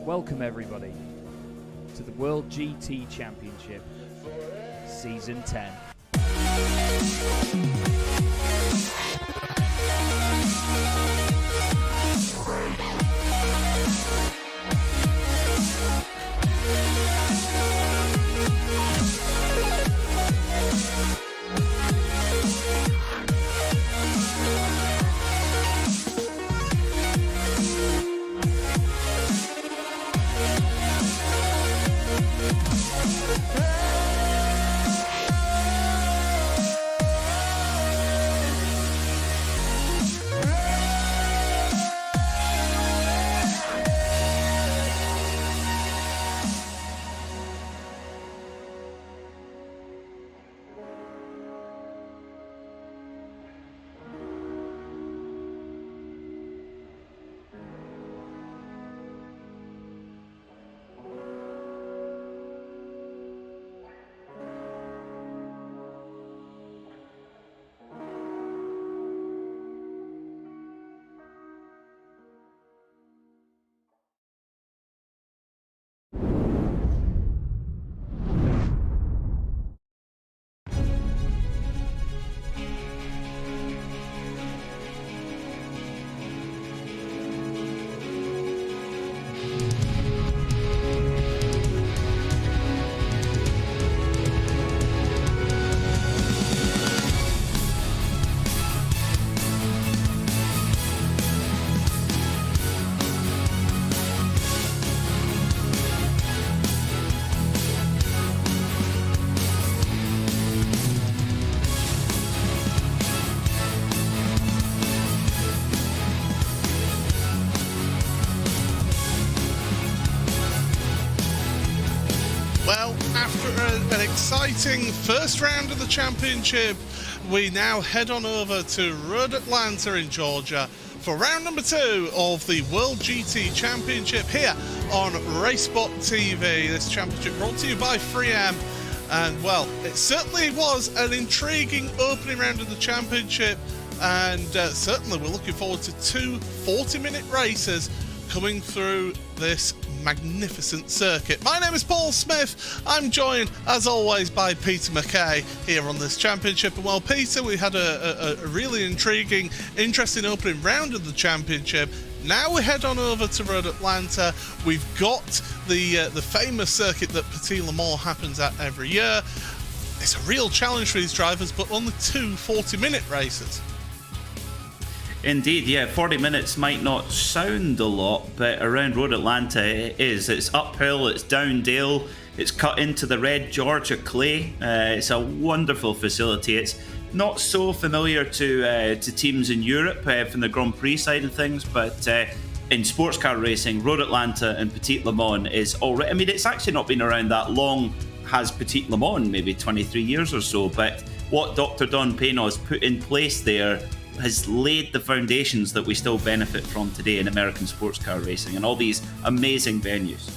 Welcome everybody to the World GT Championship Season 10. An exciting first round of the championship, we now head on over to Road Atlanta in Georgia for round number 2 of the World GT Championship here on RaceSpotTV. This championship brought to you by 3M, and well, it certainly was an intriguing opening round of the championship, and certainly we're looking forward to 2 40-minute races coming through this magnificent circuit. My name is Paul Smith. I'm joined, as always, by Peter McKay here on this championship. And well, Peter, we had a really intriguing, interesting opening round of the championship. Now we head on over to Road Atlanta. We've got the famous circuit that Petit Le Mans happens at every year. It's a real challenge for these drivers, but only 2 40-minute races. Indeed, yeah, 40 minutes might not sound a lot, but around Road Atlanta it is. It's uphill, it's down-dale, it's cut into the red Georgia clay. It's a wonderful facility. It's not so familiar to teams in Europe from the Grand Prix side of things, but in sports car racing, Road Atlanta and Petit Le Mans is already... I mean, it's actually not been around that long, has Petit Le Mans, maybe 23 years or so, but what Dr. Don Payno has put in place there has laid the foundations that we still benefit from today in American sports car racing and all these amazing venues.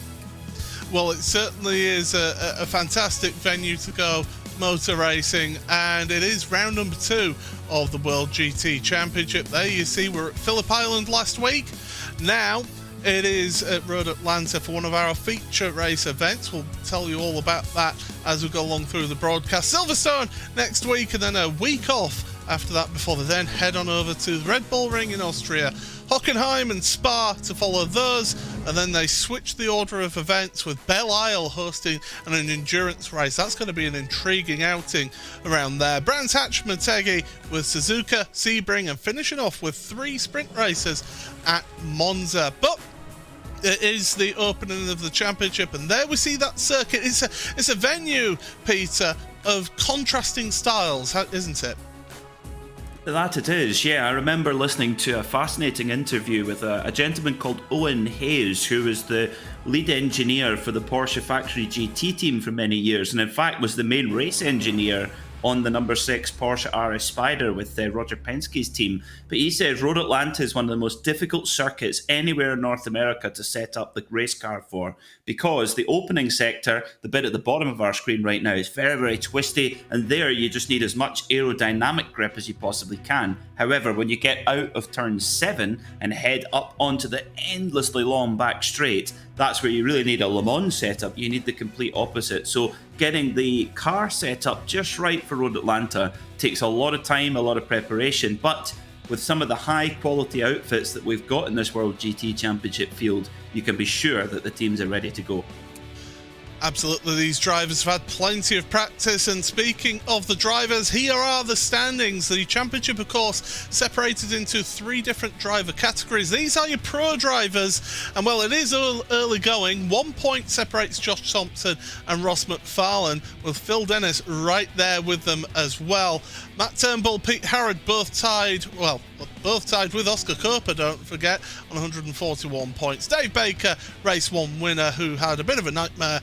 Well, it certainly is a fantastic venue to go motor racing, and it is round number 2 of the World GT Championship. There you see, we're at Phillip Island last week. Now it is at Road Atlanta for one of our feature race events. We'll tell you all about that as we go along through the broadcast. Silverstone next week, and then a week off after that before they then head on over to the Red Bull Ring in Austria, Hockenheim and Spa to follow those, and then they switch the order of events with Belle Isle hosting an endurance race. That's going to be an intriguing outing around there. Brands Hatch Motegi with Suzuka, Sebring, and finishing off with 3 sprint races at Monza. But it is the opening of the championship, and there we see that circuit. It's a venue, Peter, of contrasting styles, isn't it? That it is, yeah. I remember listening to a fascinating interview with a gentleman called Owen Hayes, who was the lead engineer for the Porsche Factory GT team for many years, and in fact was the main race engineer on the number 6 Porsche RS Spider with Roger Penske's team. But he says Road Atlanta is one of the most difficult circuits anywhere in North America to set up the race car for, because the opening sector, the bit at the bottom of our screen right now, is very, very twisty, and there you just need as much aerodynamic grip as you possibly can. However, when you get out of turn 7 and head up onto the endlessly long back straight, That's where you really need a Le Mans setup. You need the complete opposite. So getting the car set up just right for Road Atlanta takes a lot of time, a lot of preparation, but with some of the high quality outfits that we've got in this World GT Championship field, you can be sure that the teams are ready to go. Absolutely, these drivers have had plenty of practice, and speaking of the drivers, here are the standings. The championship, of course, separated into 3 different driver categories. These are your pro drivers, and well, it is early going. 1 point separates Josh Thompson and Ross McFarlane, with Phil Dennis right there with them as well. Matt Turnbull, Pete Harrod both tied with Oscar Cooper, don't forget, on 141 points. Dave Baker, race 1 winner, who had a bit of a nightmare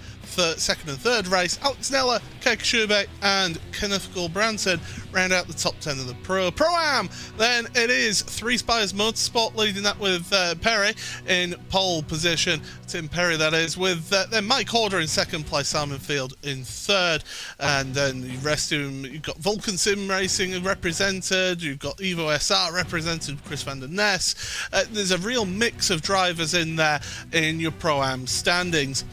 second and third race. Alex Neller, Keika Shube and Kenneth Gulbranson round out the top 10 of the Pro-Am. Then it is Three Spires Motorsport leading that with Perry in pole position. Tim Perry, that is, with then Mike Horder in second place, Simon Field in third. And then the rest of them, you've got Vulcan Sim Racing represented, you've got Evo SR represented, Chris van der Ness. There's a real mix of drivers in there in your Pro-Am standings.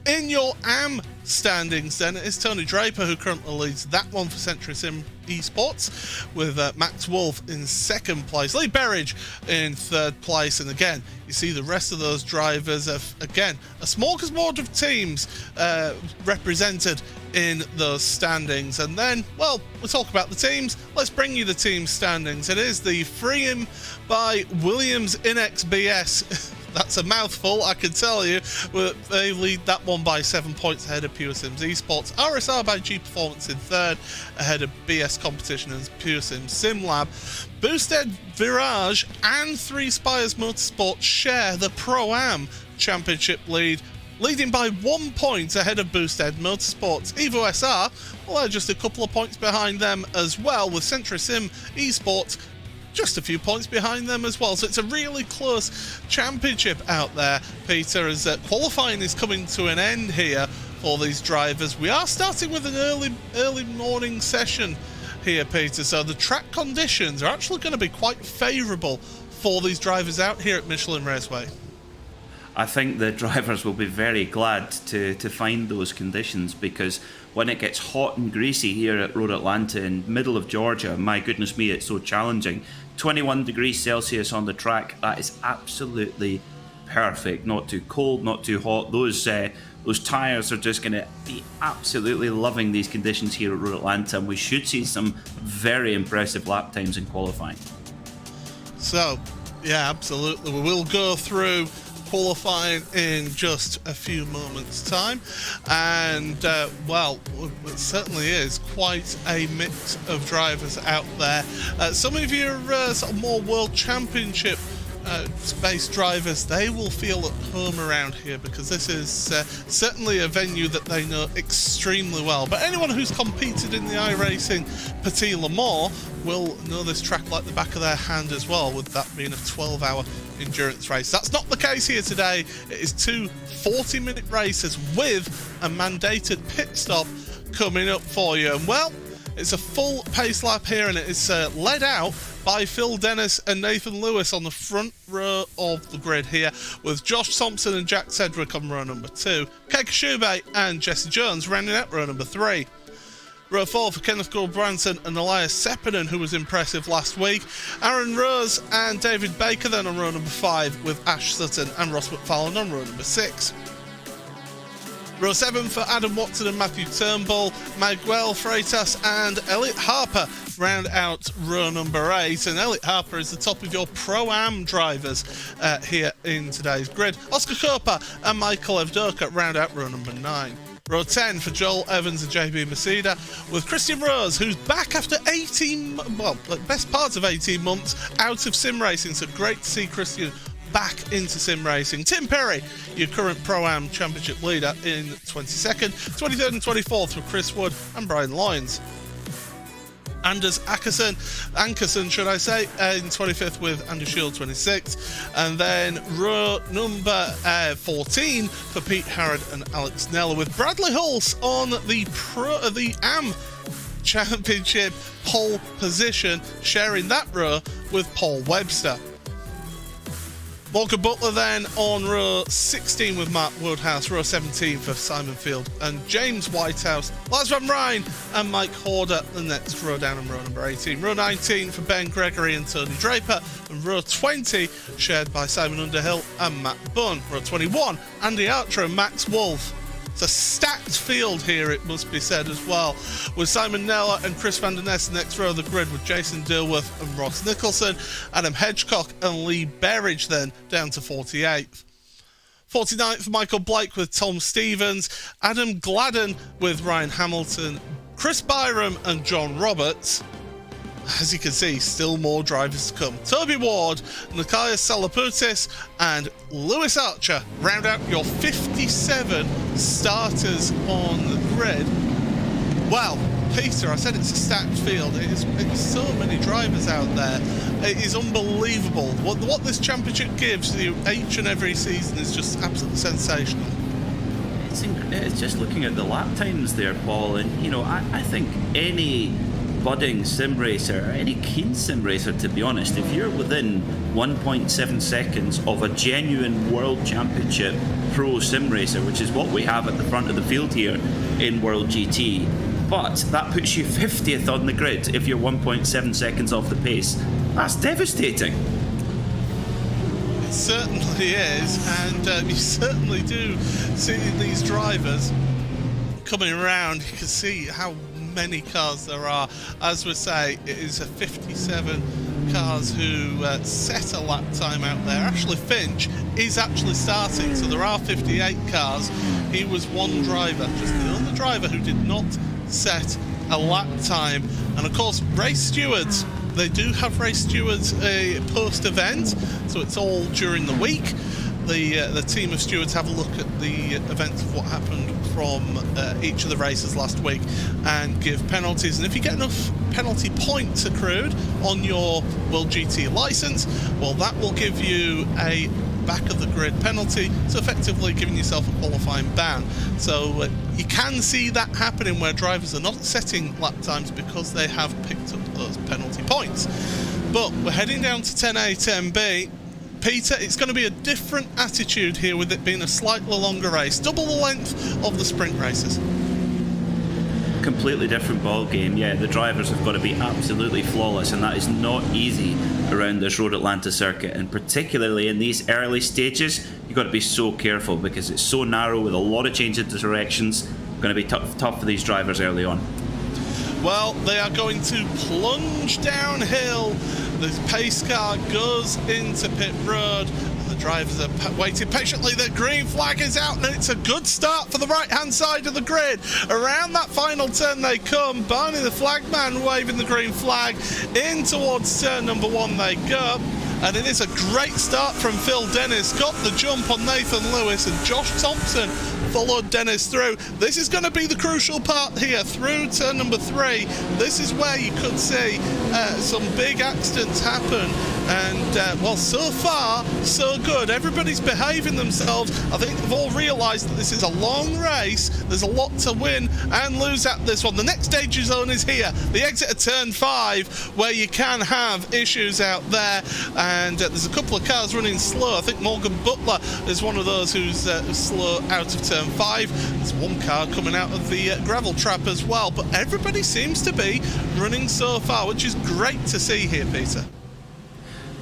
In your AM standings, then, it is Tony Draper who currently leads that one for Century Sim Esports, with Max Wolf in second place, Lee Berridge in third place, and again, you see the rest of those drivers have, again, a smorgasbord of teams represented in those standings. And then, well, we'll talk about the teams. Let's bring you the team standings. It is the Freeham by Williams Inex BS. That's a mouthful, I can tell you. They lead that one by 7 points ahead of Pure Sims Esports. RSR by G Performance in third, ahead of BS Competition and Pure Sims SimLab. Boosted Virage and Three Spires Motorsport share the Pro-Am Championship lead, leading by 1 point ahead of Boosted Motorsports. Evo SR, well, they're just a couple of points behind them as well, with Century Sim Esports just a few points behind them as well. So it's a really close championship out there, Peter, as qualifying is coming to an end here for these drivers. We are starting with an early morning session here, Peter, so the track conditions are actually going to be quite favourable for these drivers out here at Michelin Raceway. I think the drivers will be very glad to find those conditions, because when it gets hot and greasy here at Road Atlanta in middle of Georgia, my goodness me, it's so challenging. 21 degrees Celsius on the track, that is absolutely perfect. Not too cold, not too hot. Those tyres are just going to be absolutely loving these conditions here at Road Atlanta, and we should see some very impressive lap times in qualifying. So, yeah, absolutely. We will go through qualifying in just a few moments' time, and well, it certainly is quite a mix of drivers out there. Some of your sort of more World Championship space drivers, they will feel at home around here, because this is certainly a venue that they know extremely well. But anyone who's competed in the iRacing Petit Le Mans will know this track like the back of their hand as well, with that being a 12-hour endurance race. That's not the case here today. It is 2 40-minute races with a mandated pit stop coming up for you. And well, it's a full pace lap here, and it is led out by Phil Dennis and Nathan Lewis on the front row of the grid here, with Josh Thompson and Jack Sedgwick on row number 2, Keika Shube and Jesse Jones rounding out row number 3. Row 4 for Kenneth Gulbranson and Elias Sepinen, who was impressive last week. Aaron Rose and David Baker then on row number 5, with Ash Sutton and Ross McFarlane on row number 6. Row 7 for Adam Watson and Matthew Turnbull, Miguel Freitas and Elliot Harper round out row number 8. And Elliot Harper is the top of your Pro-Am drivers here in today's grid. Oscar Cooper and Michael Evdoka round out row number 9. Row 10 for Joel Evans and JB Masida, with Christian Rose, who's back after best part of 18 months out of sim racing. So great to see Christian back into sim racing. Tim Perry, your current Pro-Am Championship leader, in 22nd. 23rd and 24th for Chris Wood and Brian Lyons. Anders Ankerson, should I say, in 25th with Andrew Shield, 26th. And then row number 14 for Pete Harrod and Alex Neller, with Bradley Hulse on the AM Championship pole position, sharing that row with Paul Webster. Morgan Butler then on row 16 with Mark Woodhouse, row 17 for Simon Field and James Whitehouse, Lars Van Rijn and Mike Horder, the next row down in row number 18. Row 19 for Ben Gregory and Tony Draper, and row 20 shared by Simon Underhill and Matt Bunn. Row 21, Andy Archer and Max Wolf. It's a stacked field here, it must be said as well, with Simon Neller and Chris van der Nest next row of the grid, with Jason Dilworth and Ross Nicholson, Adam Hedgecock and Lee Berridge then down to 48th. 49th, Michael Blake with Tom Stevens, Adam Gladden with Ryan Hamilton, Chris Byram and John Roberts. As you can see, still more drivers to come. Toby Ward, Nikaias Salapoutis and Lewis Archer round out your 57 starters on the grid. Well, Peter, I said it's a stacked field. It's so many drivers out there. It is unbelievable. What this championship gives you each and every season is just absolutely sensational. It's just looking at the lap times there, Paul, and you know, I think any budding sim racer, any keen sim racer, to be honest, if you're within 1.7 seconds of a genuine world championship pro sim racer, which is what we have at the front of the field here in World GT, but that puts you 50th on the grid if you're 1.7 seconds off the pace, that's devastating. It certainly is, and you certainly do see these drivers coming around. You can see how many cars there are. As we say, it is a 57 cars who set a lap time out there. Ashley Finch is actually starting, so there are 58 cars. He was one driver, just the only driver who did not set a lap time. And of course, race stewards, they do have race stewards post-event, so it's all during the week. The team of stewards have a look at the events of what happened from each of the races last week and give penalties. And if you get enough penalty points accrued on your World GT license, well, that will give you a back of the grid penalty, so effectively giving yourself a qualifying ban. So you can see that happening where drivers are not setting lap times because they have picked up those penalty points. But we're heading down to 10A, 10B. Peter, it's going to be a different attitude here with it being a slightly longer race, double the length of the sprint races. Completely different ball game. Yeah, the drivers have got to be absolutely flawless, and that is not easy around this Road Atlanta circuit, and particularly in these early stages you've got to be so careful because it's so narrow with a lot of change into directions. Going to be tough for these drivers early on. Well, they are going to plunge downhill. The pace car goes into pit road. The drivers are waiting patiently. The green flag is out, and it's a good start for the right-hand side of the grid. Around that final turn they come. Barney the flagman waving the green flag. In towards turn number 1 they go. And it is a great start from Phil Dennis. Got the jump on Nathan Lewis, and Josh Thompson followed Dennis through. This is going to be the crucial part here through turn number 3. This is where you could see some big accidents happen. And well, so far so good. Everybody's behaving themselves. I think they've all realised that this is a long race. There's a lot to win and lose at this one. The next danger zone is here, the exit of turn 5, where you can have issues out there. And there's a couple of cars running slow. I think Morgan Butler is one of those who's slow out of turn 5. There's one car coming out of the gravel trap as well. But everybody seems to be running so far, which is great to see here, Peter.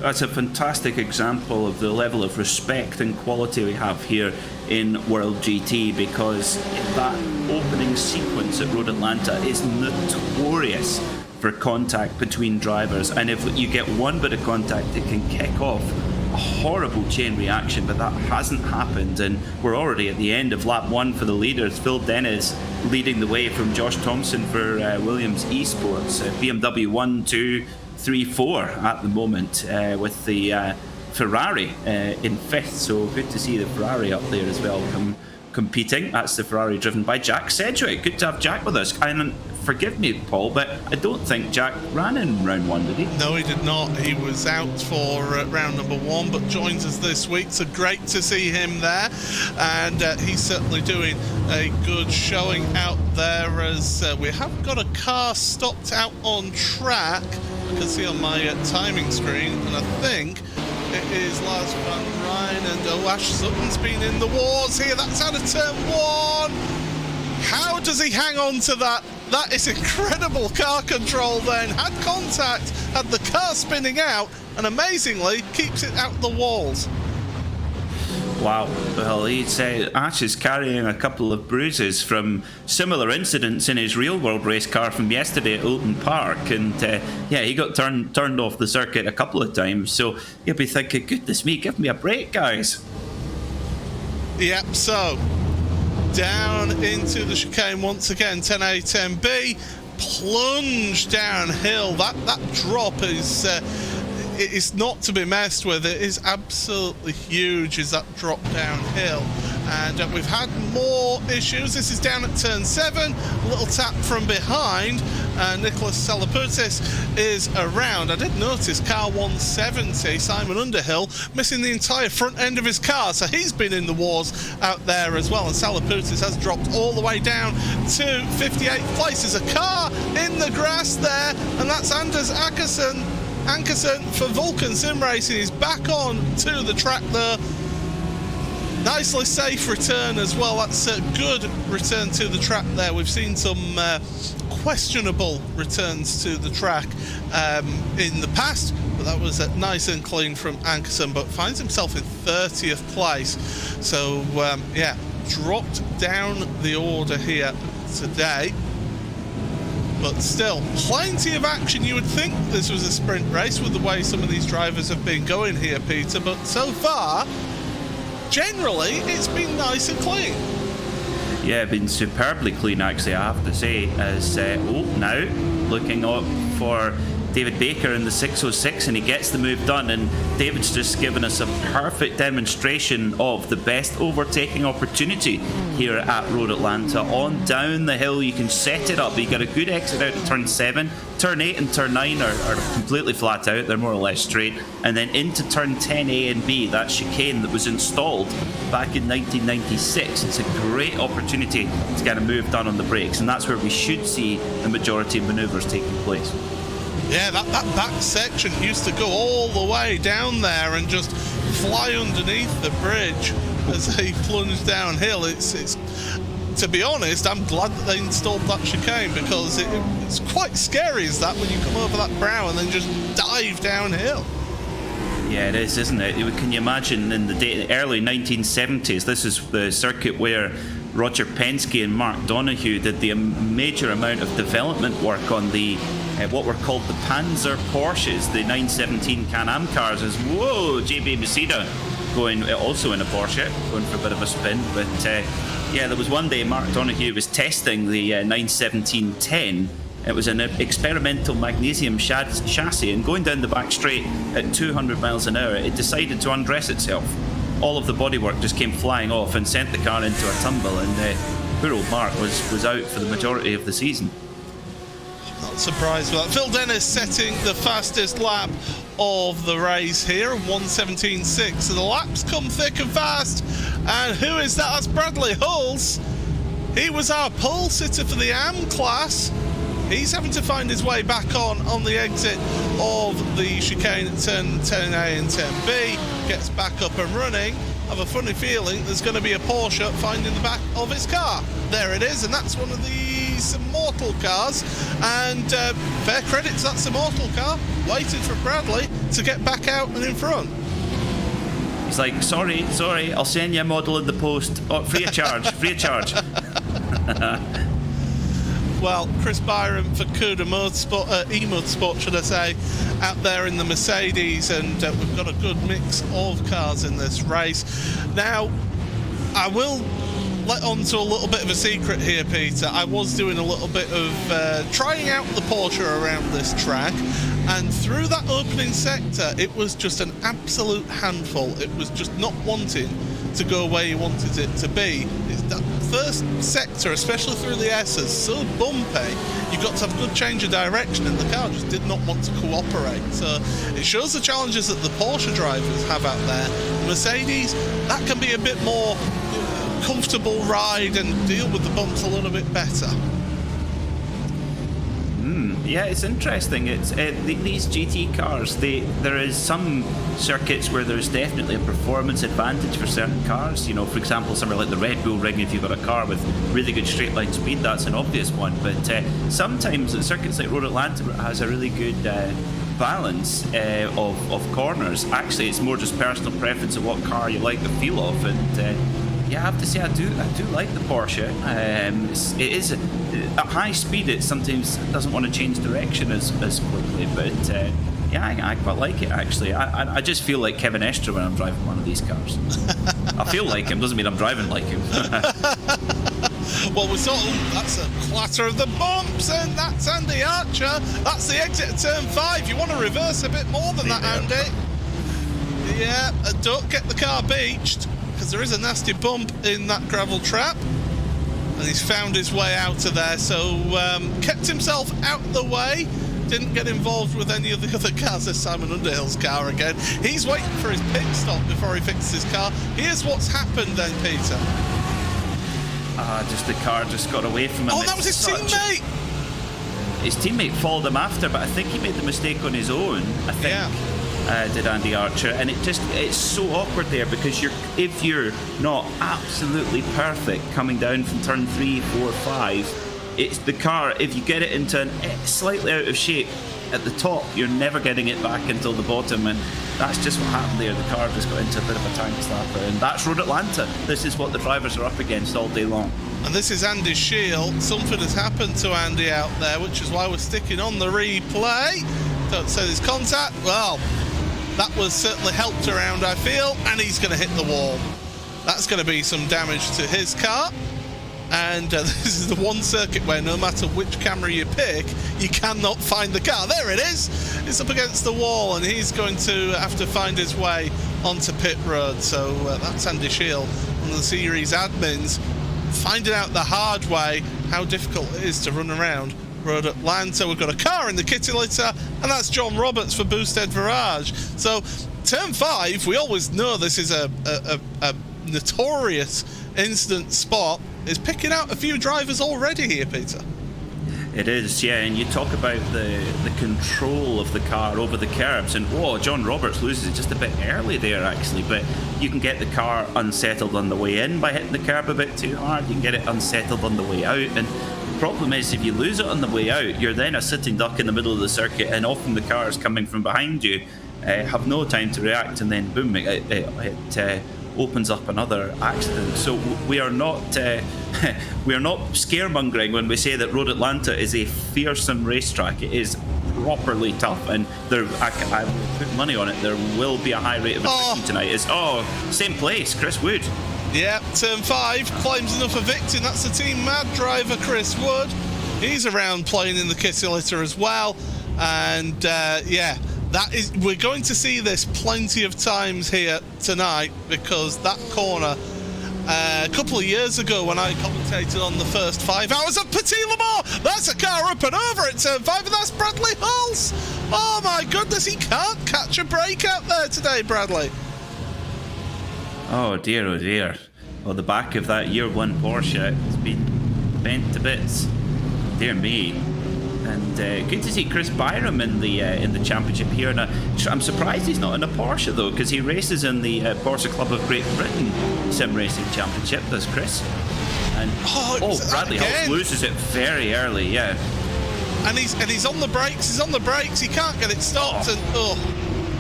That's a fantastic example of the level of respect and quality we have here in World GT, because that opening sequence at Road Atlanta is notorious for contact between drivers, and if you get one bit of contact it can kick off a horrible chain reaction, but that hasn't happened, and we're already at the end of lap 1 for the leaders. Phil Dennis leading the way from Josh Thompson for Williams Esports, BMW 1, 2, 3, 4 at the moment, with the Ferrari in 5th, so good to see the Ferrari up there as well competing. That's the Ferrari driven by Jack Sedgwick. Good to have Jack with us. And forgive me, Paul, but I don't think Jack ran in round 1, did he? No, he did not. He was out for round number 1, but joins us this week, so great to see him there. And he's certainly doing a good showing out there, as we have got a car stopped out on track. I can see on my timing screen, and I think It is Lars van Rijn, and Ash Sutton's been in the wars here. That's out of turn 1. How does he hang on to that? That is incredible car control then. Had contact, had the car spinning out, and amazingly keeps it out the walls. Wow. Well, Ash is carrying a couple of bruises from similar incidents in his real-world race car from yesterday at Oulton Park, and yeah, he got turned off the circuit a couple of times. So you'll be thinking, goodness me, give me a break, guys. Yep. So down into the chicane once again. 10A, 10B, plunge downhill. That drop is. It is not to be messed with. It is absolutely huge, is that drop downhill. And we've had more issues. This is down at turn 7. A little tap from behind. Nicholas Salaputis is around. I did notice car 170, Simon Underhill, missing the entire front end of his car. So he's been in the wars out there as well. And Salaputis has dropped all the way down to 58th place. There's a car in the grass there. And that's Anders Ankersen for Vulcan Sim Racing. Is back on to the track there. Nicely safe return as well. That's a good return to the track there. We've seen some questionable returns to the track in the past, but that was nice and clean from Ankersen, but finds himself in 30th place. So yeah, dropped down the order here today. But still, plenty of action. You would think this was a sprint race with the way some of these drivers have been going here, Peter, but so far, generally, it's been nice and clean. Yeah, been superbly clean, actually, I have to say. As now looking up for David Baker in the 606, and he gets the move done, and David's just given us a perfect demonstration of the best overtaking opportunity here at Road Atlanta. On down the hill, you can set it up. You got a good exit out of turn 7. Turn 8 and turn 9 are completely flat out, they're more or less straight, and then into turn 10A and B, that chicane that was installed back in 1996. It's a great opportunity to get a move done on the brakes, and that's where we should see the majority of manoeuvres taking place. Yeah, that back section used to go all the way down there and just fly underneath the bridge as they plunge downhill. It's to be honest, I'm glad that they installed that chicane, because it's quite scary, is that, when you come over that brow and then just dive downhill. Yeah, it is, isn't it? Can you imagine in the early 1970s, this is the circuit where Roger Penske and Mark Donoghue did the major amount of development work on the what were called the Panzer Porsches, the 917 Can-Am cars. As whoa, JB Mesida going also in a Porsche, going for a bit of a spin. But yeah, there was one day Mark Donoghue was testing the 917-10. It was an experimental magnesium chassis, and going down the back straight at 200 miles an hour, it decided to undress itself. All of the bodywork just came flying off and sent the car into a tumble, and poor old Mark was out for the majority of the season. Not surprised with that. Phil Dennis setting the fastest lap of the race here, 1:17.6. So the laps come thick and fast. And who is that? That's Bradley Hulse. He was our pole sitter for the AM class. He's having to find his way back on the exit of the chicane at turn 10A and 10B. Gets back up and running. I have a funny feeling there's going to be a Porsche finding the back of his car. There it is, and that's one of these Immortal cars. And fair credit to that Immortal car, waiting for Bradley to get back out and in front. He's like, sorry, I'll send you a model in the post. Oh, free of charge. Well, Chris Byron for Cuda Motorsport, E-Motorsport, should I say, out there in the Mercedes, and we've got a good mix of cars in this race. Now, I will let on to a little bit of a secret here, Peter. I was doing a little bit of trying out the Porsche around this track, and through that opening sector, it was just an absolute handful. It was just not wanting to go where you wanted it to be. It's that first sector, especially through the S's, so bumpy. You've got to have a good change of direction, and the car just did not want to cooperate. So it shows the challenges that the Porsche drivers have out there. Mercedes, that can be a bit more comfortable ride and deal with the bumps a little bit better. Yeah, it's interesting. It's these GT cars. There is some circuits where there's definitely a performance advantage for certain cars. You know, for example, somewhere like the Red Bull Ring, if you've got a car with really good straight line speed, that's an obvious one. But sometimes at circuits like Road Atlanta, where it has a really good balance of corners. Actually, it's more just personal preference of what car you like the feel of, and yeah, I have to say I do like the Porsche. It is at high speed. It sometimes doesn't want to change direction as quickly, but yeah, I quite like it actually. I just feel like Kevin Estre when I'm driving one of these cars. I feel like him, doesn't mean I'm driving like him. Well, that's a clatter of the bumps, and that's Andy Archer. That's the exit of turn 5. You want to reverse a bit more than that, Andy. Yeah, don't get the car beached, because there is a nasty bump in that gravel trap. And he's found his way out of there, so kept himself out of the way. Didn't get involved with any of the other cars. There's Simon Underhill's car again. He's waiting for his pit stop before he fixes his car. Here's what's happened then, Peter. Just the car just got away from him. Oh, that was his teammate! His teammate followed him after, but I think he made the mistake on his own. I think. Yeah. Did Andy Archer, and it's so awkward there, because if you're not absolutely perfect coming down from turn 3, 4, 5, it's the car, if you get it into slightly out of shape at the top, you're never getting it back until the bottom, and that's just what happened there. The car just got into a bit of a tank slapper, and that's Road Atlanta. This is what the drivers are up against all day long. And this is Andy's shield. Something has happened to Andy out there, which is why we're sticking on the replay. Don't say there's contact. Well, that was certainly helped around, I feel, and he's going to hit the wall. That's going to be some damage to his car. And this is the one circuit where no matter which camera you pick, you cannot find the car. There it is. It's up against the wall, and he's going to have to find his way onto pit road. So that's Andy Shield, one of the series admins, finding out the hard way how difficult it is to run around Road Atlanta. We've got a car in the kitty litter, and that's John Roberts for Boosted Virage. So turn 5, we always know this is a notorious incident spot, is picking out a few drivers already here, Peter. It is, yeah, and you talk about the control of the car over the curbs, and John Roberts loses it just a bit early there actually, but you can get the car unsettled on the way in by hitting the curb a bit too hard. You can get it unsettled on the way out, and the problem is if you lose it on the way out, you're then a sitting duck in the middle of the circuit, and often the cars coming from behind you have no time to react, and then boom, it opens up another accident. So we are not scaremongering when we say that Road Atlanta is a fearsome racetrack. It is properly tough, and I put money on it. There will be a high rate of attrition tonight. It's same place, Chris Wood. Yeah, turn 5 claims another victim. That's the Team Mad driver, Chris Wood. He's around playing in the kitty litter as well, and yeah. We're going to see this plenty of times here tonight, because that corner a couple of years ago when I commentated on the first 5 hours of Petit Le Mans, that's a car up and over at turn 5, and that's Bradley Hulse. Oh my goodness, he can't catch a break out there today, Bradley. Oh dear. Well, the back of that year 1 Porsche has been bent to bits. Dear me. And good to see Chris Byram in the championship here. And I'm surprised he's not in a Porsche though, because he races in the Porsche Club of Great Britain Sim Racing Championship. Does Chris? And Bradley Hulse loses it very early. Yeah. And he's on the brakes. He's on the brakes. He can't get it stopped. And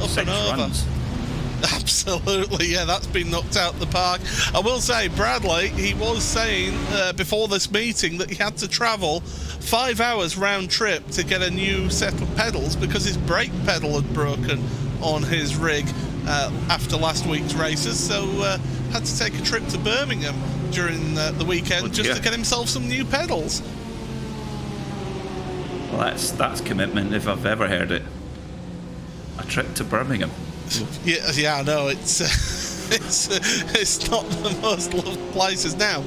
up 6 and over. runs. Absolutely, yeah, that's been knocked out the park. I will say, Bradley, he was saying before this meeting that he had to travel 5 hours round trip to get a new set of pedals because his brake pedal had broken on his rig after last week's races, so had to take a trip to Birmingham during the weekend just to get himself some new pedals. Well, that's commitment if I've ever heard it. A trip to Birmingham. Yeah, I know. It's not the most loved places. Now,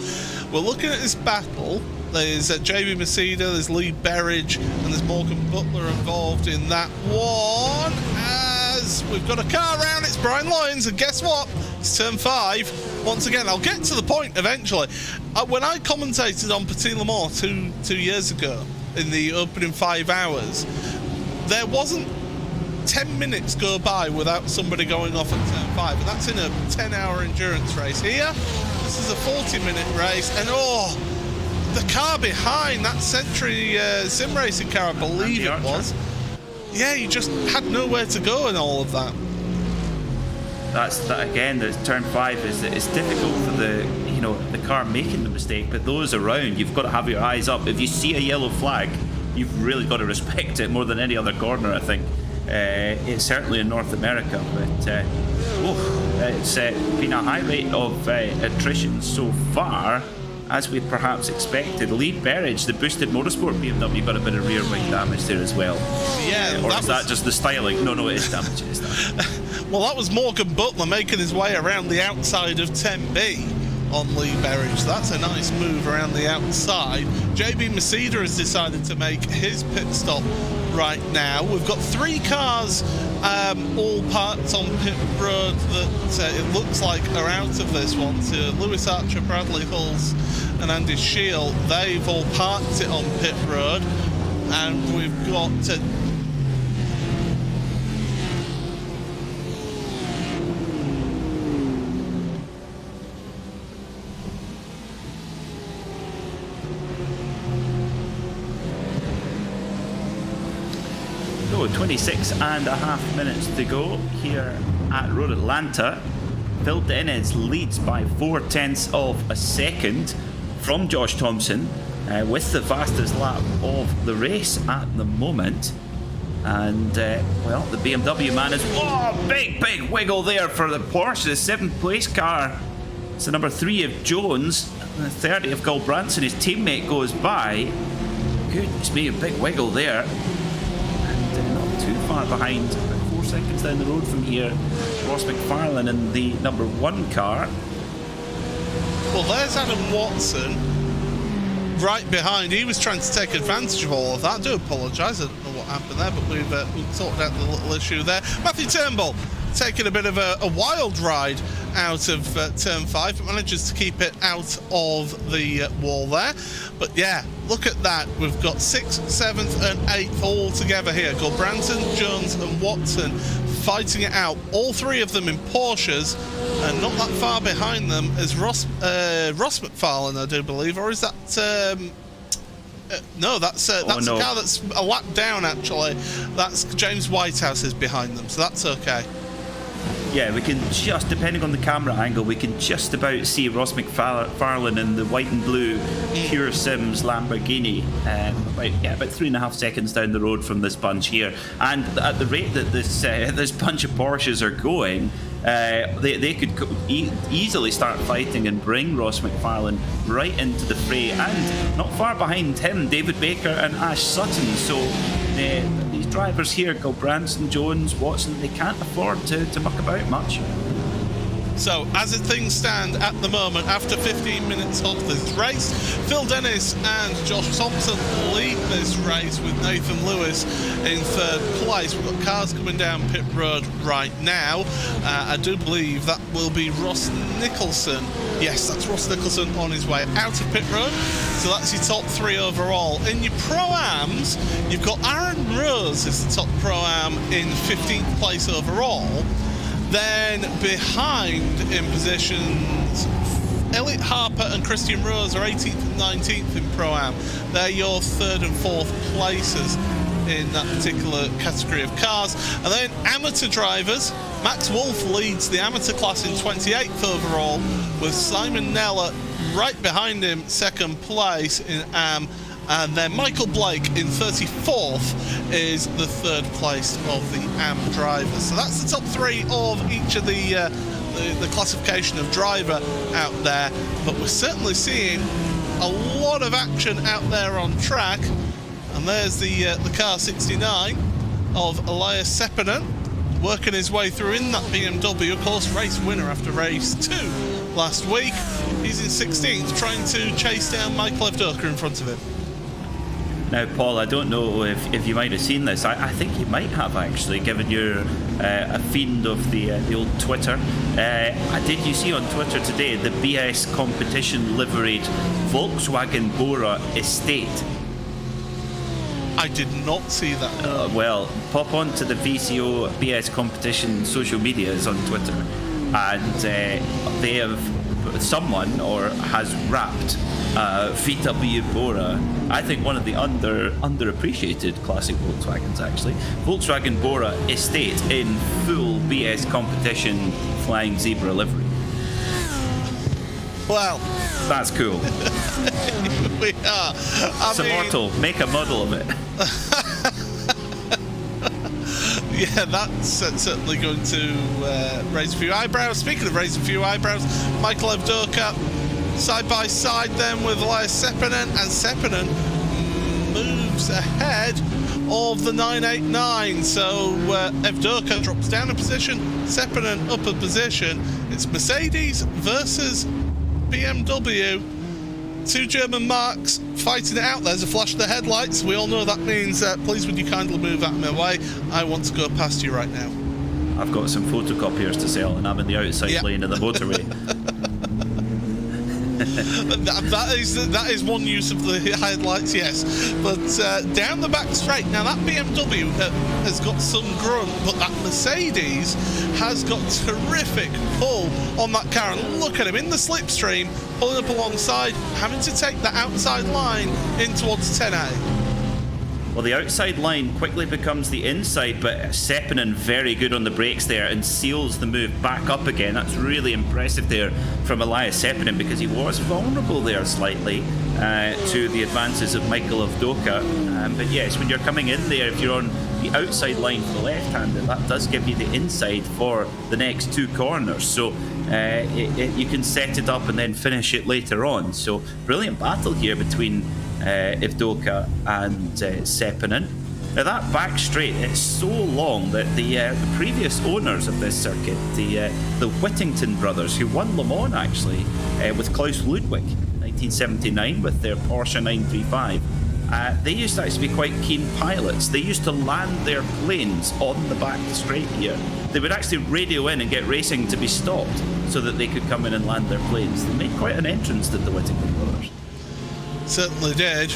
we're looking at this battle. There's JB Maceda, there's Lee Berridge, and there's Morgan Butler involved in that one. As we've got a car around, it's Brian Lyons, and guess what? It's turn 5. Once again, I'll get to the point eventually. When I commentated on Petit Le Mans two years ago, in the opening 5 hours, there wasn't 10 minutes go by without somebody going off at turn 5, and that's in a 10-hour endurance race. Here, this is a 40-minute race, and the car behind, that Century sim racing car, I believe it was. Yeah, you just had nowhere to go in all of that. That's that again. That turn 5 is it's difficult for the car making the mistake, but those around, you've got to have your eyes up. If you see a yellow flag, you've really got to respect it more than any other corner, I think. It's certainly in North America, but it's been a high rate of attrition so far, as we perhaps expected. Lee Berridge, the boosted motorsport BMW, got a bit of rear wing damage there as well. Yeah, or is that just the styling? No, it is damage. It is damage. Well, that was Morgan Butler making his way around the outside of 10B on Lee Berridge. That's a nice move around the outside. JB Masida has decided to make his pit stop right now. We've got 3 cars all parked on pit road that it looks like are out of this one. To Lewis Archer, Bradley Hulse and Andy Shield, they've all parked it on pit road, and we've got So 26.5 minutes to go here at Road Atlanta. Phil Dennis leads by 0.4 of a second from Josh Thompson, with the fastest lap of the race at the moment. And well, the BMW man is big wiggle there for the Porsche, the 7th place car. It's the number 3 of Jones, and the 30 of Gulbranson. His teammate goes by. Goodness me, a big wiggle there. Not too far behind, about 4 seconds down the road from here, Ross McFarlane in the number 1 car. Well, there's Adam Watson right behind. He was trying to take advantage of all of that. I do apologise, I don't know what happened there, but we've sorted out the little issue there. Matthew Turnbull taking a bit of a wild ride out of turn 5, but manages to keep it out of the wall there. But yeah, look at that. We've got 6th, 7th and 8th all together here. Gulbranson, Jones and Watson fighting it out. All 3 of them in Porsches, and not that far behind them is Ross McFarlane, I do believe, or is that... no, that's a car that's a lap down, actually. That's James Whitehouse is behind them, so that's okay. Yeah, we can just, depending on the camera angle, we can just about see Ross McFarlane in the white and blue Pure Sims Lamborghini, about 3.5 seconds down the road from this bunch here. And at the rate that this bunch of Porsches are going, they could easily start fighting and bring Ross McFarlane right into the fray. And not far behind him, David Baker and Ash Sutton. So these drivers here, Gulbranson, Jones, Watson, they can't afford to muck about much. So, as things stand at the moment, after 15 minutes of this race, Phil Dennis and Josh Thompson lead this race with Nathan Lewis in 3rd place. We've got cars coming down pit road right now. I do believe that will be Ross Nicholson. Yes, that's Ross Nicholson on his way out of pit road. So that's your top 3 overall. In your Pro-Ams, you've got Aaron Rose as the top Pro-Am in 15th place overall. Then behind in positions, Elliot Harper and Christian Rose are 18th and 19th in Pro-Am. They're your 3rd and 4th places in that particular category of cars. And then amateur drivers, Max Wolf leads the amateur class in 28th overall, with Simon Neller right behind him, 2nd place in AM. And then Michael Blake in 34th is the 3rd place of the AM drivers. So that's the top 3 of each of the classification of driver out there. But we're certainly seeing a lot of action out there on track. And there's the car 69 of Elias Sepinen working his way through in that BMW. Of course, race winner after race 2 last week. He's in 16th, trying to chase down Michael Evdoka in front of him. Now, Paul, I don't know if you might have seen this. I think you might have, actually, given you're a fiend of the old Twitter. Did you see on Twitter today the BS competition liveried Volkswagen Bora Estate? I did not see that. Well, pop onto the VCO BS competition social medias on Twitter, and they have someone or has wrapped VW Bora. I think one of the underappreciated classic Volkswagens, actually. Volkswagen Bora estate in full BS competition flying zebra livery. Well, that's cool. We are. It's immortal. Make a model of it. Yeah, that's certainly going to raise a few eyebrows. Speaking of raising a few eyebrows, Michael Evdoka side by side then with Elias Seppänen, and Seppänen moves ahead of the 989. So Evdoka drops down a position, Seppänen up a position. It's Mercedes versus BMW. Two German marks fighting it out. There's a flash of the headlights. We all know that means please would you kindly move out of my way. I want to go past you right now. I've got some photocopiers to sell and I'm in the outside lane of the motorway. that is one use of the headlights, yes. But down the back straight, now that BMW has got some grunt, but that Mercedes has got terrific pull on that car. And look at him in the slipstream, pulling up alongside, having to take that outside line in towards 10A. Well, the outside line quickly becomes the inside, but Seppänen very good on the brakes there and seals the move back up again. That's really impressive there from Elias Seppänen, because he was vulnerable there slightly to the advances of Michael Evdoka. But yes, when you're coming in there, if you're on the outside line for the left-hander, that does give you the inside for the next two corners. So you can set it up and then finish it later on. So brilliant battle here between Evdoka and Seppänen. Now that back straight is so long that the previous owners of this circuit, the Whittington brothers, who won Le Mans actually with Klaus Ludwig in 1979 with their Porsche 935, they used to actually be quite keen pilots. They used to land their planes on the back straight here. They would actually radio in and get racing to be stopped so that they could come in and land their planes. They made quite an entrance, did the Whittington brothers. Certainly did.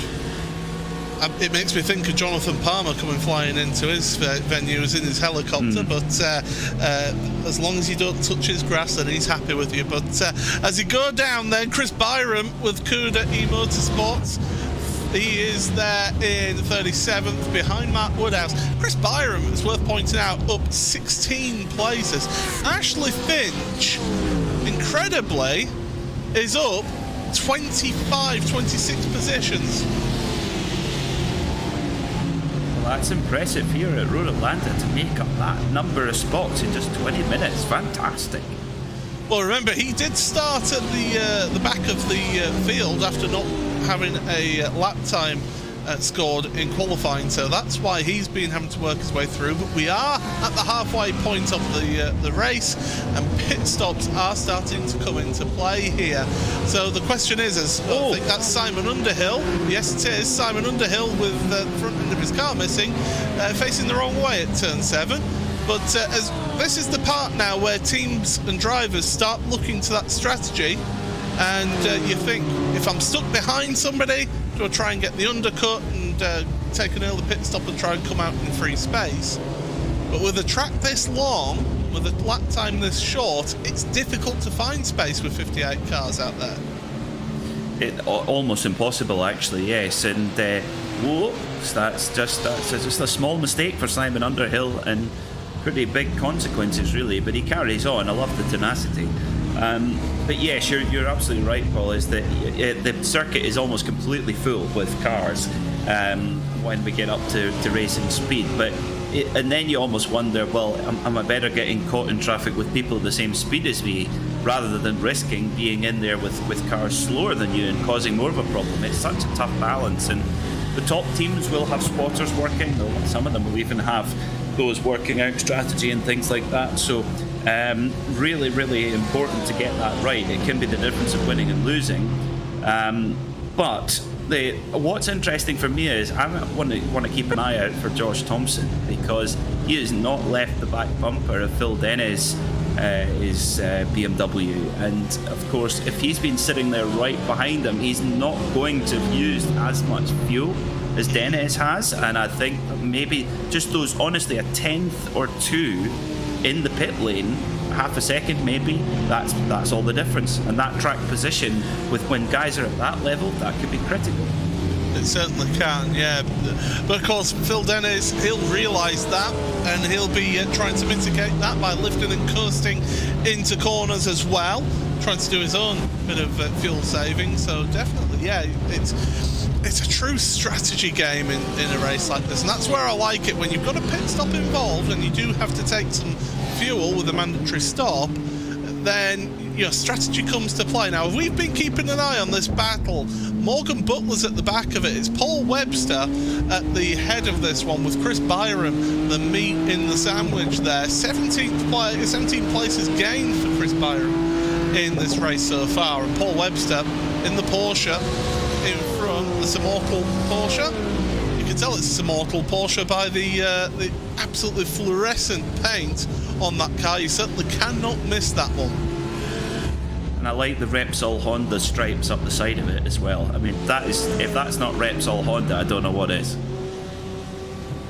It makes me think of Jonathan Palmer coming flying into his venues in his helicopter, but as long as you don't touch his grass, then he's happy with you. But as you go down then, Chris Byram with Cuda eMotorsports, he is there in 37th behind Matt Woodhouse. Chris Byram, it's worth pointing out, up 16 places. Ashley Finch, incredibly, is up 26 positions. Well, that's impressive here at Road Atlanta to make up that number of spots in just 20 minutes. Fantastic. Well, remember, he did start at the back of the field after not having a lap time scored in qualifying, so that's why he's been having to work his way through. But we are at the halfway point of the race, and pit stops are starting to come into play here. So the question is, I think that's Simon Underhill. Yes, it is Simon Underhill with the front end of his car missing, facing the wrong way at turn 7. But as this is the part now where teams and drivers start looking to that strategy, and you think, if I'm stuck behind somebody, do I try and get the undercut and take an early pit stop and try and come out in free space? But with a track this long, with a lap time this short, it's difficult to find space with 58 cars out there. Almost impossible, actually, yes. And that's just a small mistake for Simon Underhill, and pretty big consequences, really. But he carries on. I love the tenacity. But yes, you're absolutely right, Paul, is that the circuit is almost completely full with cars when we get up to racing speed. And then you almost wonder, well, am I better getting caught in traffic with people at the same speed as me, rather than risking being in there with cars slower than you and causing more of a problem? It's such a tough balance, and the top teams will have spotters working. Some of them will even have those working out strategy and things like that. So really, really important to get that right. It can be the difference of winning and losing. But what's interesting for me is I want to keep an eye out for Josh Thompson, because he has not left the back bumper of Phil Dennis' his BMW, and of course if he's been sitting there right behind him, he's not going to have used as much fuel as Dennis has, and I think maybe just those, honestly, a tenth or two in the pit lane, half a second maybe, that's all the difference. And that track position, with when guys are at that level, that could be critical. It certainly can, yeah. But of course, Phil Dennis, he'll realise that, and he'll be trying to mitigate that by lifting and coasting into corners as well, trying to do his own bit of fuel saving. So definitely, yeah, it's a true strategy game in a race like this, and that's where I like it. When you've got a pit stop involved and you do have to take some fuel with a mandatory stop, then your strategy comes to play. Now, we've been keeping an eye on this battle. Morgan Butler's at the back of it. It's Paul Webster at the head of this one, with Chris Byram the meat in the sandwich there. 17 places gained for Chris Byram in this race so far, and Paul Webster in the Porsche in front, this immortal Porsche. You can tell it's this immortal Porsche by the absolutely fluorescent paint on that car. You certainly cannot miss that one. And I like the Repsol Honda stripes up the side of it as well. I mean, if that's not Repsol Honda, I don't know what is.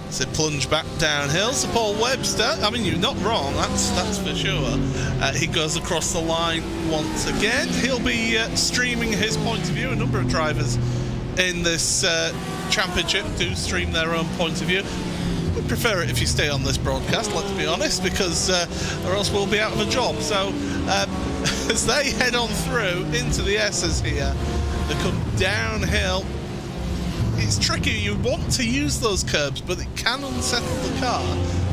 So plunge back downhill. So Paul Webster, I mean, you're not wrong, that's for sure. He goes across the line once again. He'll be streaming his point of view. A number of drivers in this championship do stream their own point of view. We'd prefer it if you stay on this broadcast, let's be honest, because or else we'll be out of a job. So as they head on through into the S's here, they come downhill. It's tricky. You want to use those curbs, but it can unsettle the car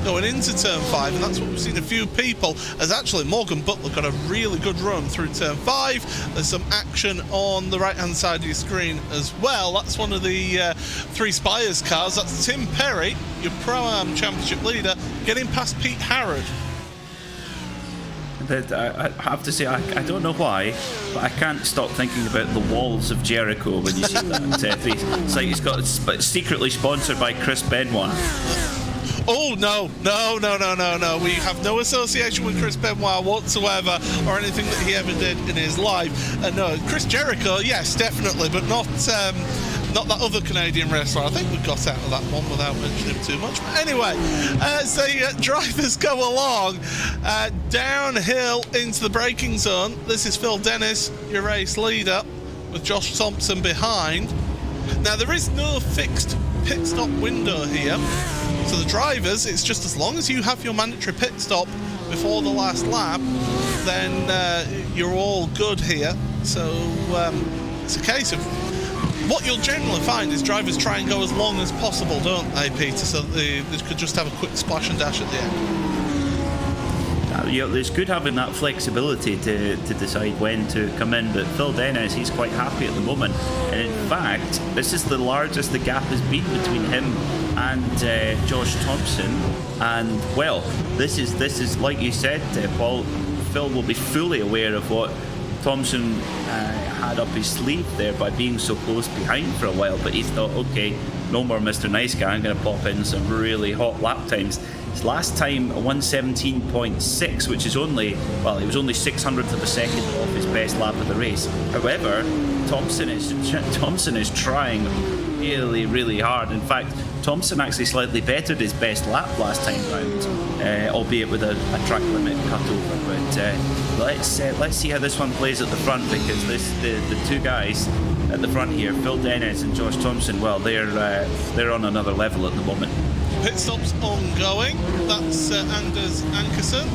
going into turn 5, and that's what we've seen a few people, as actually Morgan Butler got a really good run through turn 5. There's some action on the right hand side of your screen as well. That's one of the 3 Spires cars. That's Tim Perry, your Pro-Am Championship leader, getting past Pete Harrod. I have to say, I don't know why, but I can't stop thinking about the walls of Jericho when you see that. It's like it's secretly sponsored by Chris Benoit. Oh, no. We have no association with Chris Benoit whatsoever, or anything that he ever did in his life. No, Chris Jericho, yes, definitely, but not that other Canadian wrestler. I think we got out of that one without mentioning too much. But anyway, as the drivers go along downhill into the braking zone, this is Phil Dennis, your race leader, with Josh Thompson behind. Now, there is no fixed pit stop window here, so the drivers, it's just as long as you have your mandatory pit stop before the last lap, then you're all good here. So it's a case of, what you'll generally find is drivers try and go as long as possible, don't they, Peter? So they could just have a quick splash and dash at the end. Yeah, it's good having that flexibility to decide when to come in, but Phil Dennis, he's quite happy at the moment, and in fact this is the largest the gap has been between him and Josh Thompson. And well, this is like you said, Paul, Phil will be fully aware of what Thompson had up his sleeve there by being so close behind for a while, but he thought, okay, no more Mr. Nice Guy, I'm going to pop in some really hot lap times. His last time, 1:17.6, which is only, well, it was only 600th of a second off his best lap of the race. However, Thompson is trying really, really hard. In fact, Thompson actually slightly bettered his best lap last time round, albeit with a track limit cutover. But let's see how this one plays at the front, because the two guys at the front here, Phil Dennis and Josh Thompson, well, they're on another level at the moment. Pit stops ongoing. That's Anders Ankerson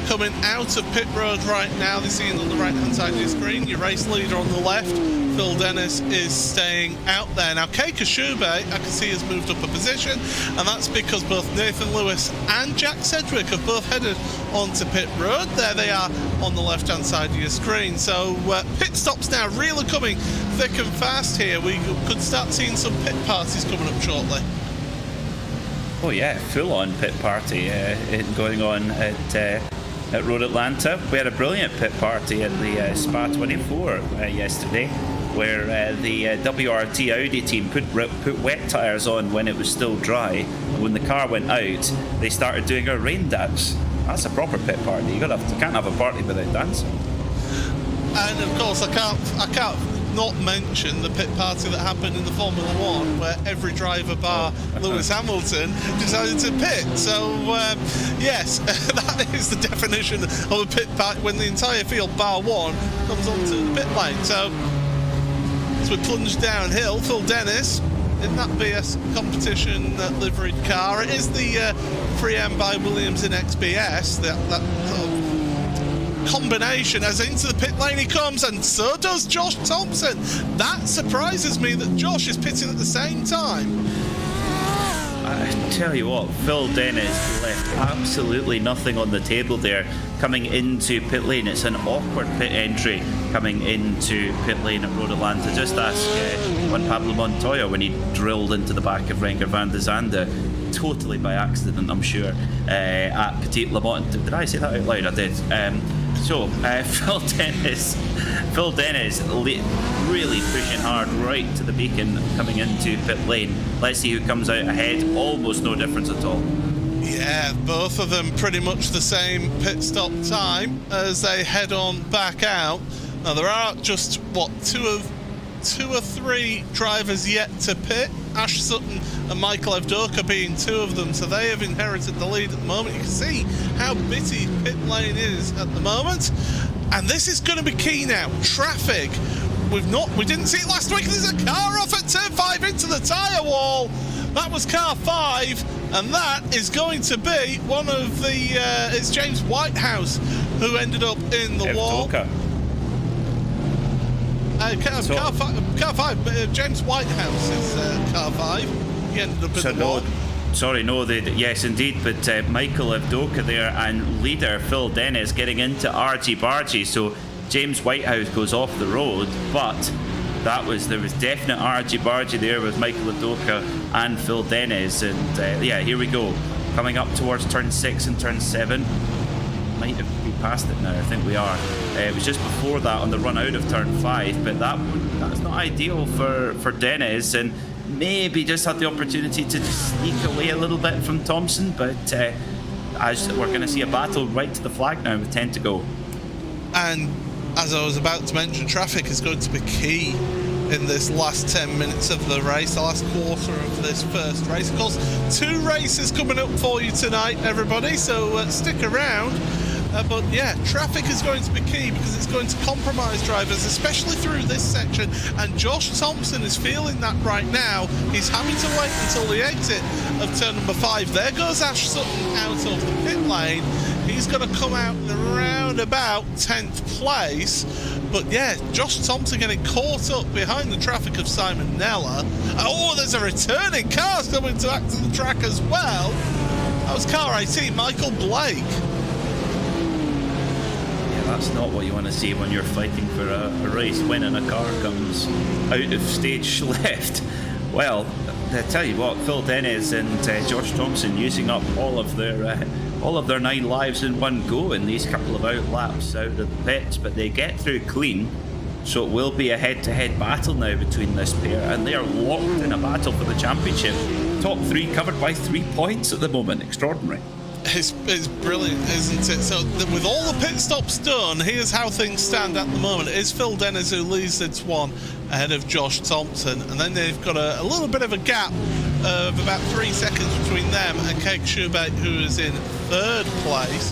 coming out of pit road right now. They're seeing on the right hand side of your screen. Your race leader on the left, Phil Dennis, is staying out there. Now, Kei Kashube, I can see, has moved up a position, and that's because both Nathan Lewis and Jack Sedgwick have both headed onto pit road. There they are on the left hand side of your screen. So pit stops now really coming thick and fast here. We could start seeing some pit parties coming up shortly. Oh yeah, full-on pit party going on at Road Atlanta. We had a brilliant pit party at the Spa 24 yesterday, where the WRT Audi team put wet tyres on when it was still dry. When the car went out, they started doing a rain dance. That's a proper pit party. You can't have a party without dancing. And of course, I can't not mention the pit party that happened in the Formula One, where every driver bar Lewis Hamilton decided to pit. So yes, that is the definition of a pit party, when the entire field bar one comes onto the pit lane. So as we plunge downhill, Phil Dennis in that BS competition liveried car. It is the 3M by Williams in XBS, that sort of combination. As into the pit lane he comes, and so does Josh Thompson. That surprises me that Josh is pitting at the same time. I tell you what, Phil Dennis left absolutely nothing on the table there coming into pit lane. It's an awkward pit entry coming into pit lane at Road Atlanta. Just ask Juan Pablo Montoya when he drilled into the back of Renger van der Zande, totally by accident, I'm sure, at Petit Le Mans. Did I say that out loud? I did. Phil Dennis really pushing hard right to the beacon coming into pit lane. Let's see who comes out ahead. Almost no difference at all. Yeah, both of them pretty much the same pit stop time as they head on back out. Now there are just two or three drivers yet to pit. Ash Sutton and Michael Evdoka being two of them, so they have inherited the lead at the moment. You can see how bitty pit lane is at the moment, and this is going to be key now. Traffic. We didn't see it last week. There's a car off at turn 5 into the tyre wall. That was car 5, and that is going to be one of the it's James Whitehouse who ended up in the wall. Car 5, James Whitehouse is car 5. He ended up in the wall. Yes, indeed, but Michael Evdoka there and leader Phil Dennis getting into argy-bargy, so James Whitehouse goes off the road, but there was definite argy-bargy there with Michael Evdoka and Phil Dennis, and here we go, coming up towards turn 6 and turn 7. Might have been past it now, I think we are. It was just before that on the run out of turn 5, but that's not ideal for Dennis, and maybe just had the opportunity to sneak away a little bit from Thompson, but as we're going to see a battle right to the flag now with 10 to go. And as I was about to mention, traffic is going to be key in this last 10 minutes of the race, the last quarter of this first race. Of course, 2 races coming up for you tonight, everybody, so stick around. But yeah, traffic is going to be key because it's going to compromise drivers, especially through this section, and Josh Thompson is feeling that right now. He's having to wait until the exit of turn number 5. There goes Ash Sutton out of the pit lane. He's going to come out around about 10th place. But yeah, Josh Thompson getting caught up behind the traffic of Simon Neller. Oh, there's a returning car coming to act to the track as well. That was car 18, Michael Blake. That's not what you want to see when you're fighting for a race win and a car comes out of stage left. Well, I tell you what, Phil Dennis and Josh Thompson using up all of their 9 lives in one go in these couple of out laps out of the pits, but they get through clean, so it will be a head-to-head battle now between this pair, and they are locked in a battle for the championship. Top 3 covered by 3 points at the moment. Extraordinary. It's brilliant, isn't it? So with all the pit stops done, here's how things stand at the moment. It is Phil Dennis who leads this one ahead of Josh Thompson, and then they've got a little bit of a gap of about 3 seconds between them and Kate Schubert, who is in 3rd place.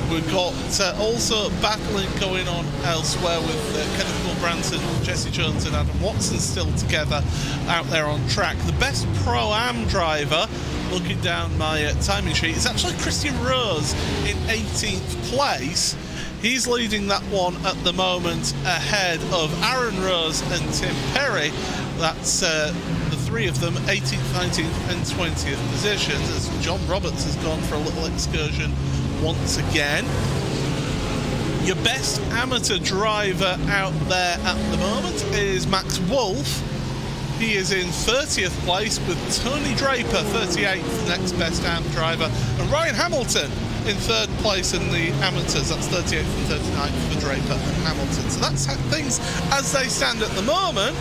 We've got also battling going on elsewhere with Kenneth Branson, Jesse Jones and Adam Watson still together out there on track. The best Pro-Am driver, looking down my timing sheet, is actually Christian Rose in 18th place. He's leading that one at the moment ahead of Aaron Rose and Tim Perry. That's the 3 of them, 18th, 19th and 20th positions, as John Roberts has gone for a little excursion once again. Your best amateur driver out there at the moment is Max Wolf. He is in 30th place with Tony Draper, 38th, next best AM driver, and Ryan Hamilton in 3rd place in the amateurs. That's 38th and 39th for Draper and Hamilton. So that's things as they stand at the moment.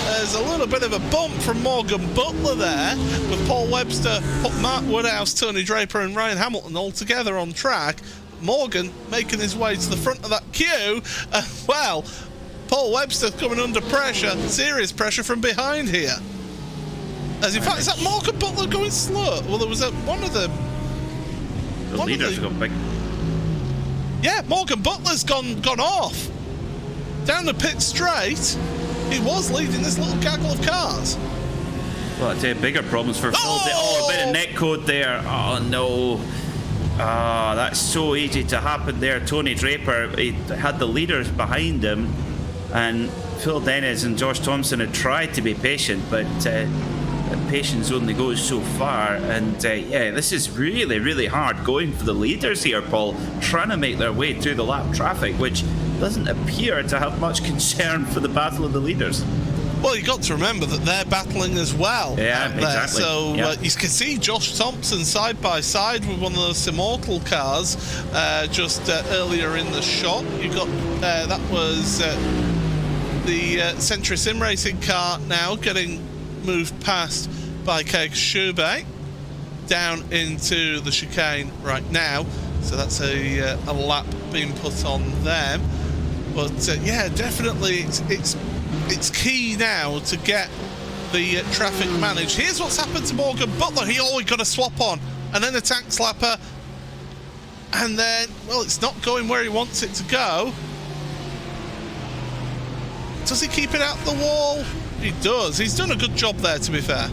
There's a little bit of a bump from Morgan Butler there, with Paul Webster, Mark Woodhouse, Tony Draper and Ryan Hamilton all together on track. Morgan making his way to the front of that queue. Well, Paul Webster coming under pressure, serious pressure from behind here. As in fact, is that Morgan Butler going slow? Well, there was one of the leaders got big. Yeah, Morgan Butler's gone off. Down the pit straight, he was leading this little gaggle of cars. Well, I tell you, bigger problems for Phil. Oh, a bit of net code there. Oh, no. Ah, that's so easy to happen there. Tony Draper, he had the leaders behind him, and Phil Dennis and Josh Thompson had tried to be patient, but patience only goes so far. And yeah, this is really, really hard going for the leaders here, Paul, trying to make their way through the lap traffic, which doesn't appear to have much concern for the battle of the leaders. Well, you got to remember that they're battling as well. Yeah, exactly. So you can see Josh Thompson side by side with one of those Immortal cars just earlier in the shot. You got that was the Century Sim Racing car now getting moved past by Keeg Schubert down into the chicane right now. So that's a lap being put on them. But yeah, definitely it's key now to get the traffic managed. Here's what's happened to Morgan Butler. He always got a swap on and then a tank slapper, and then, well, it's not going where he wants it to go. Does he keep it out the wall? He does. He's done a good job there, to be fair.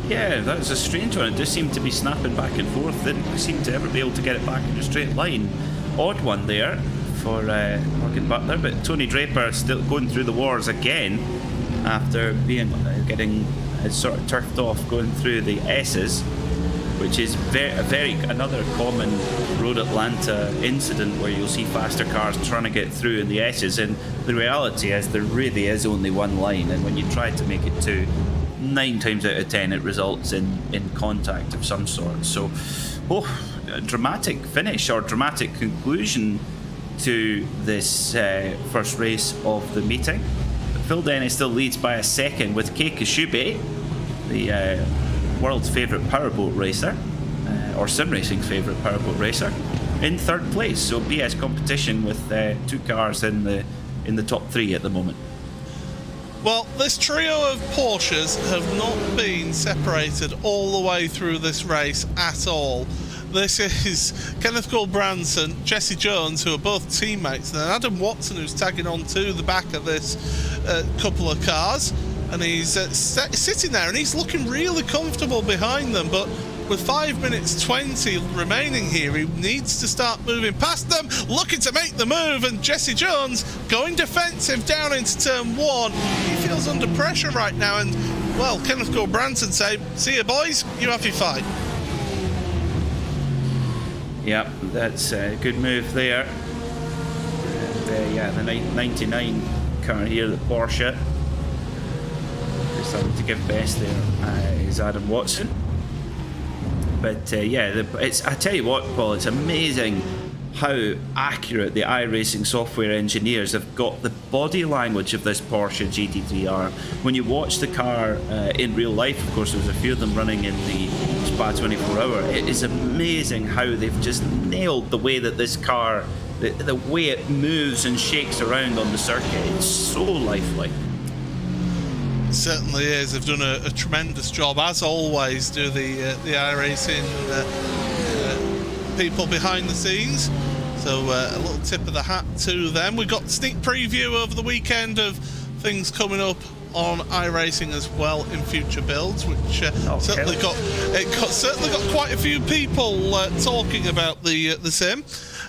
Yeah, that was a strange one. It just seemed to be snapping back and forth. Didn't seem to ever be able to get it back in a straight line. Odd one there for Morgan Butler, but Tony Draper still going through the wars again after getting sort of turfed off going through the S's, which is another common Road Atlanta incident where you'll see faster cars trying to get through in the S's, and the reality is there really is only one line, and when you try to make it two, 9 times out of 10 it results in contact of some sort. So a dramatic finish or dramatic conclusion to this first race of the meeting. Phil Denny still leads by a second with Keeg Schubert, the world's favourite powerboat racer, or sim racing's favourite powerboat racer, in third place. So BS competition with 2 cars in the top 3 at the moment. Well, this trio of Porsches have not been separated all the way through this race at all. This is Kenneth Gould-Branson, Jesse Jones, who are both teammates, and then Adam Watson, who's tagging on to the back of this couple of cars. And he's sitting there, and he's looking really comfortable behind them. But with 5 minutes 20 remaining here, he needs to start moving past them, looking to make the move. And Jesse Jones going defensive down into turn 1. He feels under pressure right now. And, well, Kenneth Gould-Branson say, "See you, boys, you have your fight." Yep, that's a good move there. And yeah, the 99 car here, the Porsche, decided to give best there is Adam Watson. But yeah, I tell you what, Paul, it's amazing how accurate the iRacing software engineers have got the body language of this Porsche GT3R. When you watch the car in real life, of course, there's a few of them running in the Spa 24 Hour. It is amazing how they've just nailed the way that this car, the way it moves and shakes around on the circuit. It's so lifelike. It certainly is. They've done a tremendous job, as always, do the iRacing people behind the scenes. So a little tip of the hat to them. We got sneak preview over the weekend of things coming up on iRacing as well in future builds, which certainly got quite a few people talking about the sim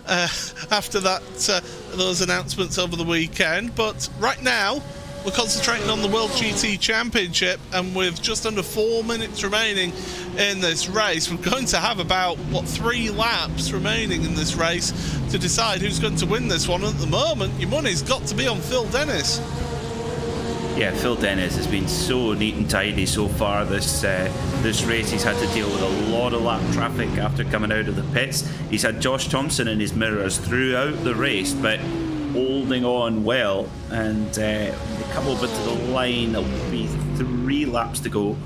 after that those announcements over the weekend. But right now we're concentrating on the World GT Championship, and with just under 4 minutes remaining in this race, we're going to have about 3 laps remaining in this race to decide who's going to win this one. And at the moment, your money's got to be on Phil Dennis. Yeah, Phil Dennis has been so neat and tidy so far this race. He's had to deal with a lot of lap traffic after coming out of the pits. He's had Josh Thompson in his mirrors throughout the race, but holding on well, and they come over to the line. There'll be 3 laps to go.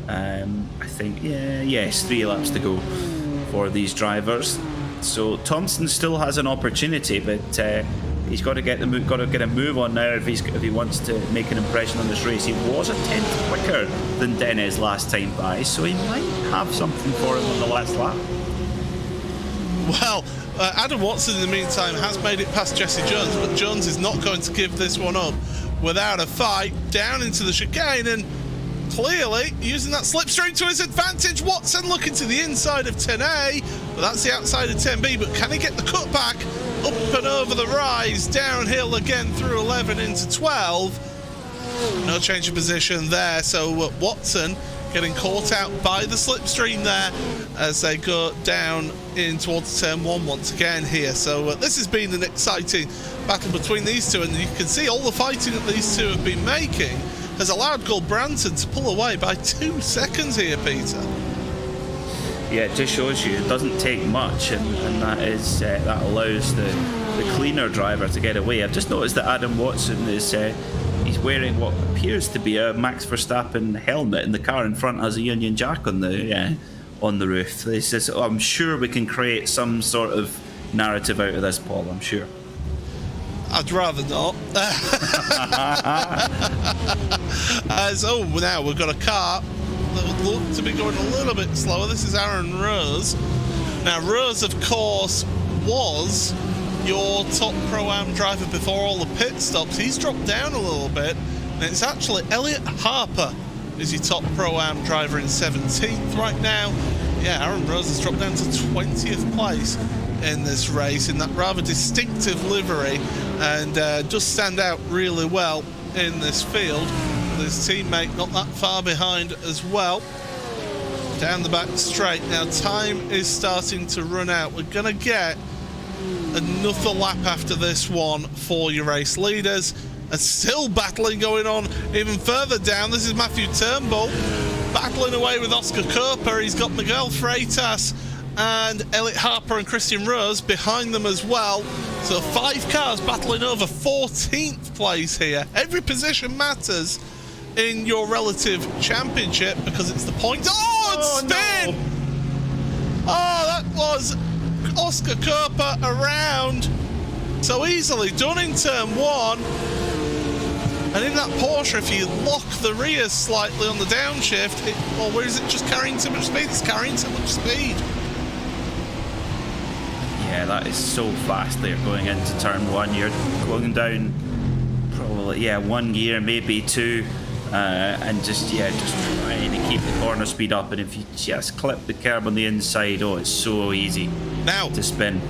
I think, yes, 3 laps to go for these drivers. So Thompson still has an opportunity, but he's got to get a move on now if he wants to make an impression on this race. He was a tenth quicker than Dennis last time by, so he might have something for him on the last lap. Well, Adam Watson in the meantime has made it past Jesse Jones, but Jones is not going to give this one up without a fight down into the chicane, and clearly using that slipstream to his advantage. Watson looking to the inside of 10A, but that's the outside of 10B, but can he get the cutback up and over the rise, downhill again through 11 into 12? No change of position there, so Watson getting caught out by the slipstream there as they go down in towards turn 1 once again here. So this has been an exciting battle between these two, and you can see all the fighting that these two have been making has allowed Gulbranson to pull away by 2 seconds here, Peter. Yeah, it just shows you it doesn't take much, and that allows the cleaner driver to get away. I've just noticed that Adam Watson is he's wearing what appears to be a Max Verstappen helmet, and the car in front has a Union Jack on the roof. This is, I'm sure we can create some sort of narrative out of this, Paul. I'm sure. I'd rather not. So now we've got a car that would look to be going a little bit slower. This is Aaron Rose. Now Rose, of course, was your top Pro-Am driver before all the pit stops. He's dropped down a little bit, and it's actually Elliot Harper is your top Pro-Am driver in 17th right now. Yeah, Aaron Rose has dropped down to 20th place in this race in that rather distinctive livery, and does stand out really well in this field. His teammate not that far behind as well. Down the back straight. Now time is starting to run out. We're going to get another lap after this one for your race leaders. And still battling going on even further down. This is Matthew Turnbull battling away with Oscar Cooper. He's got Miguel Freitas and Elliot Harper and Christian Rose behind them as well. So 5 cars battling over 14th place here. Every position matters in your relative championship because it's the point. Oh, and spin! No. Oh, that was Oscar Cooper around so easily done in turn 1. And in that Porsche, if you lock the rear slightly on the downshift, or is it just carrying too much speed? It's carrying too much speed. Yeah, that is so fast there going into turn 1. You're going down probably 1 gear, maybe 2, and just trying to keep the corner speed up. And if you just clip the curb on the inside, it's so easy now to spin.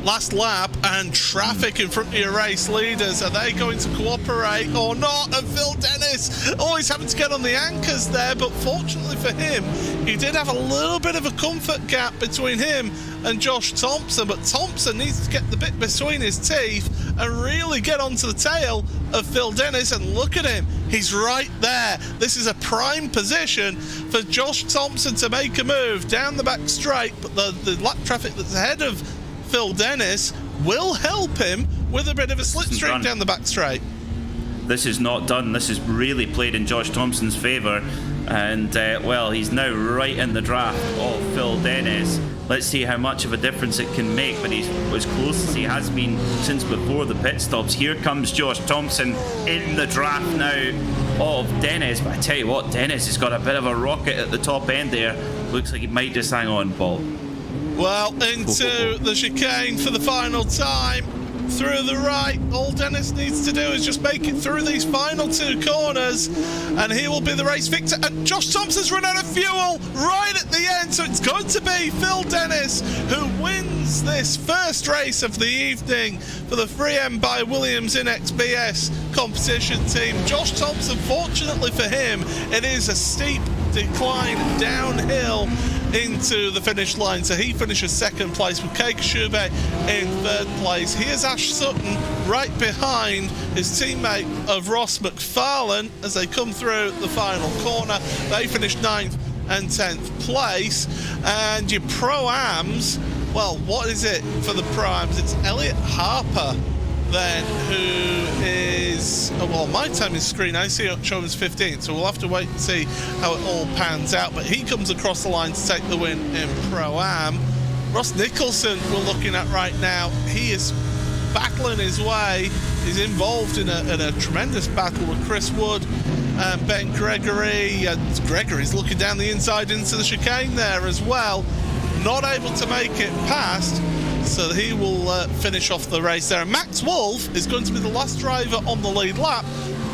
Last lap and traffic in front of your race leaders. Are they going to cooperate or not? And Phil Dennis always having to get on the anchors there, but fortunately for him, he did have a little bit of a comfort gap between him and Josh Thompson, but Thompson needs to get the bit between his teeth and really get onto the tail of Phil Dennis. And look at him, he's right there. This is a prime position for Josh Thompson to make a move down the back straight, but the lap traffic that's ahead of Phil Dennis will help him with a bit of a slipstream down the back straight. This is not done. This is really played in Josh Thompson's favour, and he's now right in the draft of Phil Dennis. Let's see how much of a difference it can make, but he's as close as he has been since before the pit stops. Here comes Josh Thompson in the draft now of Dennis, but I tell you what, Dennis has got a bit of a rocket at the top end there. Looks like he might just hang on, Paul. Well, into the chicane for the final time, through the right. All Dennis needs to do is just make it through these final 2 corners, and he will be the race victor. And Josh Thompson's run out of fuel right at the end, so it's going to be Phil Dennis who wins this first race of the evening for the 3M by Williams in XBS competition team. Josh Thompson, fortunately for him, it is a steep decline downhill into the finish line, so he finishes 2nd place with Kei Kashube in 3rd place. Here's Ash Sutton right behind his teammate of Ross McFarlane as they come through the final corner. They finish 9th and 10th place. And your Pro-Ams, well, what is it for the Pro-Ams? It's Elliot Harper then, who is, my time is screen, I see it showing as 15th, so we'll have to wait and see how it all pans out, but he comes across the line to take the win in Pro-Am. Ross Nicholson we're looking at right now, he is battling his way. He's involved in a tremendous battle with Chris Wood and Ben Gregory. Gregory's looking down the inside into the chicane there as well. Not able to make it past, so he will finish off the race there. And Max Wolf is going to be the last driver on the lead lap.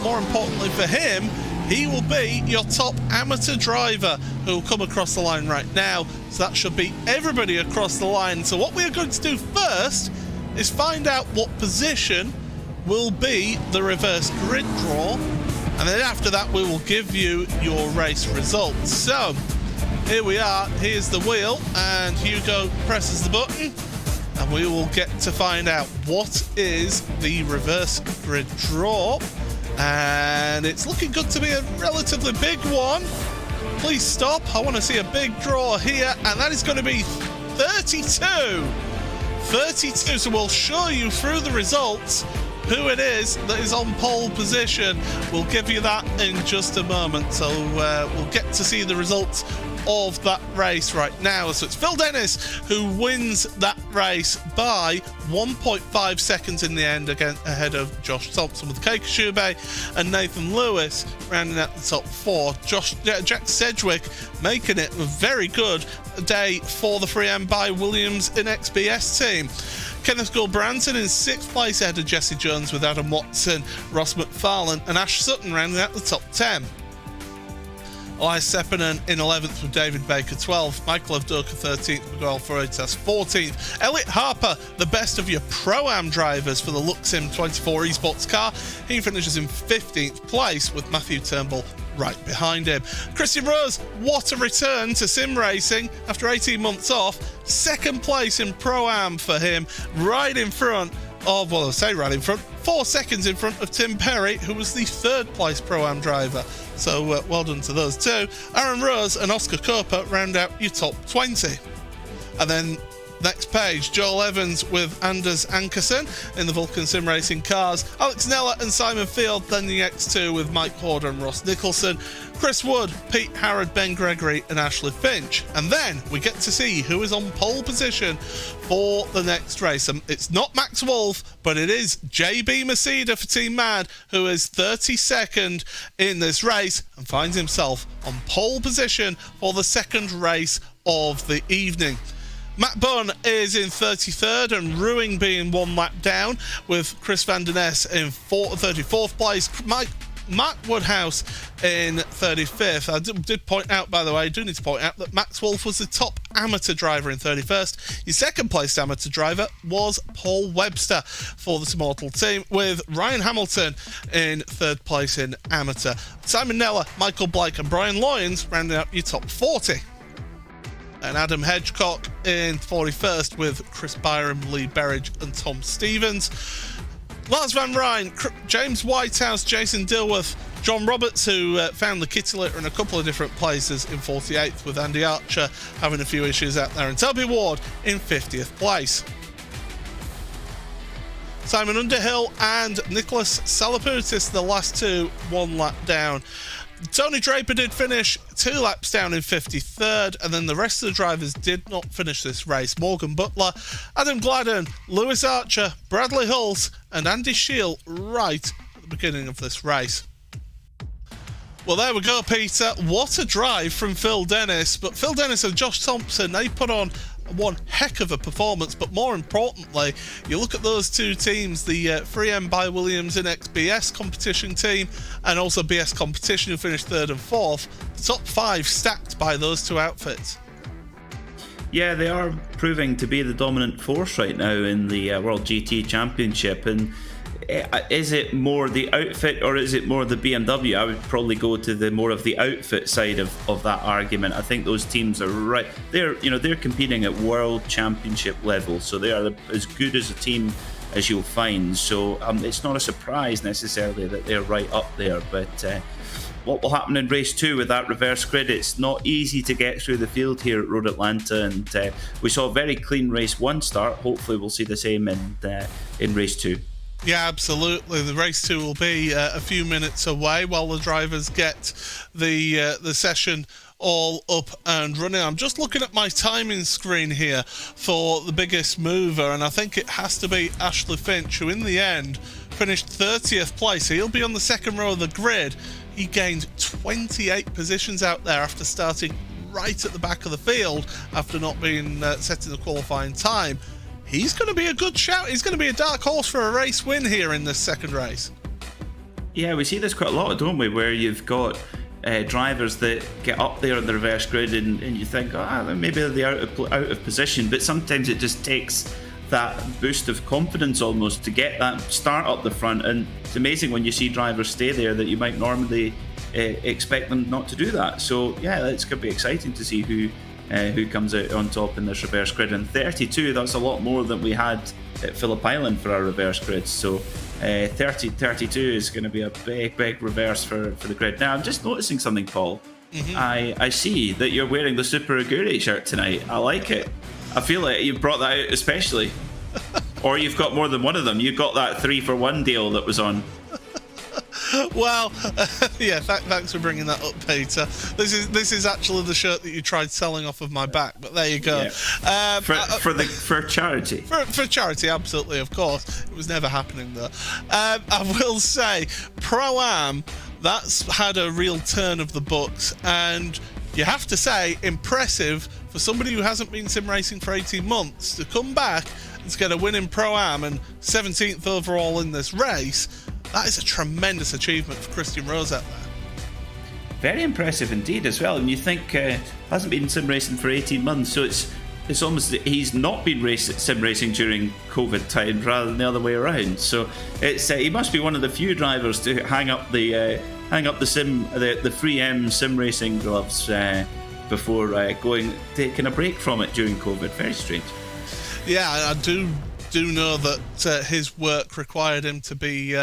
More importantly for him, he will be your top amateur driver who will come across the line right now. So that should be everybody across the line. So what we are going to do first is find out what position will be the reverse grid draw. And then after that, we will give you your race results. So here we are. Here's the wheel, and Hugo presses the button, and we will get to find out what is the reverse grid draw. And it's looking good to be a relatively big one. Please stop. I want to see a big draw here, and that is going to be 32. 32. So we'll show you through the results who it is that is on pole position. We'll give you that in just a moment. So we'll get to see the results of that race right now. So it's Phil Dennis who wins that race by 1.5 seconds in the end, again ahead of Josh Thompson with Keiko Shube and Nathan Lewis rounding out the top 4. Jack Sedgwick making it a very good day for the 3M by Williams in XBS team. Kenneth Gulbranson in 6th place ahead of Jesse Jones with Adam Watson, Ross McFarlane and Ash Sutton rounding out the top 10. Elias Sepinen in 11th with David Baker 12th, Michael Avdoka 13th, Miguel Freitas 14th, Elliot Harper, the best of your Pro-Am drivers for the Luxim 24 esports car, he finishes in 15th place with Matthew Turnbull right behind him. Christian Rose, what a return to sim racing after 18 months off, 2nd place in Pro-Am for him, right in front of, well, I say right in front, 4 seconds in front of Tim Perry, who was the 3rd place Pro-Am driver. So well done to those two. Aaron Rose and Oscar Copa round out your top 20. And then next page, Joel Evans with Anders Ankerson in the Vulcan Sim Racing cars. Alex Nella and Simon Field, then the X2 with Mike Horder and Ross Nicholson. Chris Wood, Pete Harrod, Ben Gregory and Ashley Finch. And then we get to see who is on pole position for the next race. And it's not Max Wolf, but it is JB Masida for Team Mad, who is 32nd in this race and finds himself on pole position for the 2nd race of the evening. Matt Bunn is in 33rd and Ruing being 1 lap down with Chris Van Den Ness in 34th place. Mark Woodhouse in 35th. I did point out, by the way, I do need to point out that Max Wolf was the top amateur driver in 31st. Your 2nd placed amateur driver was Paul Webster for the Immortal team, with Ryan Hamilton in 3rd place in amateur. Simon Nella, Michael Blake and Brian Lyons rounding up your top 40. And Adam Hedgecock in 41st with Chris Byram, Lee Berridge and Tom Stevens. Lars Van Rijn, James Whitehouse, Jason Dilworth, John Roberts, who found the kitty litter in a couple of different places, in 48th with Andy Archer having a few issues out there, and Toby Ward in 50th place. Simon Underhill and Nicholas Salaputis, the last two, 1 lap down. Tony Draper did finish 2 laps down in 53rd, and then the rest of the drivers did not finish this race. Morgan Butler, Adam Gladden, Lewis Archer, Bradley Hulse and Andy Shield right at the beginning of this race. Well, there we go, Peter. What a drive from Phil Dennis. But Phil Dennis and Josh Thompson, they put on one heck of a performance, but more importantly, you look at those two teams, the 3M by Williams and XBS competition team and also BS competition, who finished 3rd and 4th. The top 5 stacked by those two outfits. Yeah, they are proving to be the dominant force right now in the World GT Championship. And is it more the outfit or is it more the BMW? I would probably go to the more of the outfit side of that argument. I think those teams are right. They're competing at World Championship level, so they are as good as a team as you'll find. So it's not a surprise necessarily that they're right up there. But what will happen in race 2 with that reverse grid? It's not easy to get through the field here at Road Atlanta, and we saw a very clean race 1 start. Hopefully we'll see the same in race 2. Yeah, absolutely. The race 2 will be a few minutes away while the drivers get the session all up and running. I'm just looking at my timing screen here for the biggest mover, and I think it has to be Ashley Finch, who in the end finished 30th place. So he'll be on the second row of the grid. He gained 28 positions out there after starting right at the back of the field after not being set in the qualifying time. He's going to be a good shout. He's going to be a dark horse for a race win here in this second race. Yeah, we see this quite a lot, don't we, where you've got drivers that get up there on the reverse grid and you think, maybe they're out of position, but sometimes it just takes that boost of confidence almost to get that start up the front, and it's amazing when you see drivers stay there that you might normally expect them not to do that. So yeah, it's going to be exciting to see who comes out on top in this reverse grid. And 32, that's a lot more than we had at Phillip Island for our reverse grids. So 32 is going to be a big reverse for the grid. Now I'm just noticing something, Paul. I see that you're wearing the Super Aguri shirt tonight. I like it. I feel like you've brought that out especially. Or you've got more than one of them. You've got that 3-for-1 deal that was on. Well, yeah, thanks for bringing that up, Peter. This is actually the shirt that you tried selling off of my back, but there you go. Yeah. For charity. For charity, absolutely, of course. It was never happening though. I will say, Pro-Am, that's had a real turn of the books, and you have to say, impressive for somebody who hasn't been sim racing for 18 months to come back and to get a win in Pro-Am and 17th overall in this race. That is a tremendous achievement for Christian Rose out there. Very impressive indeed as well. And you think hasn't been sim racing for 18 months, so it's almost that he's not been sim racing during COVID time rather than the other way around. So it's he must be one of the few drivers to hang up the free M sim racing gloves before taking a break from it during COVID. Very strange. Yeah, I do know that his work required him to be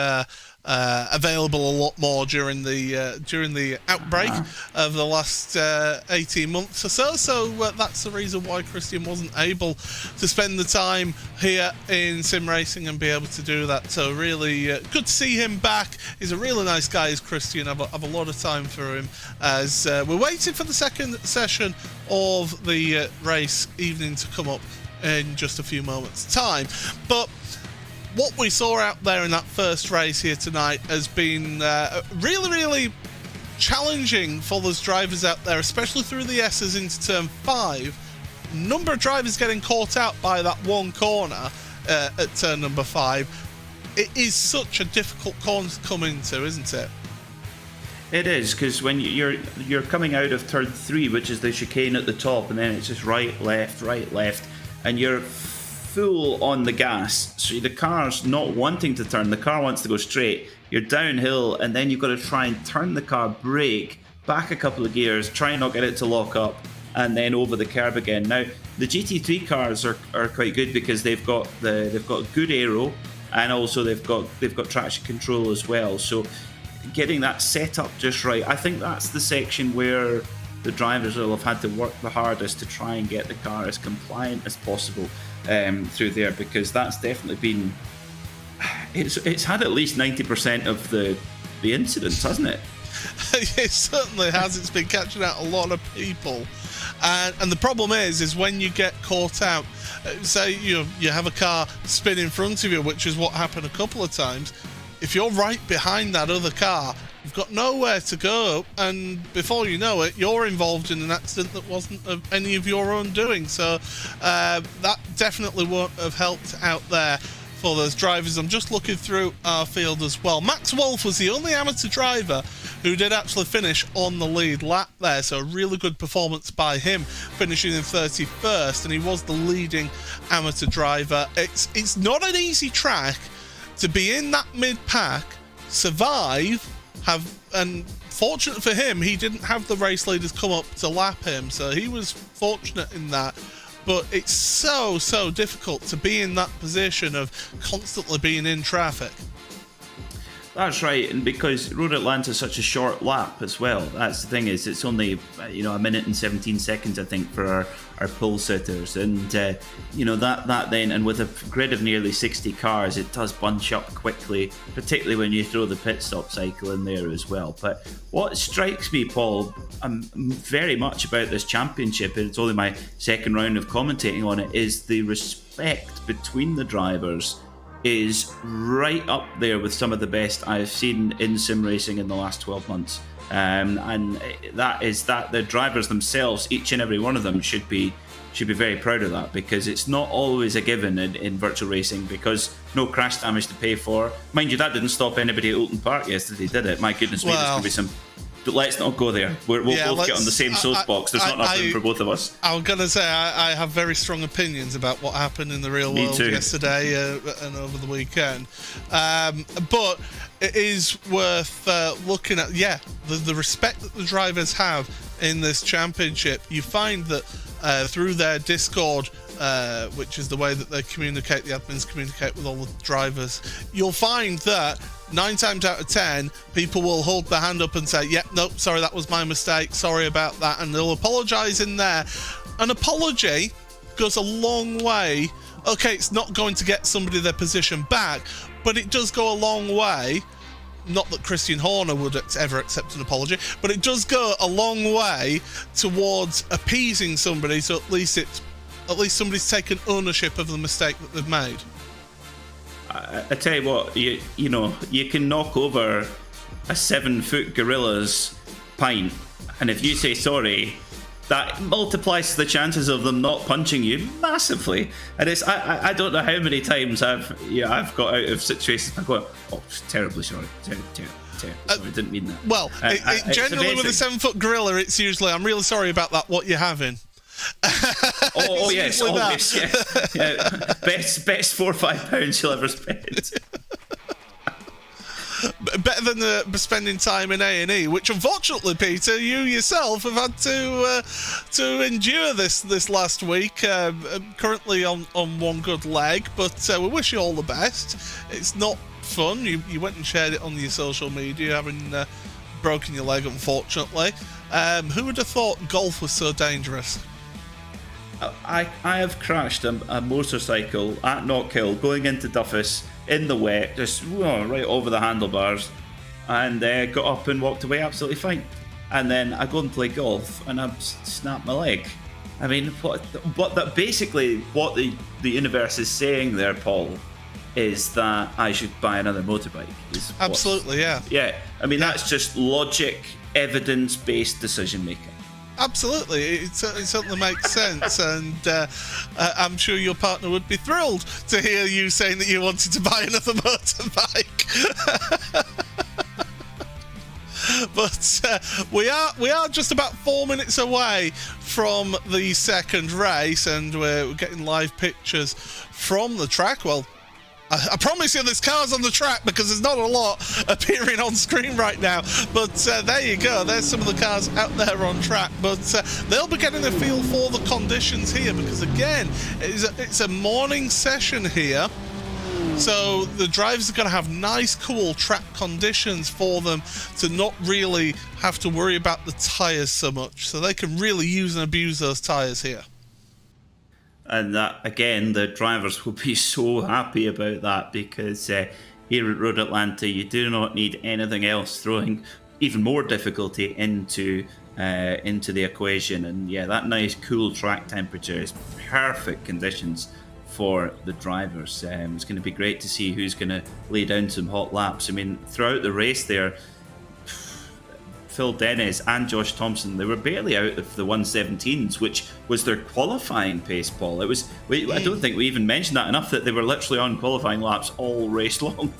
available a lot more during the outbreak of the last 18 months or so. So that's the reason why Christian wasn't able to spend the time here in sim racing and be able to do that. So really good to see him back. He's a really nice guy, is Christian. I've a lot of time for him as we're waiting for the second session of the race evening to come up in just a few moments' time. But what we saw out there in that first race here tonight has been really challenging for those drivers out there, especially through the S's into turn 5. Number of drivers getting caught out by that one corner at turn number 5. It is such a difficult corner to come into, isn't it? It is, because when you're coming out of turn 3, which is the chicane at the top, and then it's just right, left, and you're full on the gas, so the car's not wanting to turn, the car wants to go straight, you're downhill, and then you've got to try and turn the car, brake, back a couple of gears, try and not get it to lock up, and then over the curb again. Now, the GT3 cars are quite good because they've got good aero, and also they've got traction control as well, so getting that set up just right, I think that's the section where the drivers will have had to work the hardest to try and get the car as compliant as possible through there, because that's definitely been it's had at least 90% of the incidents, hasn't it? It certainly has. It's been catching out a lot of people, and the problem is when you get caught out, say you have a car spin in front of you, which is what happened a couple of times. If you're right behind that other car, you've got nowhere to go, and before you know it, you're involved in an accident that wasn't of any of your own doing. So that definitely won't have helped out there for those drivers. I'm just looking through our field as well. Max Wolf was the only amateur driver who did actually finish on the lead lap there, so a really good performance by him, finishing in 31st, and he was the leading amateur driver. It's not an easy track to be in that mid-pack, survive, and fortunate for him, he didn't have the race leaders come up to lap him, so he was fortunate in that. But it's so difficult to be in that position of constantly being in traffic. That's right, and because Road Atlanta is such a short lap as well, that's the thing, is it's only a minute and 17 seconds, I think, for our pole sitters, and that then, and with a grid of nearly 60 cars, it does bunch up quickly, particularly when you throw the pit stop cycle in there as well. But what strikes me, Paul, very much about this championship, and it's only my second round of commentating on it, is the respect between the drivers is right up there with some of the best I've seen in sim racing in the last 12 months. And that is that the drivers themselves, each and every one of them, should be very proud of that, because it's not always a given in virtual racing, because no crash damage to pay for. Mind you, that didn't stop anybody at Oulton Park yesterday, did it? My goodness me, there's going to be some... But let's not go there. We'll both get on the same soapbox. There's not enough room for both of us. I'm going to say I have very strong opinions about what happened in the real world yesterday and over the weekend. But it is worth looking at, the respect that the drivers have in this championship. You find that through their Discord, which is the way that they communicate, the admins communicate with all the drivers, you'll find that 9 times out of 10, people will hold their hand up and say, nope, sorry, that was my mistake, sorry about that, and they'll apologise in there. An apology goes a long way. Okay, it's not going to get somebody their position back, but it does go a long way. Not that Christian Horner would ever accept an apology, but it does go a long way towards appeasing somebody, so at least somebody's taken ownership of the mistake that they've made. I tell you what, you can knock over a 7-foot gorilla's pint, and if you say sorry, that multiplies the chances of them not punching you massively. And it's I don't know how many times I've got out of situations I'm going, terribly sorry, sorry, I didn't mean that. Well, generally with a 7-foot gorilla, it's usually, I'm really sorry about that, what you're having. Yes, always, yeah. Best 4 or 5 pounds you'll ever spend. Better than spending time in A&E, which unfortunately, Peter, you yourself have had to endure this last week. Currently on one good leg, but we wish you all the best. It's not fun. You went and shared it on your social media, having broken your leg, unfortunately. Who would have thought golf was so dangerous? I have crashed a motorcycle at Knockhill going into Duffus in the wet, just right over the handlebars, and got up and walked away absolutely fine. And then I go and play golf and I snapped my leg. I mean, basically what the universe is saying there, Paul, is that I should buy another motorbike. Absolutely, yeah. Yeah, I mean, that's just logic, evidence-based decision making. Absolutely, it certainly makes sense, and I'm sure your partner would be thrilled to hear you saying that you wanted to buy another motorbike. But we are just about 4 minutes away from the second race, and we're getting live pictures from the track. Well, I promise you there's cars on the track, because there's not a lot appearing on screen right now. But there you go. There's some of the cars out there on track. But they'll be getting a feel for the conditions here, because, again, it's a morning session here. So the drivers are going to have nice, cool track conditions for them to not really have to worry about the tyres so much. So they can really use and abuse those tyres here. And that, again, the drivers will be so happy about that, because here at Road Atlanta, you do not need anything else throwing even more difficulty into the equation. And yeah, that nice cool track temperature is perfect conditions for the drivers. It's going to be great to see who's going to lay down some hot laps. I mean, throughout the race there, Phil Dennis and Josh Thompson, they were barely out of the 117s, which was their qualifying pace, Paul. I don't think we even mentioned that enough, that they were literally on qualifying laps all race long.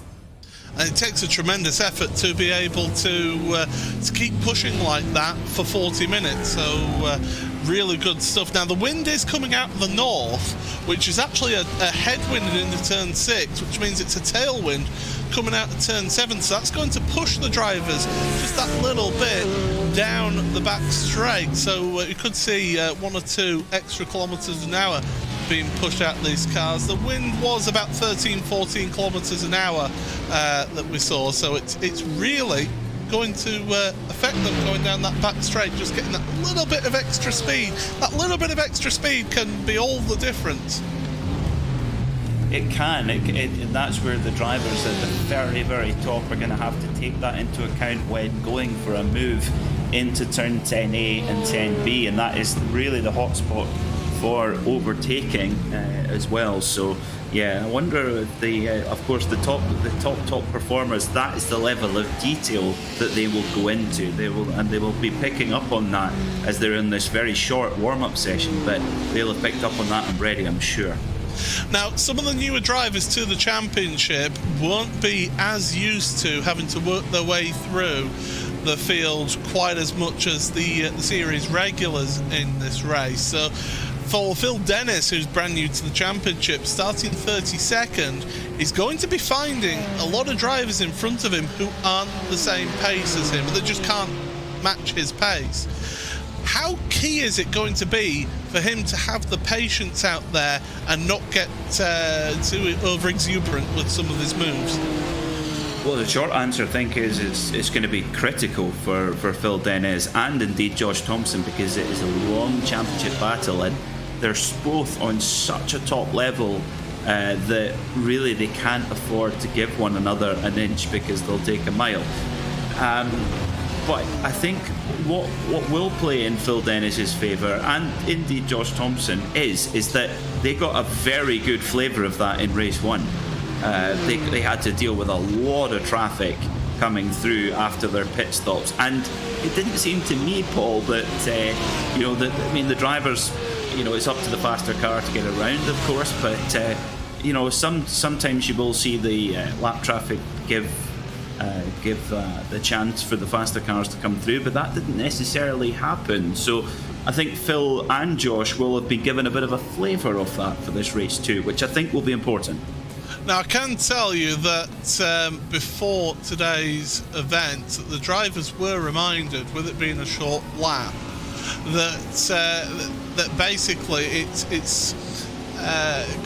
And it takes a tremendous effort to be able to keep pushing like that for 40 minutes. So really good stuff. Now the wind is coming out of the north, which is actually a headwind into turn 6, which means it's a tailwind coming out of turn 7. So that's going to push the drivers just that little bit down the back straight. So you could see 1 or 2 extra kilometres an hour being pushed out these cars. The wind was about 13-14 kilometres an hour that we saw, so it's really going to affect them going down that back straight. Just getting that little bit of extra speed. That little bit of extra speed can be all the difference. It can, and that's where the drivers at the very, very top are going to have to take that into account when going for a move into turn 10A and 10B, and that is really the hotspot for overtaking as well. So yeah, I wonder if of course the top performers, that is the level of detail that they will go into. They will be picking up on that as they're in this very short warm-up session, but they'll have picked up on that and ready, I'm sure. Now, some of the newer drivers to the championship won't be as used to having to work their way through the field quite as much as the series regulars in this race. So for Phil Dennis, who's brand new to the championship, starting 32nd, is going to be finding a lot of drivers in front of him who aren't the same pace as him. They just can't match his pace. How key is it going to be for him to have the patience out there and not get too over exuberant with some of his moves? Well, the short answer, I think, is it's going to be critical for Phil Dennis and indeed Josh Thompson, because it is a long championship battle and they're both on such a top level that really they can't afford to give one another an inch, because they'll take a mile. But I think what will play in Phil Dennis's favour, and indeed Josh Thompson, is that they got a very good flavour of that in race 1. They had to deal with a lot of traffic coming through after their pit stops, and it didn't seem to me, Paul, that the drivers, it's up to the faster car to get around, of course, but sometimes you will see the lap traffic give the chance for the faster cars to come through, but that didn't necessarily happen. So I think Phil and Josh will have been given a bit of a flavour of that for this race too, which I think will be important. Now, I can tell you that before today's event, the drivers were reminded, with it being a short lap, that basically it's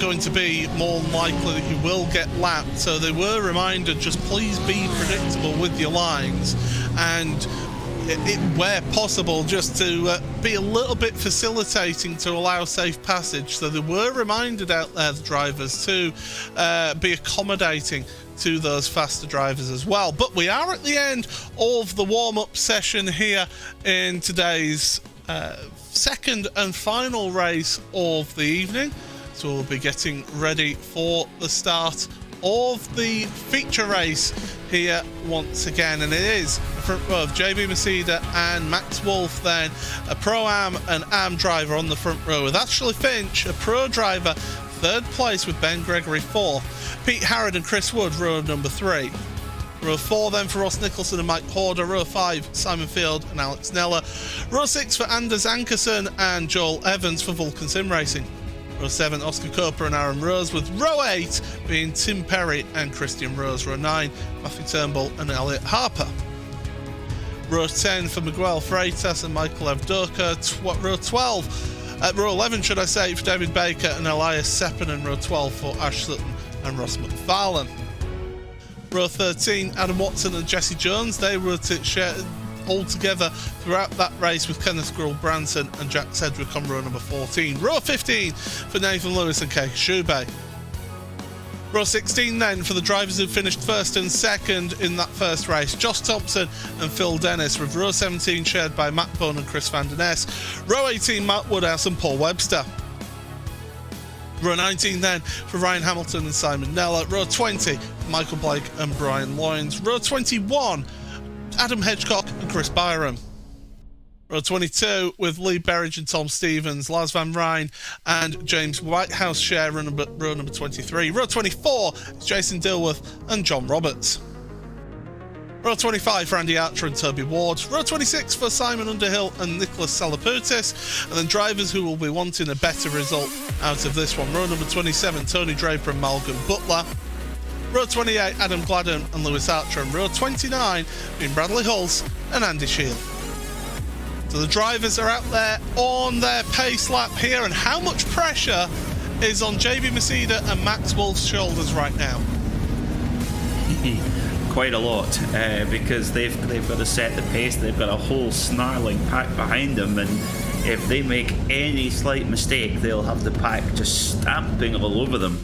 going to be more likely that you will get lapped. So they were reminded, just please be predictable with your lines, and where possible, just to be a little bit facilitating to allow safe passage. So they were reminded out there, the drivers, to be accommodating to those faster drivers as well. But we are at the end of the warm-up session here in today's second and final race of the evening. So we'll be getting ready for the start of the feature race here once again, and it is the front row of JB Masida and Max Wolf, then a Pro-Am and Am driver on the front row, with Ashley Finch, a Pro driver, third place, with Ben Gregory fourth, Pete Harrod and Chris Wood, row number 3. Row 4 then for Ross Nicholson and Mike Horder. Row 5, Simon Field and Alex Neller. Row 6 for Anders Ankerson and Joel Evans for Vulcan Sim Racing. Row 7, Oscar Cooper and Aaron Rose, with row 8 being Tim Perry and Christian Rose. Row 9, Matthew Turnbull and Elliot Harper. Row 10 for Miguel Freitas and Michael Evdoka. Row 12, row 11 should I say, for David Baker and Elias Seppen, and row 12 for Ash Sutton and Ross McFarlane. Row 13, Adam Watson and Jesse Jones. They were to share all together throughout that race, with Kenneth Grull-Branson and Jack Sedgwick on row number 14. Row 15 for Nathan Lewis and Keith Shubey. Row 16 then for the drivers who finished first and second in that first race, Josh Thompson and Phil Dennis, with row 17 shared by Matt Bone and Chris Van Der Ness. Row 18, Matt Woodhouse and Paul Webster. Row 19 then for Ryan Hamilton and Simon Neller. Row 20, Michael Blake and Brian Loynes. Row 21, Adam Hedgecock and Chris Byram. Row 22 with Lee Berridge and Tom Stevens, Lars Van Rijn and James Whitehouse share row number 23. Row 24 is Jason Dilworth and John Roberts. Row 25 for Andy Archer and Toby Ward. Row 26 for Simon Underhill and Nicholas Salaputis. And then drivers who will be wanting a better result out of this one. Row number 27, Tony Draper and Malcolm Butler. Row 28, Adam Gladden and Lewis Archer. And row 29 being Bradley Hulse and Andy Shield. So the drivers are out there on their pace lap here, and how much pressure is on JB Masida and Max Wolf's shoulders right now? Quite a lot, because they've got to set the pace. They've got a whole snarling pack behind them, and if they make any slight mistake, they'll have the pack just stamping all over them.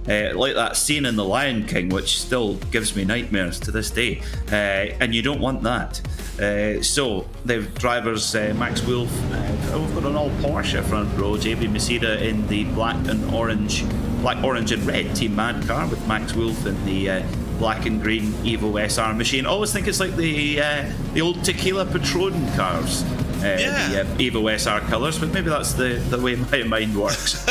like that scene in The Lion King, which still gives me nightmares to this day, and you don't want that. So the drivers, Max Wolf, we've got an all Porsche front row, JB Masida in the black, orange and red Team Mad car with Max Wolf in the black and green Evo SR machine. I always think it's like the old Tequila Patron cars, the Evo SR colours, but maybe that's the way my mind works.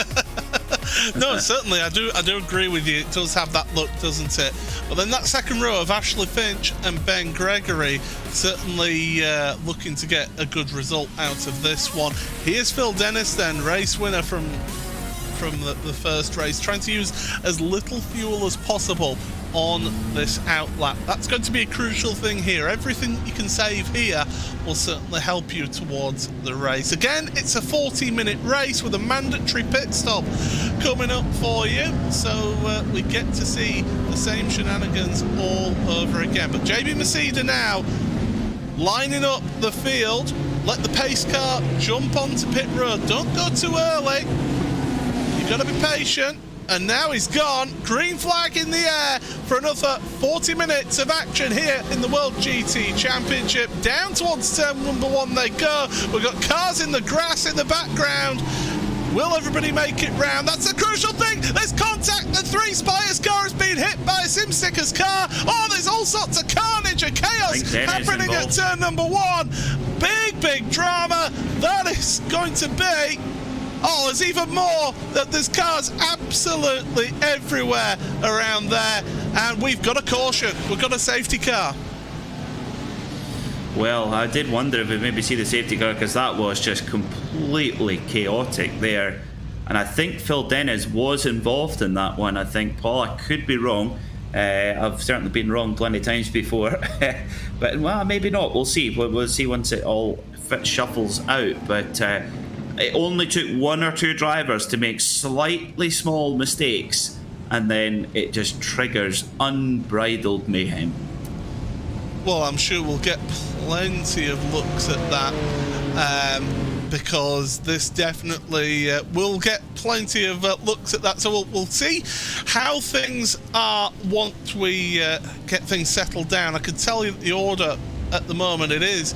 No, certainly, I do agree with you. It does have that look, doesn't it? But then that second row of Ashley Finch and Ben Gregory certainly looking to get a good result out of this one. Here's Phil Dennis then, race winner from the first race, trying to use as little fuel as possible on this outlap. That's going to be a crucial thing here. Everything you can save here will certainly help you towards the race. Again, it's a 40-minute race with a mandatory pit stop coming up for you, so we get to see the same shenanigans all over again. But JB Masida now lining up the field. Let the pace car jump onto pit road. Don't go too early. You've got to be patient. And now he's gone. Green flag in the air for another 40 minutes of action here in the World GT Championship. Down towards turn number 1 they go. We've got cars in the grass in the background. Will everybody make it round? That's a crucial thing. There's contact. The 3 Spires car has been hit by a SimSticker's car. Oh, there's all sorts of carnage and chaos happening at turn number 1. Big drama. That is going to be... Oh, there's even more. There's cars absolutely everywhere around there. And we've got a caution. We've got a safety car. Well, I did wonder if we'd maybe see the safety car, because that was just completely chaotic there. And I think Phil Dennis was involved in that one, I think, Paul. I could be wrong. I've certainly been wrong plenty of times before. But, well, maybe not. We'll see. We'll see once it all shuffles out. But... it only took 1 or 2 drivers to make slightly small mistakes, and then it just triggers unbridled mayhem. Well, I'm sure we'll get plenty of looks at that, because this definitely will get plenty of looks at that. So we'll see how things are once we get things settled down. I can tell you the order at the moment. It is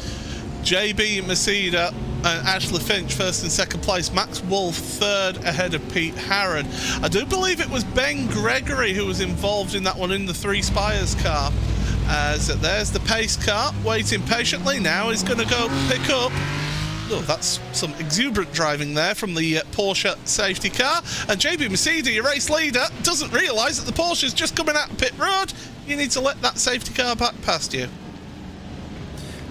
JB Masida and Ashley Finch first and second place, Max Wolf third ahead of Pete Harrod. I do believe it was Ben Gregory who was involved in that one in the 3 Spires car. So there's the pace car waiting patiently. Now he's going to go pick up. Oh, that's some exuberant driving there from the Porsche safety car. And JB Masida, your race leader, doesn't realise that the Porsche is just coming out of pit road. You need to let that safety car back past you.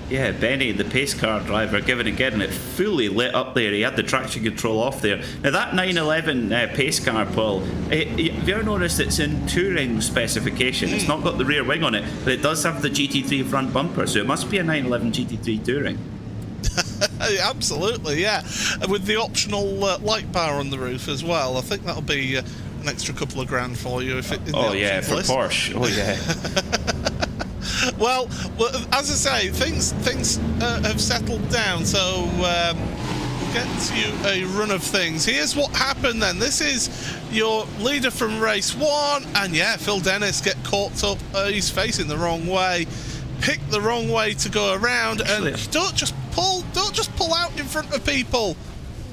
Yeah, Benny, the pace car driver, getting it fully lit up there. He had the traction control off there. Now, that 911 pace car, Paul, have you ever noticed it's in touring specification? It's not got the rear wing on it, but it does have the GT3 front bumper, so it must be a 911 GT3 touring. Absolutely, yeah. With the optional light bar on the roof as well. I think that'll be an extra couple of grand for you if it. Oh yeah, for list. Porsche. Oh yeah. Well, as I say, things have settled down, so we'll get to a run of things. Here's what happened then. This is your leader from race 1, and yeah, Phil Dennis get caught up. He's facing the wrong way, picked the wrong way to go around, and don't just pull out in front of people.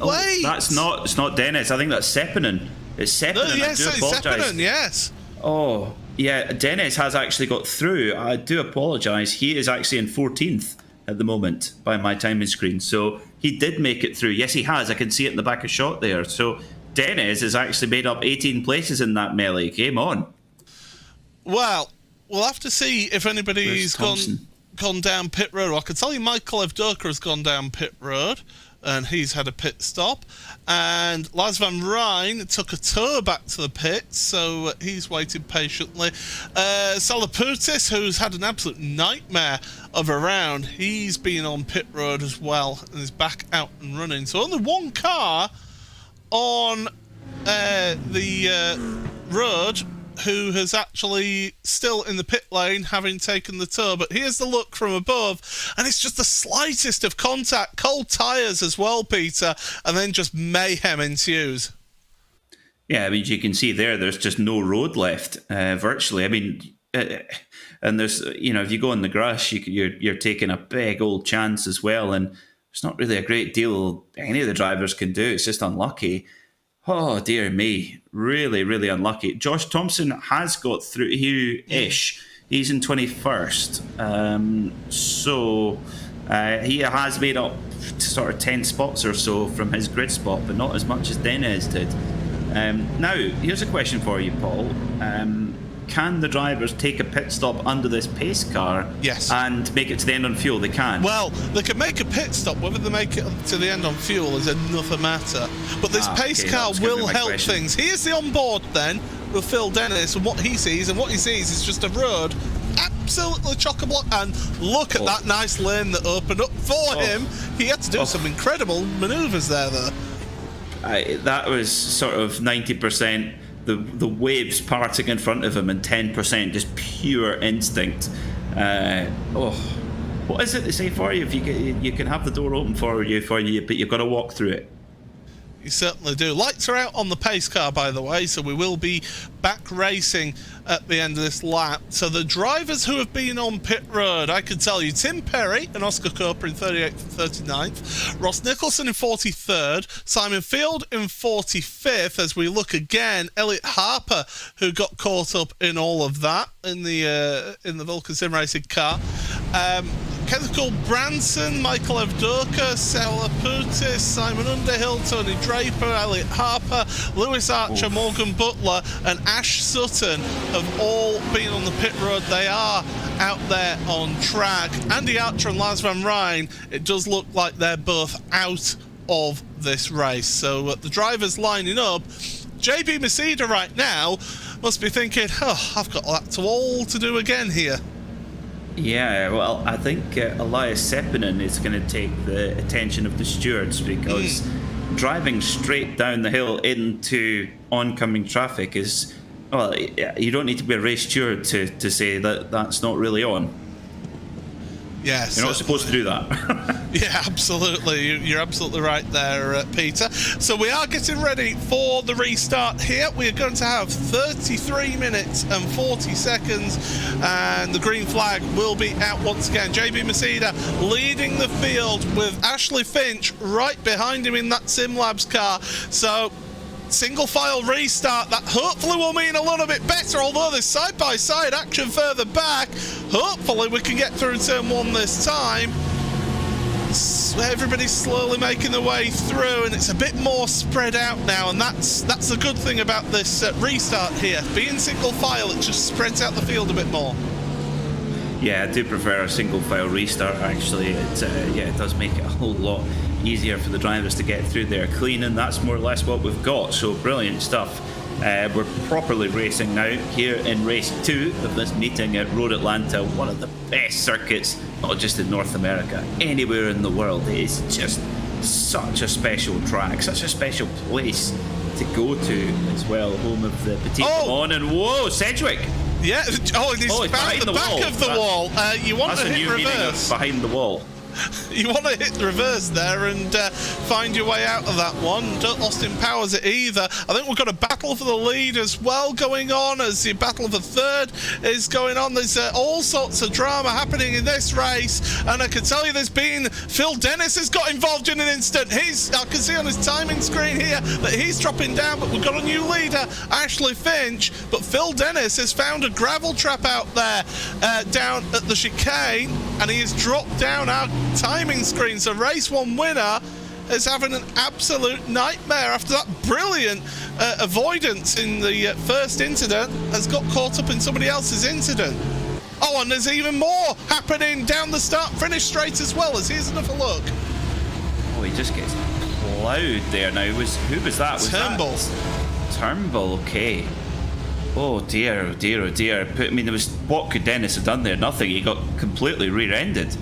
Wait. It's not Dennis. I think that's Sepinen. It's Sepinen. Yes, I do apologise. Sepinen, yes. Oh. Yeah, Dennis has actually got through. I do apologise. He is actually in 14th at the moment by my timing screen. So he did make it through. Yes, he has. I can see it in the back of shot there. So Dennis has actually made up 18 places in that melee. Game on. Well, we'll have to see if anybody's gone down pit road. I can tell you Michael Evdoka has gone down pit road, and he's had a pit stop. And Lars van Rijn took a tour back to the pits, so he's waited patiently. Salaputis, who's had an absolute nightmare of a round, he's been on pit road as well and is back out and running. So only one car on the road who has actually still in the pit lane, having taken the tour. But here's the look from above, and it's just the slightest of contact. Cold tyres as well, Peter, and then just mayhem ensues. Yeah, I mean, you can see there's just no road left, virtually. I mean, and there's, if you go in the grass, you're taking a big old chance as well, and there's not really a great deal any of the drivers can do. It's just unlucky. Oh, dear me. Really, really unlucky. Josh Thompson has got through here-ish. He's in 21st. So he has made up sort of 10 spots or so from his grid spot, but not as much as Dennis did. Now, here's a question for you, Paul. Can the drivers take a pit stop under this pace car? Yes. And make it to the end on fuel? They can. Well, they can make a pit stop. Whether they make it to the end on fuel is another matter. But this pace car will help things. Here's the onboard then with Phil Dennis, and what he sees is just a road absolutely chock-a-block. And look at that nice lane that opened up for him. He had to do some incredible manoeuvres there, though. That was sort of 90%. The waves parting in front of him, and 10% just pure instinct. What is it they say for you? If you can have the door open for you, but you've got to walk through it. You certainly do. Lights are out on the pace car, by the way, so we will be back racing at the end of this lap. So the drivers who have been on pit road, I can tell you, Tim Perry and Oscar Cooper in 38th and 39th, Ross Nicholson in 43rd, Simon Field in 45th, as we look again, Elliot Harper, who got caught up in all of that in the Vulcan Sim Racing car. Kenneth Branson, Michael Evdoka, Sela Putis, Simon Underhill, Tony Draper, Elliot Harper, Lewis Archer, Morgan Butler and Ash Sutton have all been on the pit road. They are out there on track. Andy Archer and Lars Van Rijn, it does look like they're both out of this race. So the drivers lining up. JB Masida right now must be thinking, I've got that all to do again here. Yeah, well, I think Elias Sepinen is going to take the attention of the stewards, because driving straight down the hill into oncoming traffic is, well, you don't need to be a race steward to say that that's not really on. Yes. You're not supposed to do that. Yeah, absolutely. You're absolutely right there, Peter. So we are getting ready for the restart here. We are going to have 33 minutes and 40 seconds, and the green flag will be out once again. JB Masida leading the field with Ashley Finch right behind him in that SimLabs car. So single file restart, that hopefully will mean a little bit better, although there's side-by-side action further back. Hopefully we can get through turn one this time. Everybody's slowly making their way through, and it's a bit more spread out now, and that's the good thing about this restart here. Being single file, it just spreads out the field a bit more. Yeah, I do prefer a single file restart, actually. It does make it a whole lot easier for the drivers to get through there clean, and that's more or less what we've got. So brilliant stuff. We're properly racing now here in race 2 of this meeting at Road Atlanta, one of the best circuits, not just in North America, anywhere in the world. It is just such a special track, such a special place to go to as well, home of the Petit Ballon. And whoa, Sedgwick! Yeah, and he's found the back of the wall. You want to hit reverse. Behind the wall. You want to hit the reverse there and find your way out of that one. Don't Austin Powers it either. I think we've got a battle for the lead as well going on, as the battle for third is going on. There's all sorts of drama happening in this race, and I can tell you Phil Dennis has got involved in an instant. I can see on his timing screen here that he's dropping down, but we've got a new leader, Ashley Finch. But Phil Dennis has found a gravel trap out there down at the chicane, and he has dropped down our timing screen. So race 1 winner is having an absolute nightmare after that brilliant avoidance in the first incident, has got caught up in somebody else's incident. Oh, and there's even more happening down the start finish straight as well, as here's another look. Oh, he just gets plowed there now. Who was that? Turnbull. Turnbull, okay. Oh dear, oh dear, oh dear. I mean, what could Dennis have done there? Nothing. He got completely rear-ended.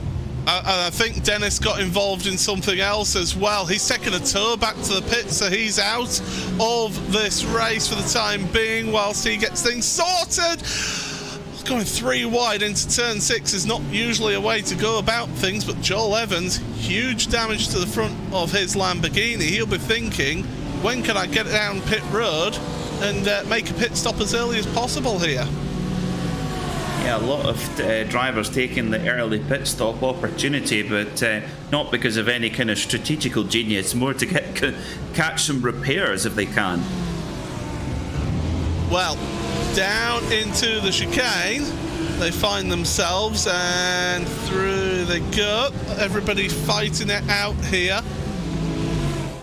I think Dennis got involved in something else as well. He's taken a tow back to the pit, so he's out of this race for the time being whilst he gets things sorted. Going 3 wide into turn 6 is not usually a way to go about things, but Joel Evans, huge damage to the front of his Lamborghini. He'll be thinking, when can I get down pit road and make a pit stop as early as possible here. Yeah, a lot of drivers taking the early pit stop opportunity, but not because of any kind of strategical genius, more to catch some repairs if they can. Well, down into the chicane they find themselves, and through they go. Everybody fighting it out here,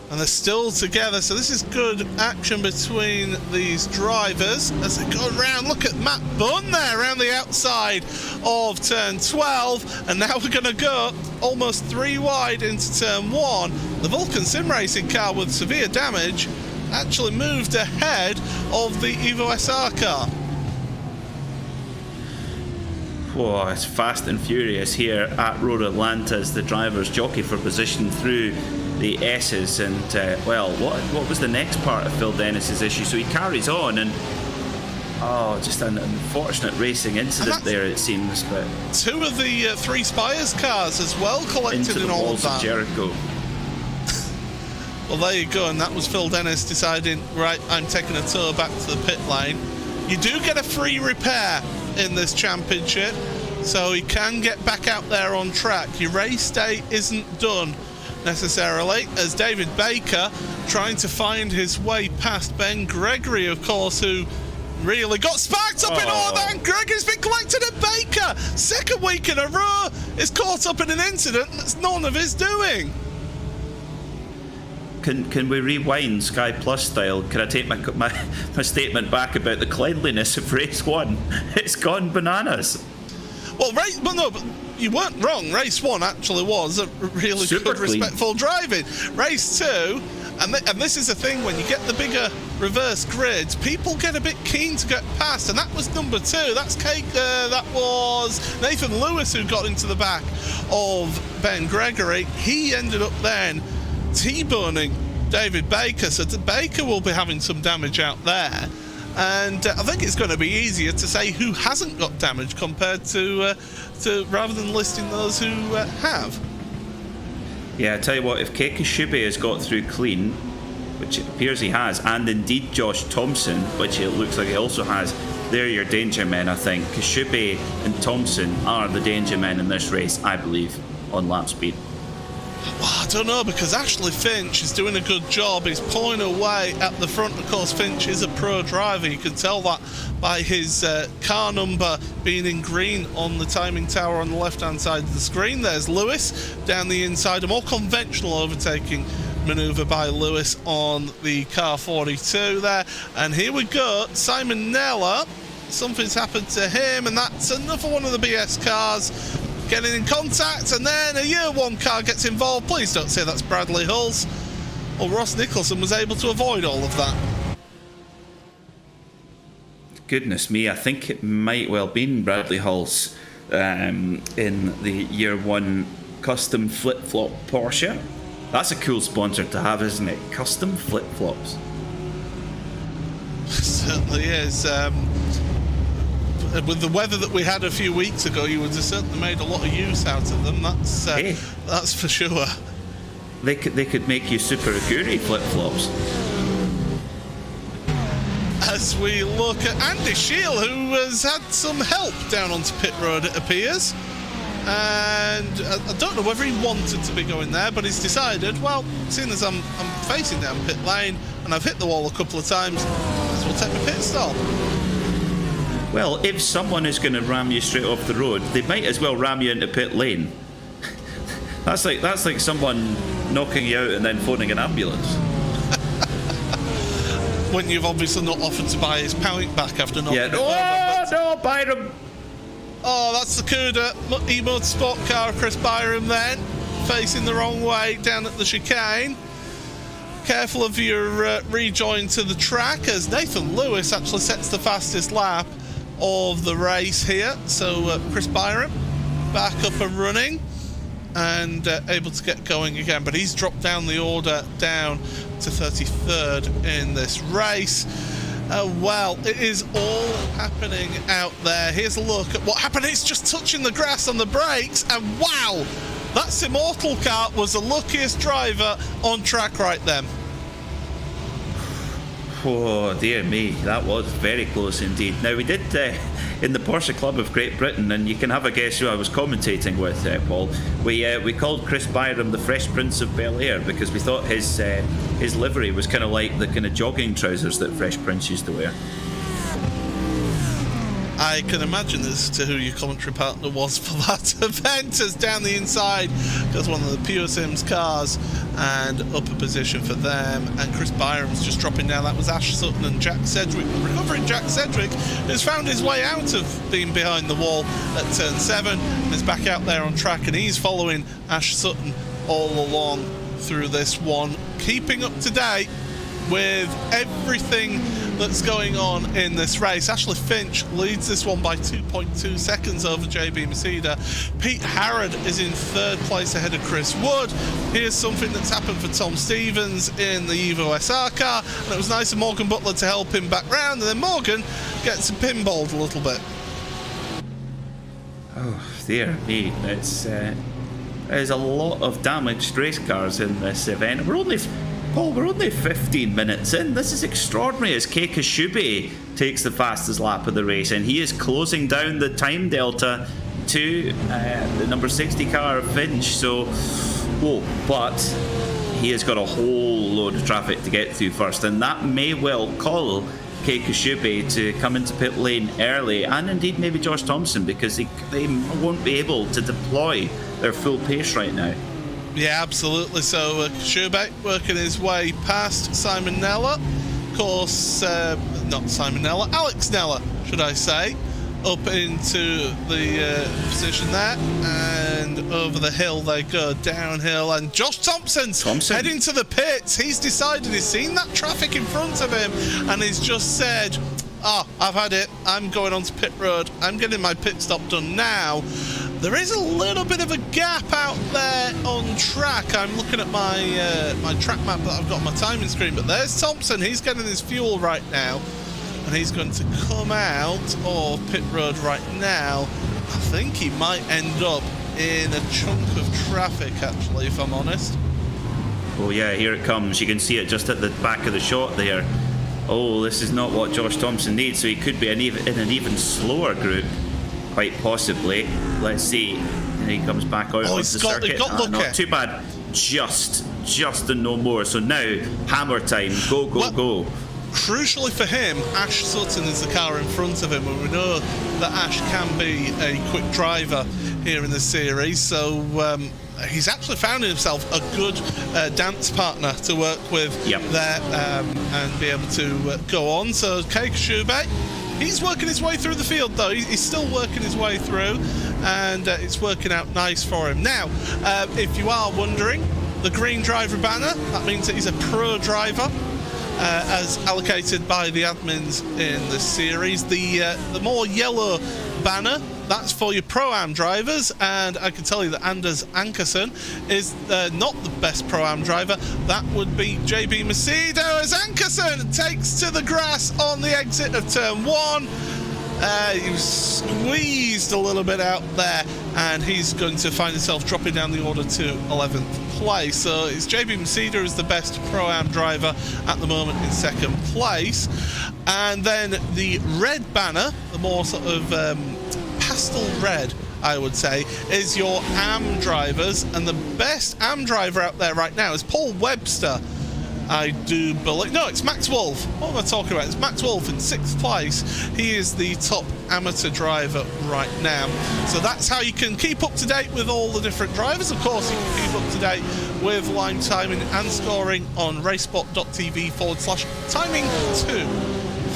and they're still together, so this is good action between these drivers as they go around. Look at Matt Bunn there around the outside of turn 12, and now we're going to go almost 3 wide into turn 1. The Vulcan Sim Racing car with severe damage actually moved ahead of the Evo SR car. Whoa, it's fast and furious here at Road Atlanta as the drivers jockey for position through the S's, and well, what was the next part of Phil Dennis's issue? So he carries on, and just an unfortunate racing incident there, it seems. But 2 of the 3 Spires cars as well collected in all of that. Into the walls of Jericho. Well, there you go, and that was Phil Dennis deciding, right, I'm taking a tour back to the pit lane. You do get a free repair in this championship, so you can get back out there on track. Your race day isn't done necessarily, as David Baker trying to find his way past Ben Gregory, of course, who really got sparked up in all that, and Gregory's been collected at Baker. 2nd week in a row is caught up in an incident that's none of his doing. Can we rewind Sky Plus style? Can I take my statement back about the cleanliness of race 1? It's gone bananas. Well, but you weren't wrong. Race 1 actually was a really Super good, clean. respectful driving. Race 2, and this is the thing, when you get the bigger reverse grids, people get a bit keen to get past, and that was number 2. That was Nathan Lewis who got into the back of Ben Gregory. He ended up then T-boning David Baker, so Baker will be having some damage out there, and I think it's going to be easier to say who hasn't got damage compared to rather than listing those who have. Yeah, I tell you what, if Keiki Shube has got through clean, which it appears he has, and indeed Josh Thompson, which it looks like he also has, they're your danger men, I think. Shube and Thompson are the danger men in this race, I believe, on lap speed. Well, I don't know, because Ashley Finch is doing a good job. He's pulling away at the front. Of course, Finch is a pro driver. You can tell that by his car number being in green on the timing tower on the left-hand side of the screen. There's Lewis down the inside. A more conventional overtaking manoeuvre by Lewis on the car 42 there. And here we go. Simon Neller. Something's happened to him, and that's another one of the BS cars getting in contact, and then a year 1 car gets involved. Please don't say that's Bradley Hulse. Well, Ross Nicholson was able to avoid all of that. Goodness me, I think it might well been Bradley Hulse in the year 1 custom flip-flop Porsche. That's a cool sponsor to have, isn't it? Custom flip-flops. Certainly is. With the weather that we had a few weeks ago, you would have certainly made a lot of use out of them. That's for sure. They could make you Super Aguri flip-flops. As we look at Andy Shield, who has had some help down onto pit road, it appears. And I don't know whether he wanted to be going there, but he's decided, well, seeing as I'm facing down pit lane and I've hit the wall a couple of times, I might as well take my pit stop. Well, if someone is going to ram you straight off the road, they might as well ram you into pit lane. That's like someone knocking you out and then phoning an ambulance. When you've obviously not offered to buy his panic back after knocking it over. No, Byram! Oh, that's the Cuda e-motorsport car of Chris Byram then, facing the wrong way down at the chicane. Careful of your rejoin to the track, as Nathan Lewis actually sets the fastest lap of the race here. So Chris Byram back up and running and able to get going again, but he's dropped down the order down to 33rd in this race. Well, it is all happening out there. Here's a look at what happened. It's just touching the grass on the brakes, and wow, that Immortal car was the luckiest driver on track right then. Oh dear me, that was very close indeed. Now we did in the Porsche Club of Great Britain, and you can have a guess who I was commentating with, Paul. We called Chris Byram the Fresh Prince of Bel-Air because we thought his livery was kind of like the kind of jogging trousers that Fresh Prince used to wear. I can imagine as to who your commentary partner was for that event, as down the inside goes one of the Pure Sims cars, and up a position for them, and Chris Byram's just dropping down. That was Ash Sutton and Jack Sedgwick. Recovering Jack Sedgwick has found his way out of being behind the wall at turn 7, is back out there on track, and he's following Ash Sutton all along through this one, keeping up to date with everything that's going on in this race. Ashley Finch leads this one by 2.2 seconds over JB Masida. Pete Harrod is in 3rd place ahead of Chris Wood. Here's something that's happened for Tom Stevens in the Evo SR car, and it was nice of Morgan Butler to help him back round, and then Morgan gets pinballed a little bit. Oh dear me, there's a lot of damaged race cars in this event. We're only 15 minutes in. This is extraordinary as Kei Kashubi takes the fastest lap of the race, and he is closing down the time delta to the number 60 car of Finch. So, but he has got a whole load of traffic to get through first, and that may well call Kei Kashubi to come into pit lane early, and indeed maybe Josh Thompson, because they won't be able to deploy their full pace right now. Yeah, absolutely. So Kashubi working his way past Simon Nella. Of course, not Simon Nella, Alex Nella, should I say. Up into the position there, and over the hill they go, downhill, and Josh Thompson heading to the pits. He's decided, he's seen that traffic in front of him, and he's just said, I've had it, I'm going onto pit road, I'm getting my pit stop done now. There is a little bit of a gap out there on track. I'm looking at my track map that I've got on my timing screen, but there's Thompson. He's getting his fuel right now, and he's going to come out of pit road right now. I think he might end up in a chunk of traffic, actually, if I'm honest. Oh yeah, here it comes. You can see it just at the back of the shot there. Oh, this is not what Josh Thompson needs, so he could be in an even slower group. Quite possibly. Let's see. And he comes back out onto the circuit. Not too bad. Just and no more. So now, hammer time. Go. Crucially for him, Ash Sutton is the car in front of him, and we know that Ash can be a quick driver here in the series. So he's actually found himself a good dance partner to work with there, and be able to go on. So Kei Kashubi, he's working his way through the field, though. He's still working his way through, and it's working out nice for him. Now, if you are wondering, the green driver banner, that means that he's a pro driver, as allocated by the admins in the series. The more yellow banner, that's for your Pro-Am drivers, and I can tell you that Anders Ankerson is not the best Pro-Am driver. That would be JB Macedo, as Ankerson takes to the grass on the exit of turn 1. He was squeezed a little bit out there, and he's going to find himself dropping down the order to 11th place. So it's JB Macedo is the best Pro-Am driver at the moment in 2nd place. And then the red banner, the more sort of pastel red, I would say, is your AM drivers, and the best AM driver out there right now is Paul Webster. I do believe... No, it's Max Wolf. What am I talking about? It's Max Wolf in 6th place. He is the top amateur driver right now. So that's how you can keep up to date with all the different drivers. Of course, you can keep up to date with line timing and scoring on RaceSpot.tv/timing2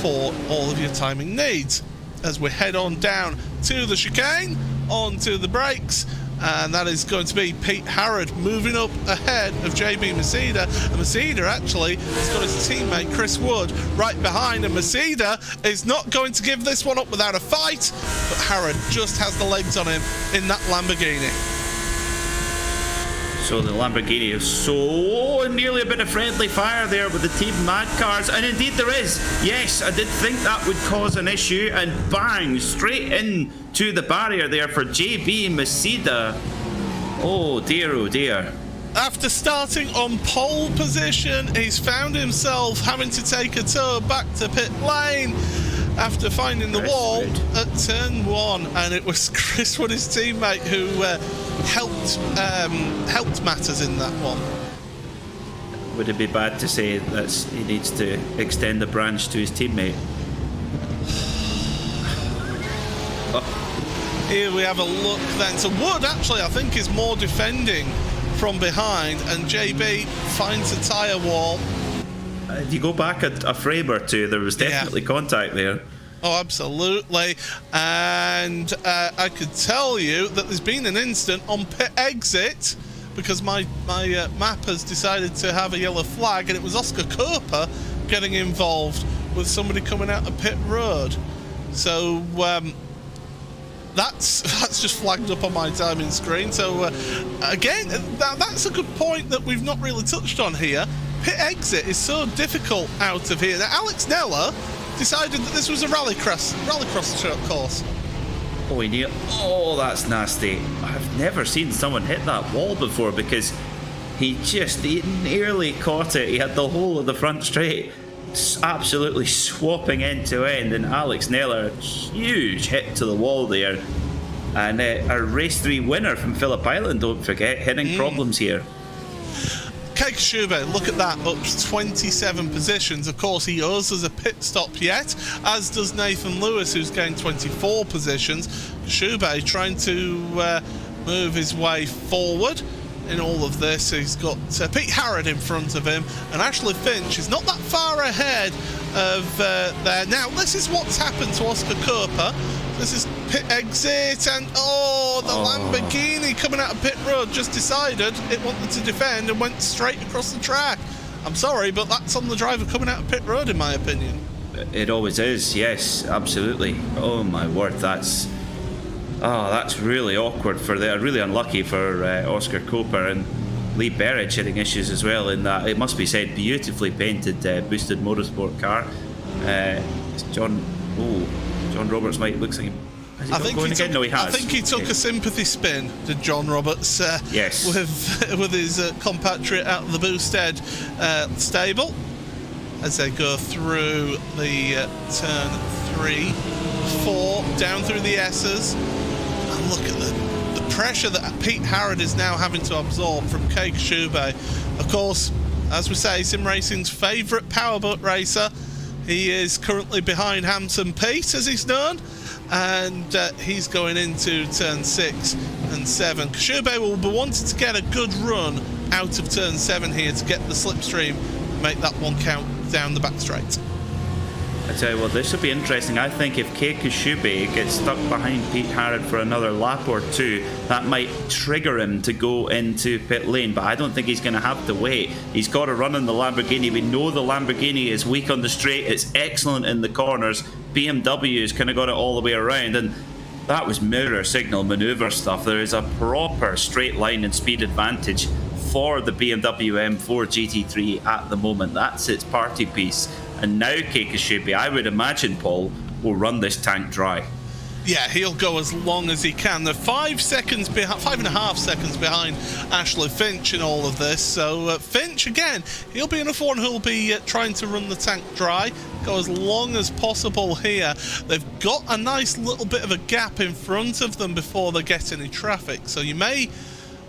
for all of your timing needs. As we head on down to the chicane, onto the brakes, and that is going to be Pete Harrod moving up ahead of JB Masida. And Masida actually has got his teammate Chris Wood right behind, and Masida is not going to give this one up without a fight, but Harrod just has the legs on him in that Lamborghini. So the Lamborghini is nearly a bit of friendly fire there with the Team Mad cars, and indeed there is. Yes, I did think that would cause an issue, and bang, straight in to the barrier there for JB Masida. Oh dear, oh dear. After starting on pole position, he's found himself having to take a tour back to pit lane after finding the wall at turn 1, and it was Chris Wood, his teammate, who helped matters in that one. Would it be bad to say that he needs to extend the branch to his teammate? Here we have a look then. So Wood actually, I think, is more defending from behind, and JB finds a tyre wall. If you go back a frame or two, there was definitely contact there. Oh, absolutely. And I could tell you that there's been an incident on pit exit, because my map has decided to have a yellow flag, and it was Oscar Cooper getting involved with somebody coming out of pit road. So that's just flagged up on my timing screen. So again, that's a good point that we've not really touched on here. Pit exit is so difficult out of here. Now, Alex Neller decided that this was a rallycross course. Oh, oh, that's nasty. I've never seen someone hit that wall before, because he nearly caught it. He had the whole of the front straight absolutely swapping end to end, and Alex Naylor, huge hit to the wall there. And a race 3 winner from Phillip Island, don't forget, hitting problems here. Keika Shube, look at that, up 27 positions. Of course, he owes us a pit stop yet, as does Nathan Lewis, who's gained 24 positions. Shube trying to move his way forward in all of this. He's got Pete Harrod in front of him, and Ashley Finch is not that far ahead of there. Now, this is what's happened to Oscar Cooper. This is pit exit, and the Lamborghini coming out of pit road just decided it wanted to defend and went straight across the track. I'm sorry, but that's on the driver coming out of pit road, in my opinion. It always is, yes, absolutely. Oh my word, that's really awkward really unlucky for Oscar Cooper, and Lee Berridge hitting issues as well in that, it must be said, beautifully painted boosted motorsport car. John Roberts looks like I think he took a sympathy spin, did John Roberts, yes, with his compatriot out of the Boosted stable as they go through the turn 3, 4, down through the S's. And look at the pressure that Pete Harrod is now having to absorb from Keika Shube. Of course, as we say, Sim Racing's favourite powerboat racer. He is currently behind Hampton Pete, as he's known, and he's going into turn 6 and 7. Shube will be wanting to get a good run out of turn 7 here to get the slipstream, make that one count down the back straight. I tell you what, this will be interesting. I think if Keika Shube gets stuck behind Pete Harrod for another lap or two, that might trigger him to go into pit lane, but I don't think he's going to have to wait. He's got to run in the Lamborghini. We know the Lamborghini is weak on the straight, it's excellent in the corners. BMW's kind of got it all the way around, and that was mirror signal maneuver stuff. There is a proper straight line and speed advantage for the BMW M4 GT3 at the moment. That's its party piece. And now Keika Shube, I would imagine, Paul, will run this tank dry. Yeah, he'll go as long as he can. They're 5.5 seconds behind Ashley Finch in all of this. So Finch, again, he'll be another one who'll be trying to run the tank dry, go as long as possible here. They've got a nice little bit of a gap in front of them before they get any traffic. So you may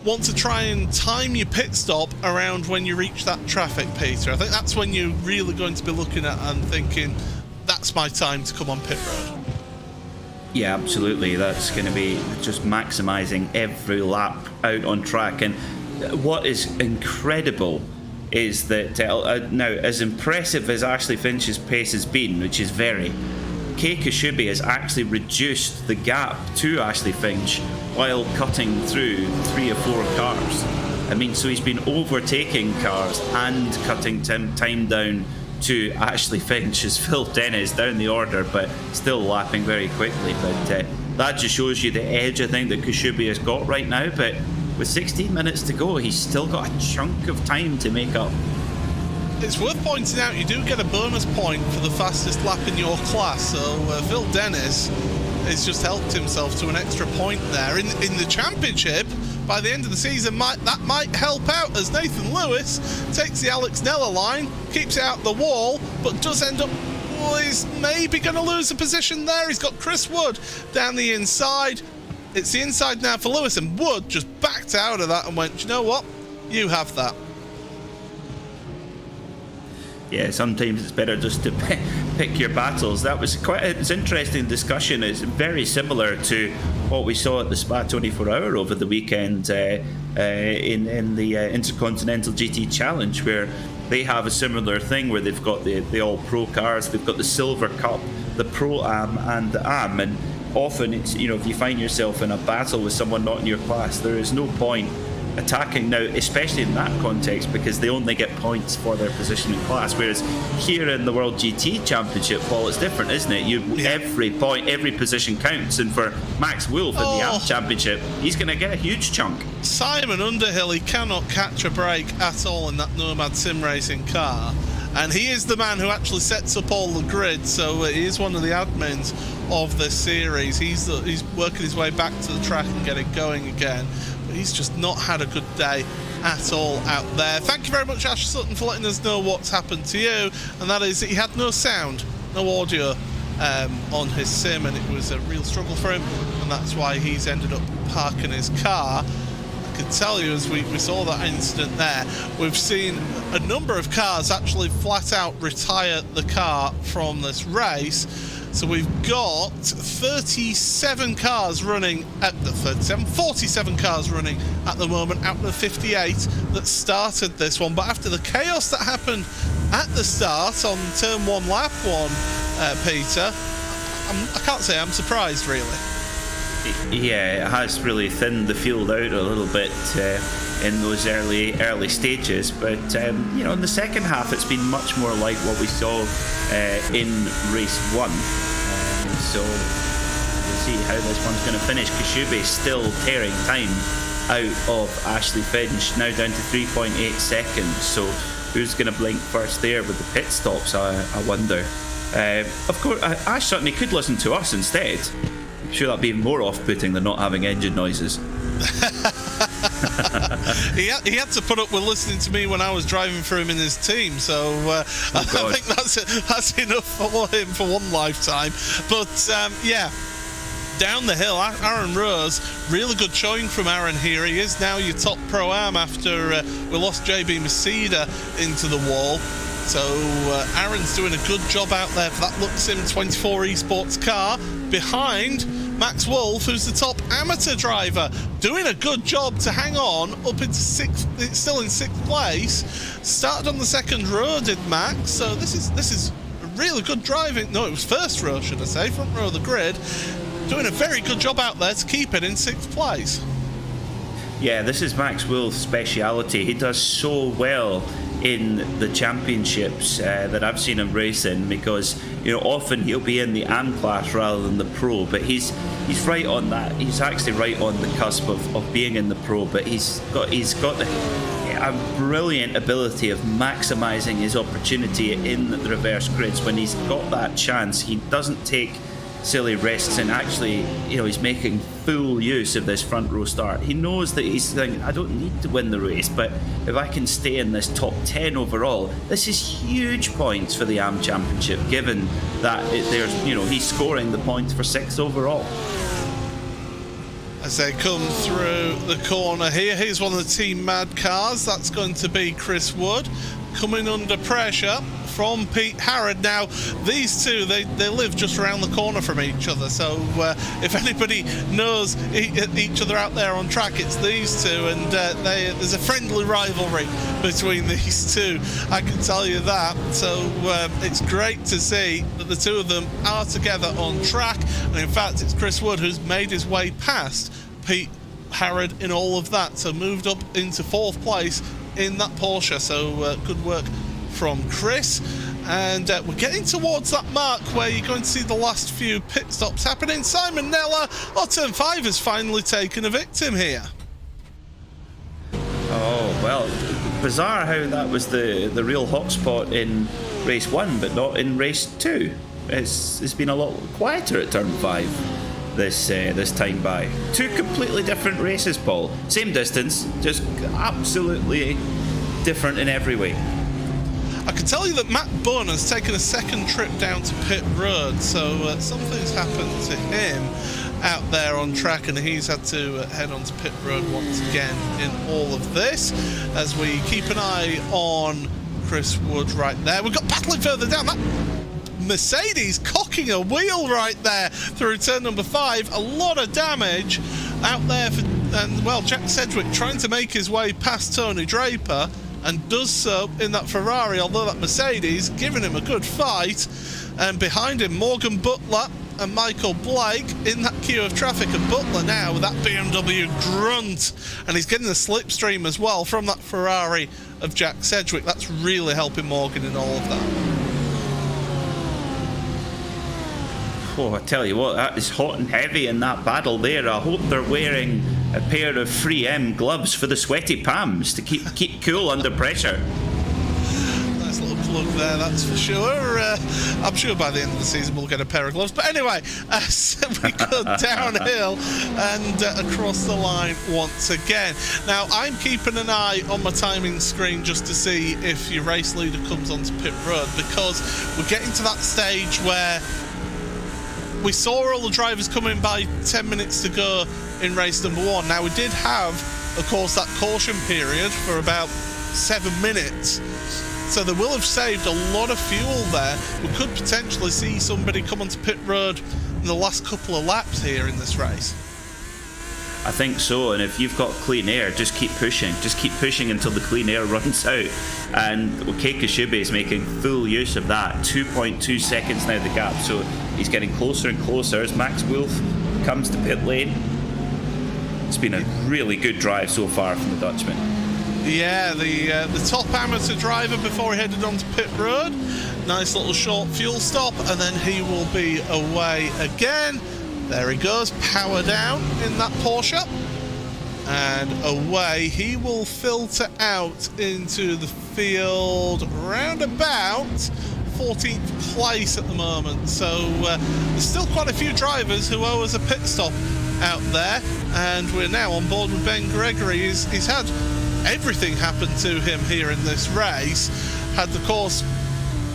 want to try and time your pit stop around when you reach that traffic, Peter. I think that's when you're really going to be looking at and thinking, that's my time to come on pit road. Yeah, absolutely. That's going to be just maximising every lap out on track. And what is incredible is that now, as impressive as Ashley Finch's pace has been, which is very, Keika Shube has actually reduced the gap to Ashley Finch while cutting through 3 or 4 cars. I mean, so he's been overtaking cars and cutting time down to Ashley Finch as Phil Dennis down the order, but still lapping very quickly. But that just shows you the edge, I think, that Shube has got right now. But with 16 minutes to go, he's still got a chunk of time to make up. It's worth pointing out you do get a bonus point for the fastest lap in your class, so Phil Dennis has just helped himself to an extra point there. In the championship, by the end of the season, that might help out, as Nathan Lewis takes the Alex Nella line, keeps it out the wall, but does end up, he's maybe going to lose a position there. He's got Chris Wood down the inside. It's the inside now for Lewis, and Wood just backed out of that and went, you know what, you have that. Yeah, sometimes it's better just to pick your battles. That was it's interesting discussion. It's very similar to what we saw at the Spa 24 Hour over the weekend in the Intercontinental GT Challenge, where they have a similar thing where they've got the all-pro cars, they've got the Silver Cup, the Pro-Am and the Am, and often it's, you know, if you find yourself in a battle with someone not in your class, there is no point attacking now, especially in that context, because they only get points for their position in class. Whereas here in the World GT Championship, Paul, it's different, isn't it? Every point, every position counts, and for Max Wolf in the AMP Championship, he's going to get a huge chunk. Simon Underhill, he cannot catch a break at all in that Nomad Sim Racing car, and he is the man who actually sets up all the grid, so he is one of the admins of this series. He's working his way back to the track and getting going again. He's just not had a good day at all out there. Thank you very much, Ash Sutton, for letting us know what's happened to you, and that is that he had no sound, no audio on his sim, and it was a real struggle for him, and that's why he's ended up parking his car. I can tell you, as we saw that incident there, we've seen a number of cars actually flat out retire the car from this race. So we've got 47 cars running at the 47 cars running at the moment out of the 58 that started this one. But after the chaos that happened at the start on turn 1, lap 1, Peter, I can't say I'm surprised, really. Yeah, it has really thinned the field out a little bit in those early stages, but you know, in the second half it's been much more like what we saw in race 1. So we'll see how this one's going to finish. Kashube still tearing time out of Ashley Finch, now down to 3.8 seconds. So who's going to blink first there with the pit stops, I wonder. Of course, Ash Sutton, he could listen to us instead. I'm sure that'd be more off-putting than not having engine noises. He had to put up with listening to me when I was driving for him in his team, so I think that's enough for him for one lifetime. But yeah, down the hill, Aaron Rose, really good showing from Aaron here. He is now your top Pro-Am after we lost JB Masida into the wall. So Aaron's doing a good job out there for that Luxim 24 Esports car, behind Max Wolf, who's the top amateur driver, doing a good job to hang on up into still in 6th place. Started on the 2nd row, did Max, so this is a really good driving. No, it was 1st row, should I say, front row of the grid. Doing a very good job out there to keep it in 6th place. Yeah, this is Max Wolf's speciality. He does so well in the championships that I've seen him racing, because, you know, often he'll be in the AM class rather than the pro, but he's right on that. He's actually right on the cusp of being in the pro, but he's got a brilliant ability of maximising his opportunity in the reverse grids. When he's got that chance, he doesn't take silly risks, and actually, you know, he's making full use of this front row start. He knows that he's thinking, I don't need to win the race, but if I can stay in this top 10 overall, this is huge points for the AM Championship, given that he's scoring the points for 6th overall. As they come through the corner here, here's one of the Team Mad cars. That's going to be Chris Wood, coming under pressure from Pete Harrod. Now, these two, they live just around the corner from each other, so if anybody knows each other out there on track, it's these two, and there's a friendly rivalry between these two, I can tell you that. So it's great to see that the two of them are together on track, and in fact it's Chris Wood who's made his way past Pete Harrod in all of that, so moved up into 4th place in that Porsche. So good work from Chris, and we're getting towards that mark where you're going to see the last few pit stops happening. Simon Nella, turn 5 has finally taken a victim here. Oh, well, bizarre how that was the real hotspot in race 1 but not in race 2. It's been a lot quieter at turn 5 this time by. Two completely different races, Paul. Same distance, just absolutely different in every way. I can tell you that Matt Bunn has taken a second trip down to pit road, so something's happened to him out there on track, and he's had to head on to pit road once again in all of this, as we keep an eye on Chris Wood right there. We've got battling further down. That Mercedes cocking a wheel right there through turn number 5. A lot of damage out there and well, Jack Sedgwick trying to make his way past Tony Draper, and does so in that Ferrari, although that Mercedes giving him a good fight. And behind him, Morgan Butler and Michael Blake in that queue of traffic, and Butler now with that BMW grunt, and he's getting the slipstream as well from that Ferrari of Jack Sedgwick. That's really helping Morgan in all of that. Oh, I tell you what, that is hot and heavy in that battle there. I hope they're wearing a pair of 3M gloves for the sweaty palms to keep cool under pressure. Nice little plug there, that's for sure. I'm sure by the end of the season we'll get a pair of gloves. But anyway, so we go downhill and across the line once again. Now, I'm keeping an eye on my timing screen just to see if your race leader comes onto pit road, because we're getting to that stage where we saw all the drivers coming by 10 minutes to go in race number 1. Now, we did have, of course, that caution period for about 7 minutes. So they will have saved a lot of fuel there. We could potentially see somebody come onto pit road in the last couple of laps here in this race. I think so, and if you've got clean air, just keep pushing. Just keep pushing until the clean air runs out. And Kei Kashube is making full use of that. 2.2 seconds now the gap, so he's getting closer and closer as Max Wolf comes to pit lane. It's been a really good drive so far from the Dutchman. Yeah, the top amateur driver before he headed onto pit road. Nice little short fuel stop, and then he will be away again. There he goes, power down in that Porsche, and away he will filter out into the field round about 14th place at the moment. So there's still quite a few drivers who owe us a pit stop out there, and we're now on board with Ben Gregory. He's had everything happen to him here in this race. Had, of course,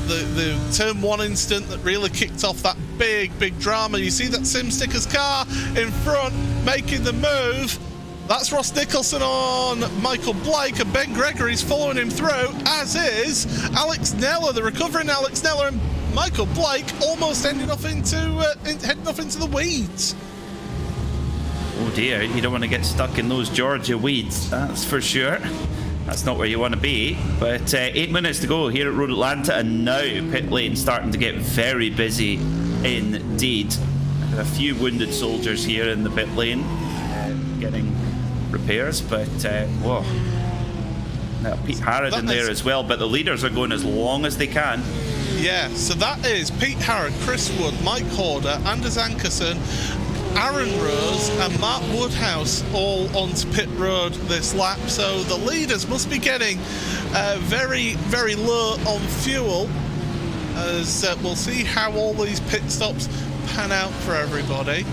the turn 1 incident that really kicked off that big drama. You see that Sim Sticker's car in front making the move. That's Ross Nicholson on Michael Blake, and Ben Gregory's following him through, as is Alex Neller, the recovering Alex Neller, and Michael Blake almost heading off into the weeds. Oh dear, you don't want to get stuck in those Georgia weeds, that's for sure. That's not where you want to be. But 8 minutes to go here at Road Atlanta, and now pit lane starting to get very busy indeed. A few wounded soldiers here in the pit lane getting repairs, but whoa. Now, Pete Harrod in there as well, but the leaders are going as long as they can. Yeah, so that is Pete Harrod, Chris Wood, Mike Horder, Anders Ankerson, Aaron Rose and Mark Woodhouse all onto pit road this lap. So the leaders must be getting very low on fuel, as we'll see how all these pit stops pan out for everybody.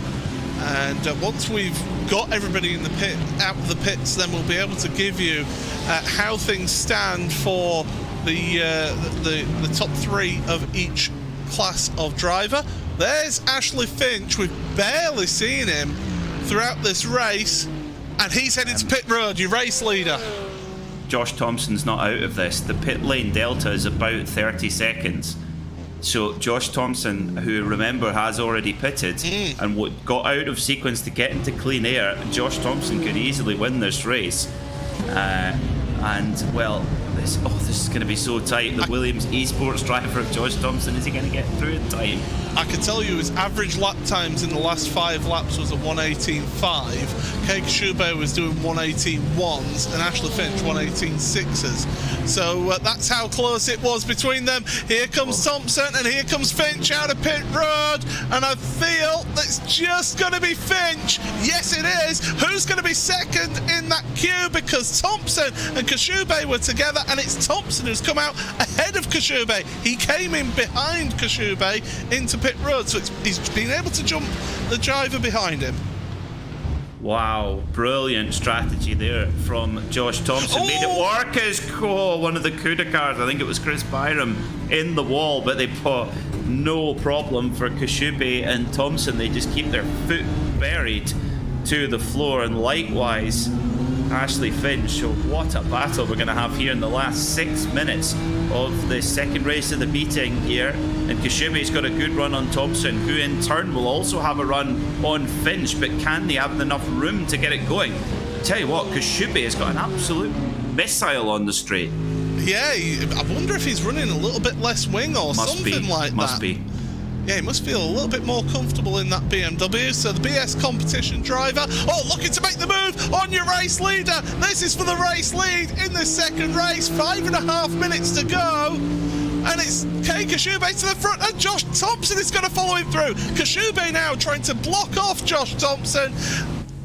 And once we've got everybody in the pit, out of the pits, then we'll be able to give you how things stand for the top 3 of each class of driver. There's Ashley Finch. We've barely seen him throughout this race, and he's heading to pit road, your race leader. Josh Thompson's not out of this. The pit lane delta is about 30 seconds. So Josh Thompson, who, remember, has already pitted and got out of sequence to get into clean air, Josh Thompson could easily win this race. And, well, this is going to be so tight. The Williams eSports driver, Josh Thompson, is he going to get through in time? I can tell you his average lap times in the last 5 laps was a 1:18.5. Kei Kashube was doing 1:18.1s and Ashley Finch 1:18.6s. So that's how close it was between them. Here comes Thompson and here comes Finch out of pit road, and I feel it's just going to be Finch. Yes, it is. Who's going to be second in that queue? Because Thompson and Kashube were together, and it's Thompson who's come out ahead of Koshube. He came in behind Koshube into pit road, so he's been able to jump the driver behind him. Wow, brilliant strategy there from Josh Thompson. Made it work as one of the CUDA cars. I think it was Chris Byram in the wall, but they put no problem for Koshube and Thompson. They just keep their foot buried to the floor, and likewise Ashley Finch. So what a battle we're going to have here in the last 6 minutes of the second race of the meeting here. And Koshube's got a good run on Thompson, who in turn will also have a run on Finch, but can they have enough room to get it going? Tell you what, Koshube has got an absolute missile on the straight. Yeah, I wonder if he's running a little bit less wing or something like that. Must be. Yeah, he must feel a little bit more comfortable in that BMW. So the BS competition driver, looking to make the move on your race leader. This is for the race lead in the second race. 5.5 minutes to go. And it's Kei Koshube to the front, and Josh Thompson is going to follow him through. Koshube now trying to block off Josh Thompson,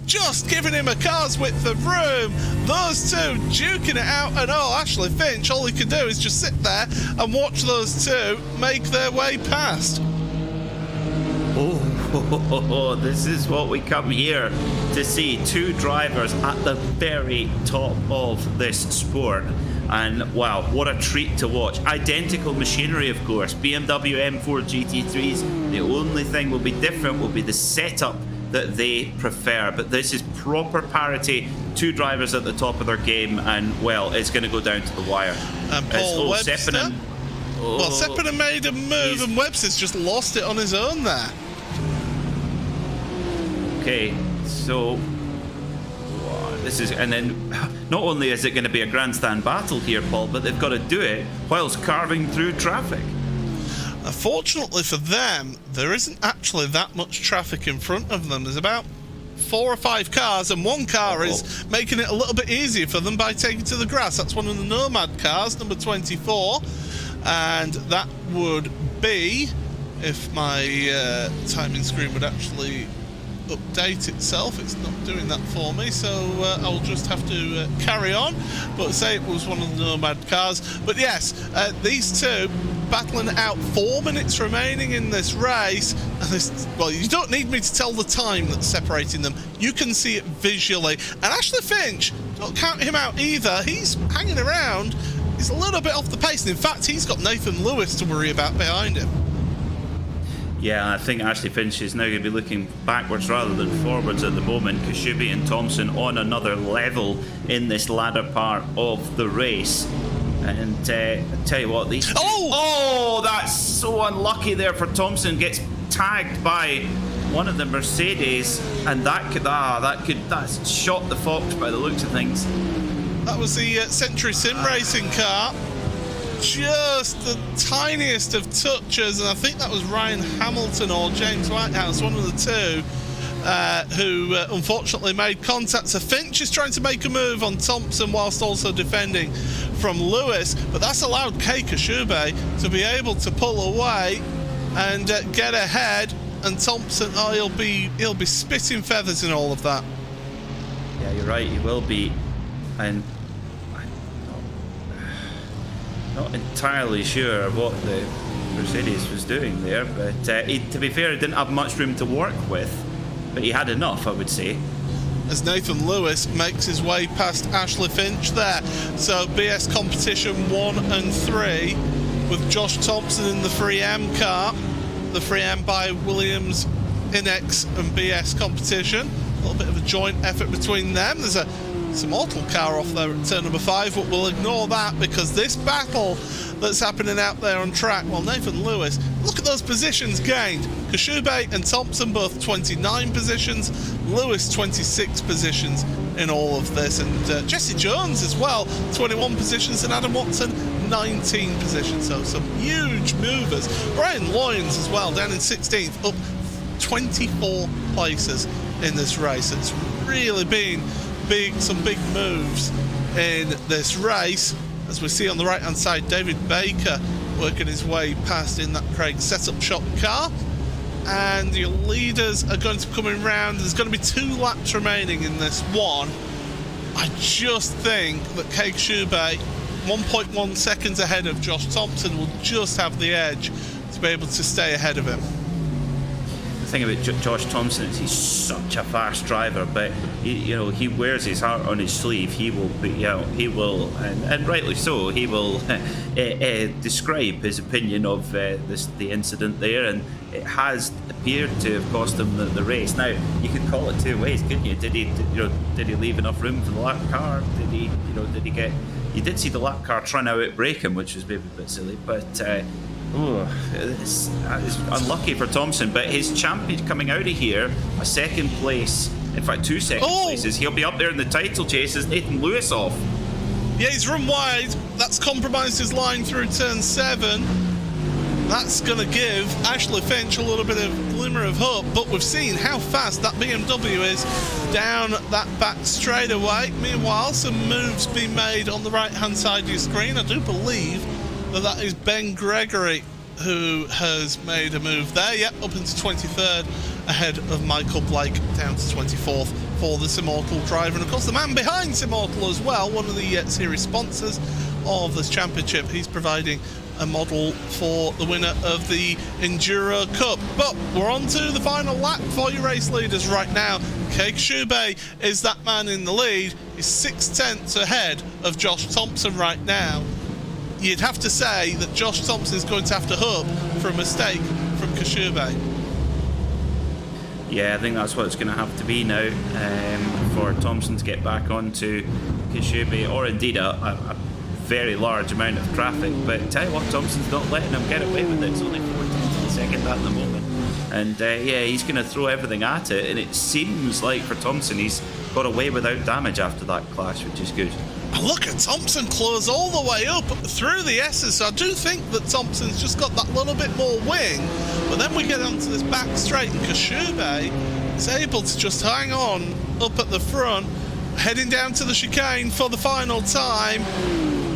just giving him a car's width of room. Those two duking it out, and Ashley Finch, all he can do is just sit there and watch those two make their way past. This is what we come here to see. Two drivers at the very top of this sport. And wow, what a treat to watch. Identical machinery, of course. BMW M4 GT3s. The only thing will be different will be the setup that they prefer. But this is proper parity. Two drivers at the top of their game, and well, it's going to go down to the wire. And Paul Webster. Seppinen. Well, Seppinen made a move, and Webster's just lost it on his own there. Okay, so this is, and then not only is it going to be a grandstand battle here, Paul, but they've got to do it whilst carving through traffic. Fortunately for them, there isn't actually that much traffic in front of them. There's about 4 or 5 cars, and one car is making it a little bit easier for them by taking to the grass. That's one of the Nomad cars, number 24, and that would be, if my timing screen would actually update itself. It's not doing that for me, so I'll just have to carry on, but say it was one of the Nomad cars. But yes, these two battling it out. 4 minutes remaining in this race, and well, you don't need me to tell the time that's separating them. You can see it visually. And Ashley Finch, don't count him out either. He's hanging around. He's a little bit off the pace, and in fact he's got Nathan Lewis to worry about behind him. Yeah, I think Ashley Finch is now going to be looking backwards rather than forwards at the moment. Koshube and Thompson on another level in this latter part of the race. And tell you what, these... Oh, that's so unlucky there for Thompson. Gets tagged by one of the Mercedes, and that's shot the Fox by the looks of things. That was the Century Sim Racing car. Just the tiniest of touches, and I think that was Ryan Hamilton or James Whitehouse, one of the two, who unfortunately made contact. So Finch is trying to make a move on Thompson whilst also defending from Lewis, but that's allowed Kei Koshube to be able to pull away and get ahead, and Thompson, he'll be spitting feathers in all of that. Yeah, you're right, he will be. And not entirely sure what the Mercedes was doing there, but to be fair, he didn't have much room to work with, but he had enough, I would say. As Nathan Lewis makes his way past Ashley Finch there. So BS competition 1 and 3 with Josh Thompson in the 3M car. The 3M by Williams, Inex and BS competition. A little bit of a joint effort between them. There's a mortal car off there at turn number 5, but we'll ignore that because this battle that's happening out there on track, well, Nathan Lewis, look at those positions gained. Koshube and Thompson both 29 positions, Lewis 26 positions in all of this, and Jesse Jones as well 21 positions, and Adam Watson 19 positions. So some huge movers. Brian Loynes as well down in 16th, up 24 places in this race. It's really been some big moves in this race. As we see on the right hand side, David Baker working his way past in that Craig setup shop car, and your leaders are going to be coming round. There's going to be 2 laps remaining in this one. I just think that Kei Koshube 1.1 seconds ahead of Josh Thompson, will just have the edge to be able to stay ahead of him. The thing about Josh Thompson is he's such a fast driver, but he wears his heart on his sleeve. He will be, he will, and rightly so, he will describe his opinion of the incident there, and it has appeared to have cost him the race. Now you could call it two ways, couldn't you? Did he leave enough room for the lap car? Did he get? You did see the lap car trying to outbrake him, which was maybe a bit silly, but. It's unlucky for Thompson, but his champion coming out of here, a second place, in fact 2 second places, he'll be up there in the title chase as Nathan Lewis off. Yeah, he's run wide. That's compromised his line through turn 7. That's going to give Ashley Finch a little bit of glimmer of hope, but we've seen how fast that BMW is down that back straightaway. Meanwhile, some moves being made on the right-hand side of your screen. I do believe that is Ben Gregory who has made a move there. Yep, up into 23rd ahead of Michael Blake, down to 24th for the Simmortal driver. And of course the man behind Simmortal as well, one of the series sponsors of this championship. He's providing a model for the winner of the Enduro Cup. But we're on to the final lap for your race leaders right now. Keik Shube is that man in the lead. He's 6/10 ahead of Josh Thompson right now. You'd have to say that Josh Thompson is going to have to hope for a mistake from Kashube. Yeah, I think that's what it's going to have to be now for Thompson to get back onto Kashube, or indeed a very large amount of traffic. But tell you what, Thompson's not letting him get away with it. It's only 14th of a second at the moment. And yeah, he's going to throw everything at it. And it seems like for Thompson, he's got away without damage after that clash, which is good. And look at Thompson close all the way up through the S's, so I do think that Thompson's just got that little bit more wing. But then we get onto this back straight, and Kashube is able to just hang on up at the front, heading down to the chicane for the final time.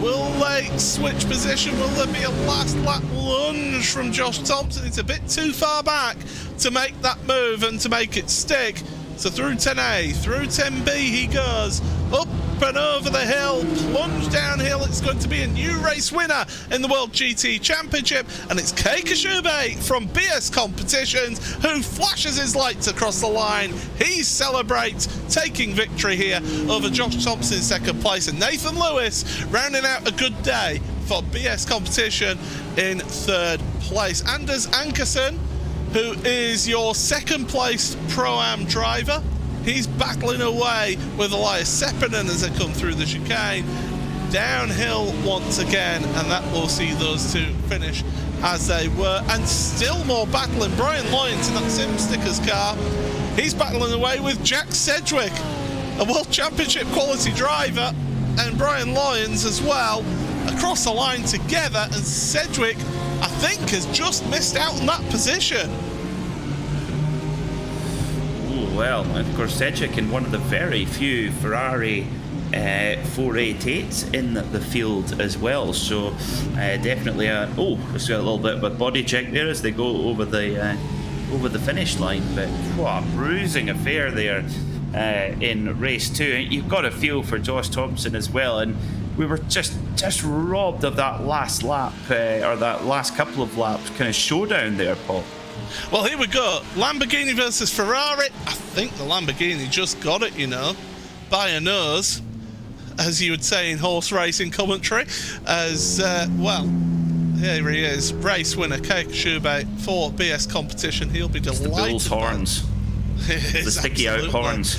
Will they switch position? Will there be a last lap lunge from Josh Thompson? It's a bit too far back to make that move and to make it stick. So through 10A, through 10B he goes, up and over the hill, plunge downhill. It's going to be a new race winner in the World GT Championship, and it's Keik Shube from BS Competitions who flashes his lights across the line. He celebrates taking victory here over Josh Thompson in second place, and Nathan Lewis rounding out a good day for BS Competition in third place. Anders Ankersen, who is your second place Pro-Am driver, he's battling away with Elias Sepinen as they come through the chicane. Downhill once again, and that will see those two finish as they were. And still more battling. Brian Lyons in that Sim Stickers car. He's battling away with Jack Sedgwick, a World Championship quality driver, and Brian Lyons as well, across the line together. And Sedgwick, I think, has just missed out on that position. Well, of course, Sedgwick in one of the very few Ferrari 488s in the field as well. So definitely just got a little bit of a body check there as they go over the finish line. But what a bruising affair there in race 2. You've got a feel for Josh Thompson as well, and we were just robbed of that last lap or that last couple of laps kind of showdown there, Paul. Well, here we go. Lamborghini versus Ferrari. I think the Lamborghini just got it, by a nose, as you would say in horse racing commentary. As, well, here he is. Race winner, Keik Shube for BS Competition. He'll be delighted. It's the bull's horns. The sticky out horns.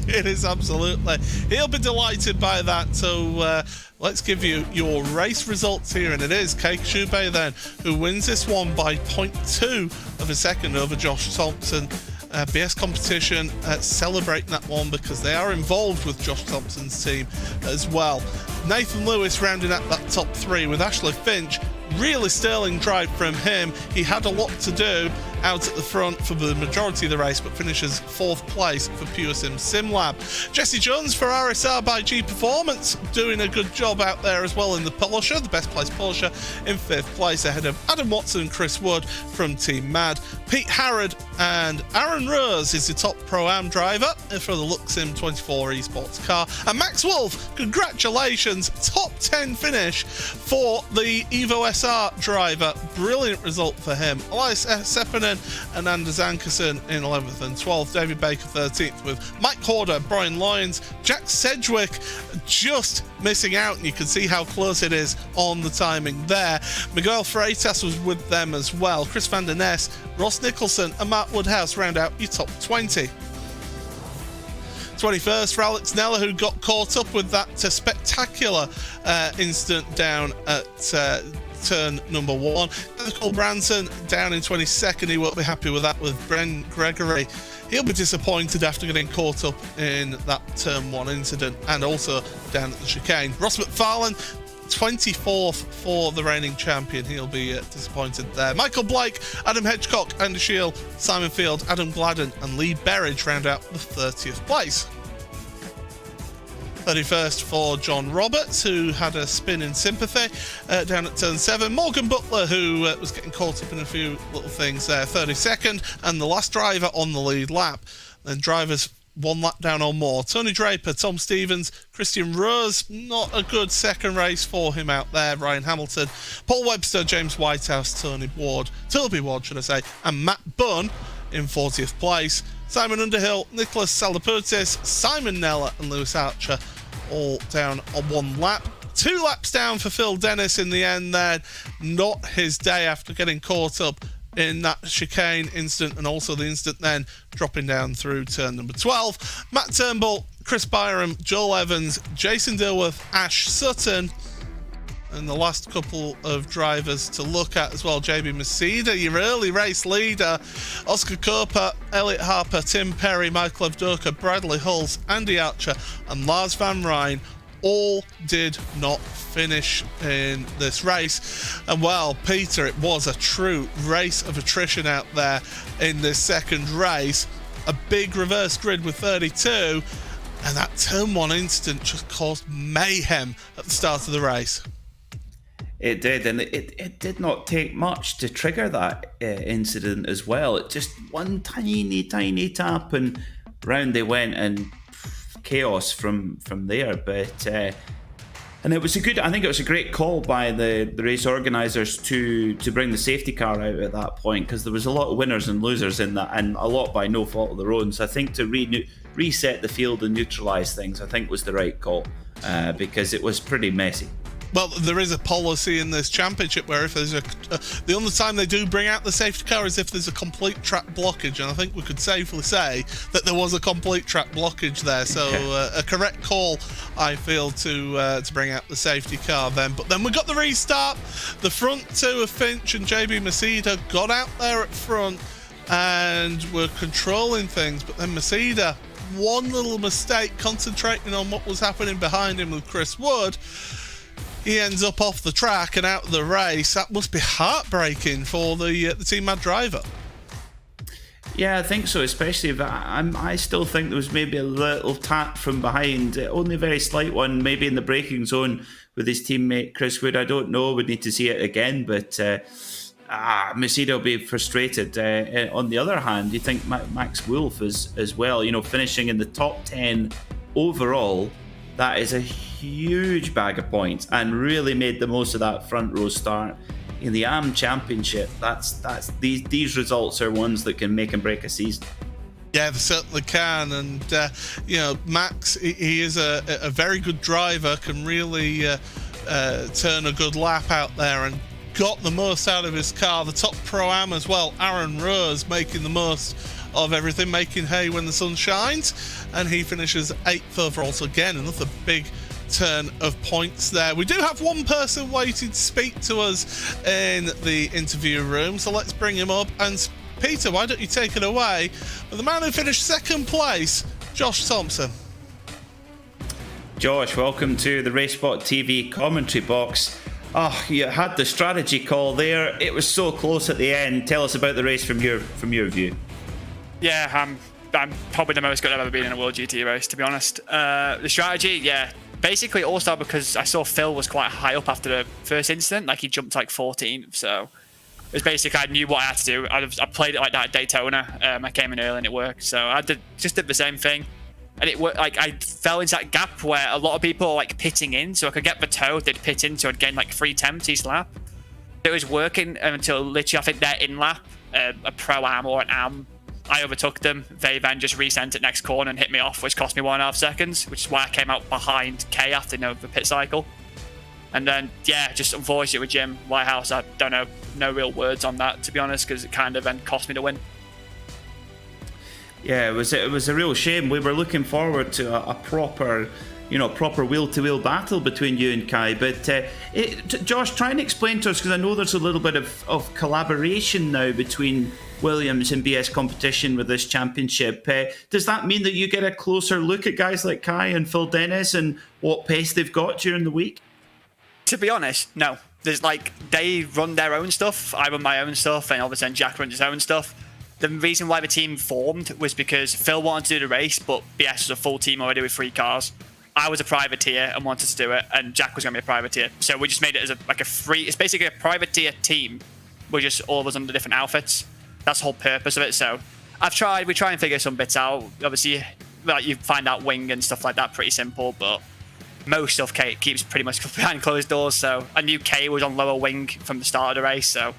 It is, absolutely. He'll be delighted by that. So let's give you your race results here, and it is Keik Shube then who wins this one by 0.2 of a second over Josh Thompson. BS Competition celebrating that one because they are involved with Josh Thompson's team as well. Nathan Lewis rounding out that top 3 with Ashley Finch. Really sterling drive from him. He had a lot to do, out at the front for the majority of the race, but finishes 4th place for Pure Sim SimLab. Jesse Jones for RSR by G Performance doing a good job out there as well in the Porsche, the best placed Porsche, in 5th place ahead of Adam Watson and Chris Wood from Team Mad. Pete Harrod and Aaron Rose is the top Pro-Am driver for the Luxim 24 esports car. And Max Wolf, congratulations, top 10 finish for the Evo SR driver. Brilliant result for him. Elias Sepinen and Anders Ankerson in 11th and 12th. David Baker 13th with Mike Horder, Brian Lyons, Jack Sedgwick just missing out, and you can see how close it is on the timing there. Miguel Freitas was with them as well. Chris van der Ness, Ross Nicholson and Matt Woodhouse round out your top 20. 21st for Alex Neller, who got caught up with that spectacular incident down at turn number 1. Cole Branson down in 22nd. He won't be happy with that with Bren Gregory. He'll be disappointed after getting caught up in that turn 1 incident and also down at the chicane. Ross McFarlane, 24th for the reigning champion. He'll be disappointed there. Michael Blake, Adam Hedgecock, Andy Shield, Simon Field, Adam Gladden and Lee Berridge round out the 30th place. 31st for John Roberts, who had a spin in sympathy down at turn 7. Morgan Butler, who was getting caught up in a few little things there, 32nd, and the last driver on the lead lap. Then drivers 1 lap down or more. Tony Draper, Tom Stevens, Christian Rose, not a good second race for him out there. Ryan Hamilton, Paul Webster, James Whitehouse, Toby Ward, should I say, and Matt Bunn in 40th place. Simon Underhill, Nicholas Salaputis, Simon Neller and Lewis Archer all down on 1 lap. 2 laps down for Phil Dennis in the end there. Not his day after getting caught up in that chicane incident and also the incident then dropping down through turn number 12. Matt Turnbull, Chris Byram, Joel Evans, Jason Dilworth, Ash Sutton, and the last couple of drivers to look at as well. JB Masida, your early race leader, Oscar Cooper, Elliot Harper, Tim Perry, Michael Evdoka, Bradley Hulse, Andy Archer and Lars Van Rijn all did not finish in this race. And well, Peter, it was a true race of attrition out there in this second race. A big reverse grid with 32, and that turn 1 incident just caused mayhem at the start of the race. It did, and it did not take much to trigger that incident as well. It just one tiny tap and round they went, and chaos from there. But and it was I think it was a great call by the race organisers to bring the safety car out at that point, because there was a lot of winners and losers in that, and a lot by no fault of their own. So I think to reset the field and neutralise things, I think was the right call, because it was pretty messy. Well, there is a policy in this championship where if there's the only time they do bring out the safety car is if there's a complete track blockage, and I think we could safely say that there was a complete track blockage there. So a correct call, I feel, to bring out the safety car then. But then we got the restart. The front two of Finch and JB Masida got out there at front and were controlling things, but then Masida, one little mistake, concentrating on what was happening behind him with Chris Wood, he ends up off the track and out of the race. That must be heartbreaking for the Team Mad driver. Yeah, I think so, especially if I still think there was maybe a little tap from behind, only a very slight one, maybe in the braking zone with his teammate Chris Wood. I don't know, we'd need to see it again, but Masida will be frustrated. On the other hand, you think Max Wolf as well, finishing in the top 10 overall, that is a huge bag of points, and really made the most of that front row start in the AM Championship. These results are ones that can make and break a season. Yeah, they certainly can, and Max, he is a very good driver, can really turn a good lap out there, and got the most out of his car. The top Pro-Am as well, Aaron Rose, making the most of everything, making hay when the sun shines, and he finishes 8th overall. So again, another big turn of points there. We do have one person waiting to speak to us in the interview room, so let's bring him up. And Peter, why don't you take it away with the man who finished 2nd place, Josh Thompson. Josh, welcome to the RaceSpotTV commentary box. Oh, you had the strategy call there. It was so close at the end. Tell us about the race from your view. Yeah, I'm probably the most good I've ever been in a World GT race, to be honest. The strategy, yeah, basically all started because I saw Phil was quite high up after the first incident. Like, he jumped like 14th, so it was basically, I knew what I had to do. I played it like that at Daytona. I came in early and it worked, so I just did the same thing. And it worked. Like, I fell into that gap where a lot of people are like pitting in, so I could get the toe, they'd pit in, so I'd gain like 3 tenths each lap. It was working until literally, I think their in lap, a Pro-Am or an Am, I overtook them. They then just resent it next corner and hit me off, which cost me 1.5 seconds, which is why I came out behind K after the pit cycle. And then, yeah, just unfortunately with Jim Whitehouse, I don't know, no real words on that, to be honest, because it kind of then cost me the win. Yeah, it was a real shame. We were looking forward to a proper wheel-to-wheel battle between you and Kai. But Josh, try and explain to us, because I know there's a little bit of collaboration now between Williams and BS Competition with this championship. Does that mean that you get a closer look at guys like Kai and Phil Dennis and what pace they've got during the week? To be honest, no. There's they run their own stuff, I run my own stuff, and obviously Jack runs his own stuff. The reason why the team formed was because Phil wanted to do the race, but BS was a full team already with 3 cars. I was a privateer and wanted to do it, and Jack was going to be a privateer. So we just made it as a free... It's basically a privateer team. We're just all of us under different outfits. That's the whole purpose of it. So we try and figure some bits out. Obviously, like, you find out wing and stuff like that pretty simple, but most stuff Kate keeps pretty much behind closed doors. So I knew Kay was on lower wing from the start of the race, so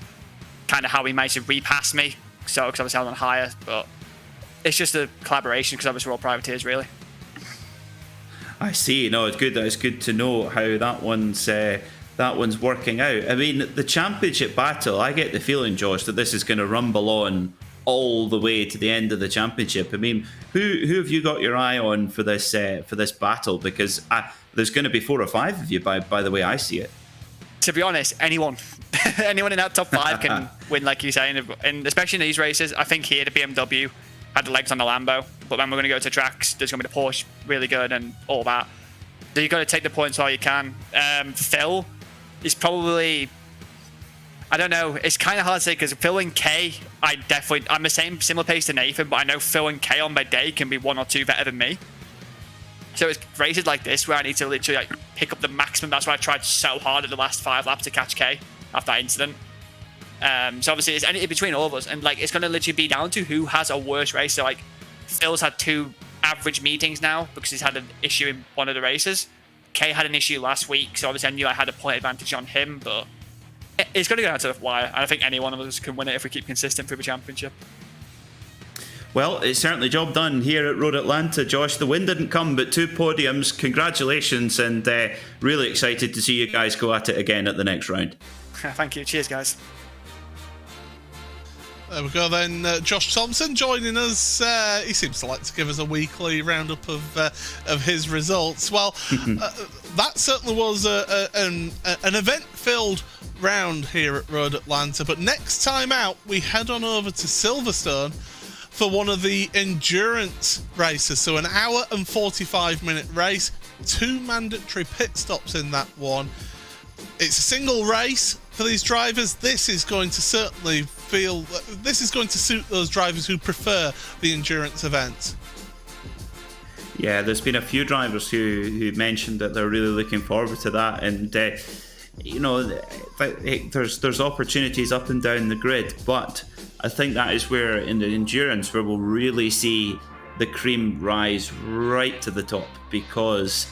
kind of how he managed to repass me. So, because obviously I was on higher, but it's just a collaboration because obviously we're all privateers, really. I see. No, it's good. It's good to know how that one's working out. I mean, the championship battle, I get the feeling, Josh, that this is going to rumble on all the way to the end of the championship. I mean, who have you got your eye on for this battle? Because there's going to be 4 or 5 of you by the way I see it. To be honest, anyone in that top 5 can win, like you say, and especially in these races. I think here the BMW had the legs on the Lambo, but then we're going to go to tracks. There's going to be the Porsche really good and all that. So you've got to take the points while you can. Phil is probably, I don't know, it's kind of hard to say because Phil and Kay, I'm the similar pace to Nathan, but I know Phil and Kay on their day can be 1 or 2 better than me. So it's races like this where I need to literally pick up the maximum. That's why I tried so hard at the last 5 laps to catch Kay after that incident. So obviously it's anything between all of us, and it's going to literally be down to who has a worse race. So Phil's had 2 average meetings now because he's had an issue in one of the races. Kay had an issue last week, so obviously I knew I had a point advantage on him, but it's going to go down to the wire, and I think any one of us can win it if we keep consistent through the championship. Well, it's certainly job done here at Road Atlanta, Josh. The win didn't come, but 2 podiums. Congratulations, and really excited to see you guys go at it again at the next round. Thank you. Cheers, guys. There we go then. Josh Thompson joining us. He seems to like to give us a weekly roundup of his results. Well, that certainly was an event-filled round here at Road Atlanta. But next time out, we head on over to Silverstone for one of the endurance races. So an hour and 45-minute race, 2 mandatory pit stops in that one. It's a single race for these drivers. This is going to suit those drivers who prefer the endurance events. Yeah, there's been a few drivers who mentioned that they're really looking forward to that, and there's opportunities up and down the grid, but I think that is where in the endurance where we'll really see the cream rise right to the top, because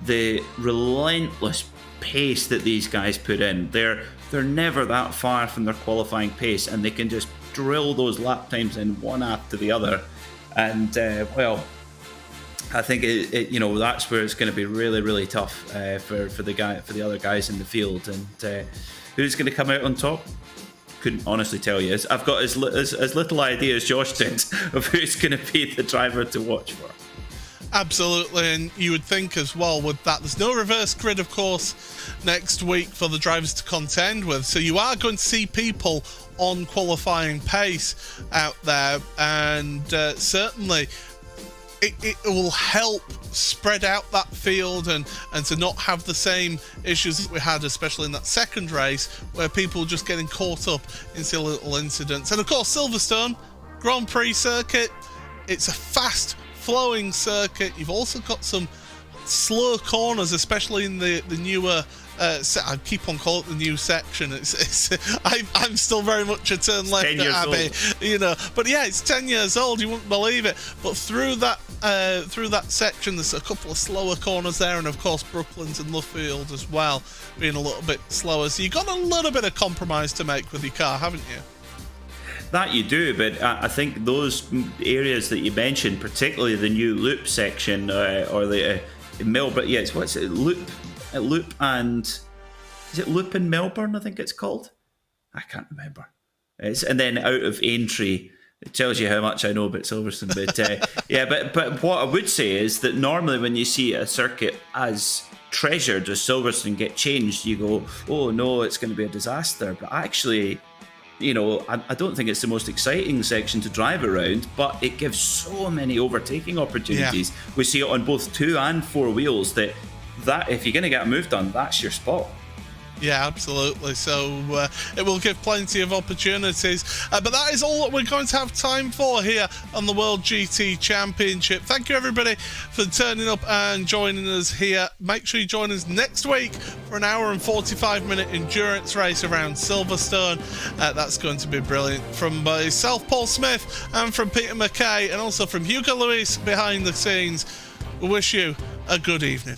the relentless pace that these guys put in, they're never that far from their qualifying pace, and they can just drill those lap times in one after the other. And I think that's where it's going to be really, really tough for the other guys in the field. And who's going to come out on top? Couldn't honestly tell you. I've got as little idea as Josh did of who's going to be the driver to watch for. Absolutely, and you would think as well with that, there's no reverse grid, of course, next week for the drivers to contend with. So you are going to see people on qualifying pace out there, and certainly it will help spread out that field and to not have the same issues that we had, especially in that second race, where people just getting caught up in silly little incidents. And of course, Silverstone Grand Prix circuit, it's a fast flowing circuit. You've also got some slow corners, especially in the newer I keep on calling it the new section. I'm still very much a turn left at Abbey, you know. But yeah, it's 10 years old. You wouldn't believe it. But through that section, there's a couple of slower corners there, and of course Brooklands and Luffield as well, being a little bit slower. So you've got a little bit of compromise to make with your car, haven't you? That you do, but I think those areas that you mentioned, particularly the new loop section or the Melbourne, yes, what's it, Loop and is it Loop in Melbourne? I think it's called. I can't remember. And then out of Aintree, it tells you how much I know about Silverstone. But yeah, but what I would say is that normally when you see a circuit as treasured as Silverstone get changed, you go, oh no, it's going to be a disaster. But actually, you know, I don't think it's the most exciting section to drive around, but it gives so many overtaking opportunities. Yeah. We see it on both 2 and 4 wheels that if you're going to get a move done, that's your spot. Yeah, absolutely. So it will give plenty of opportunities. But that is all that we're going to have time for here on the World GT Championship. Thank you, everybody, for turning up and joining us here. Make sure you join us next week for an hour and 45-minute endurance race around Silverstone. That's going to be brilliant. From myself, Paul Smith, and from Peter McKay, and also from Hugo Lewis behind the scenes, we wish you a good evening.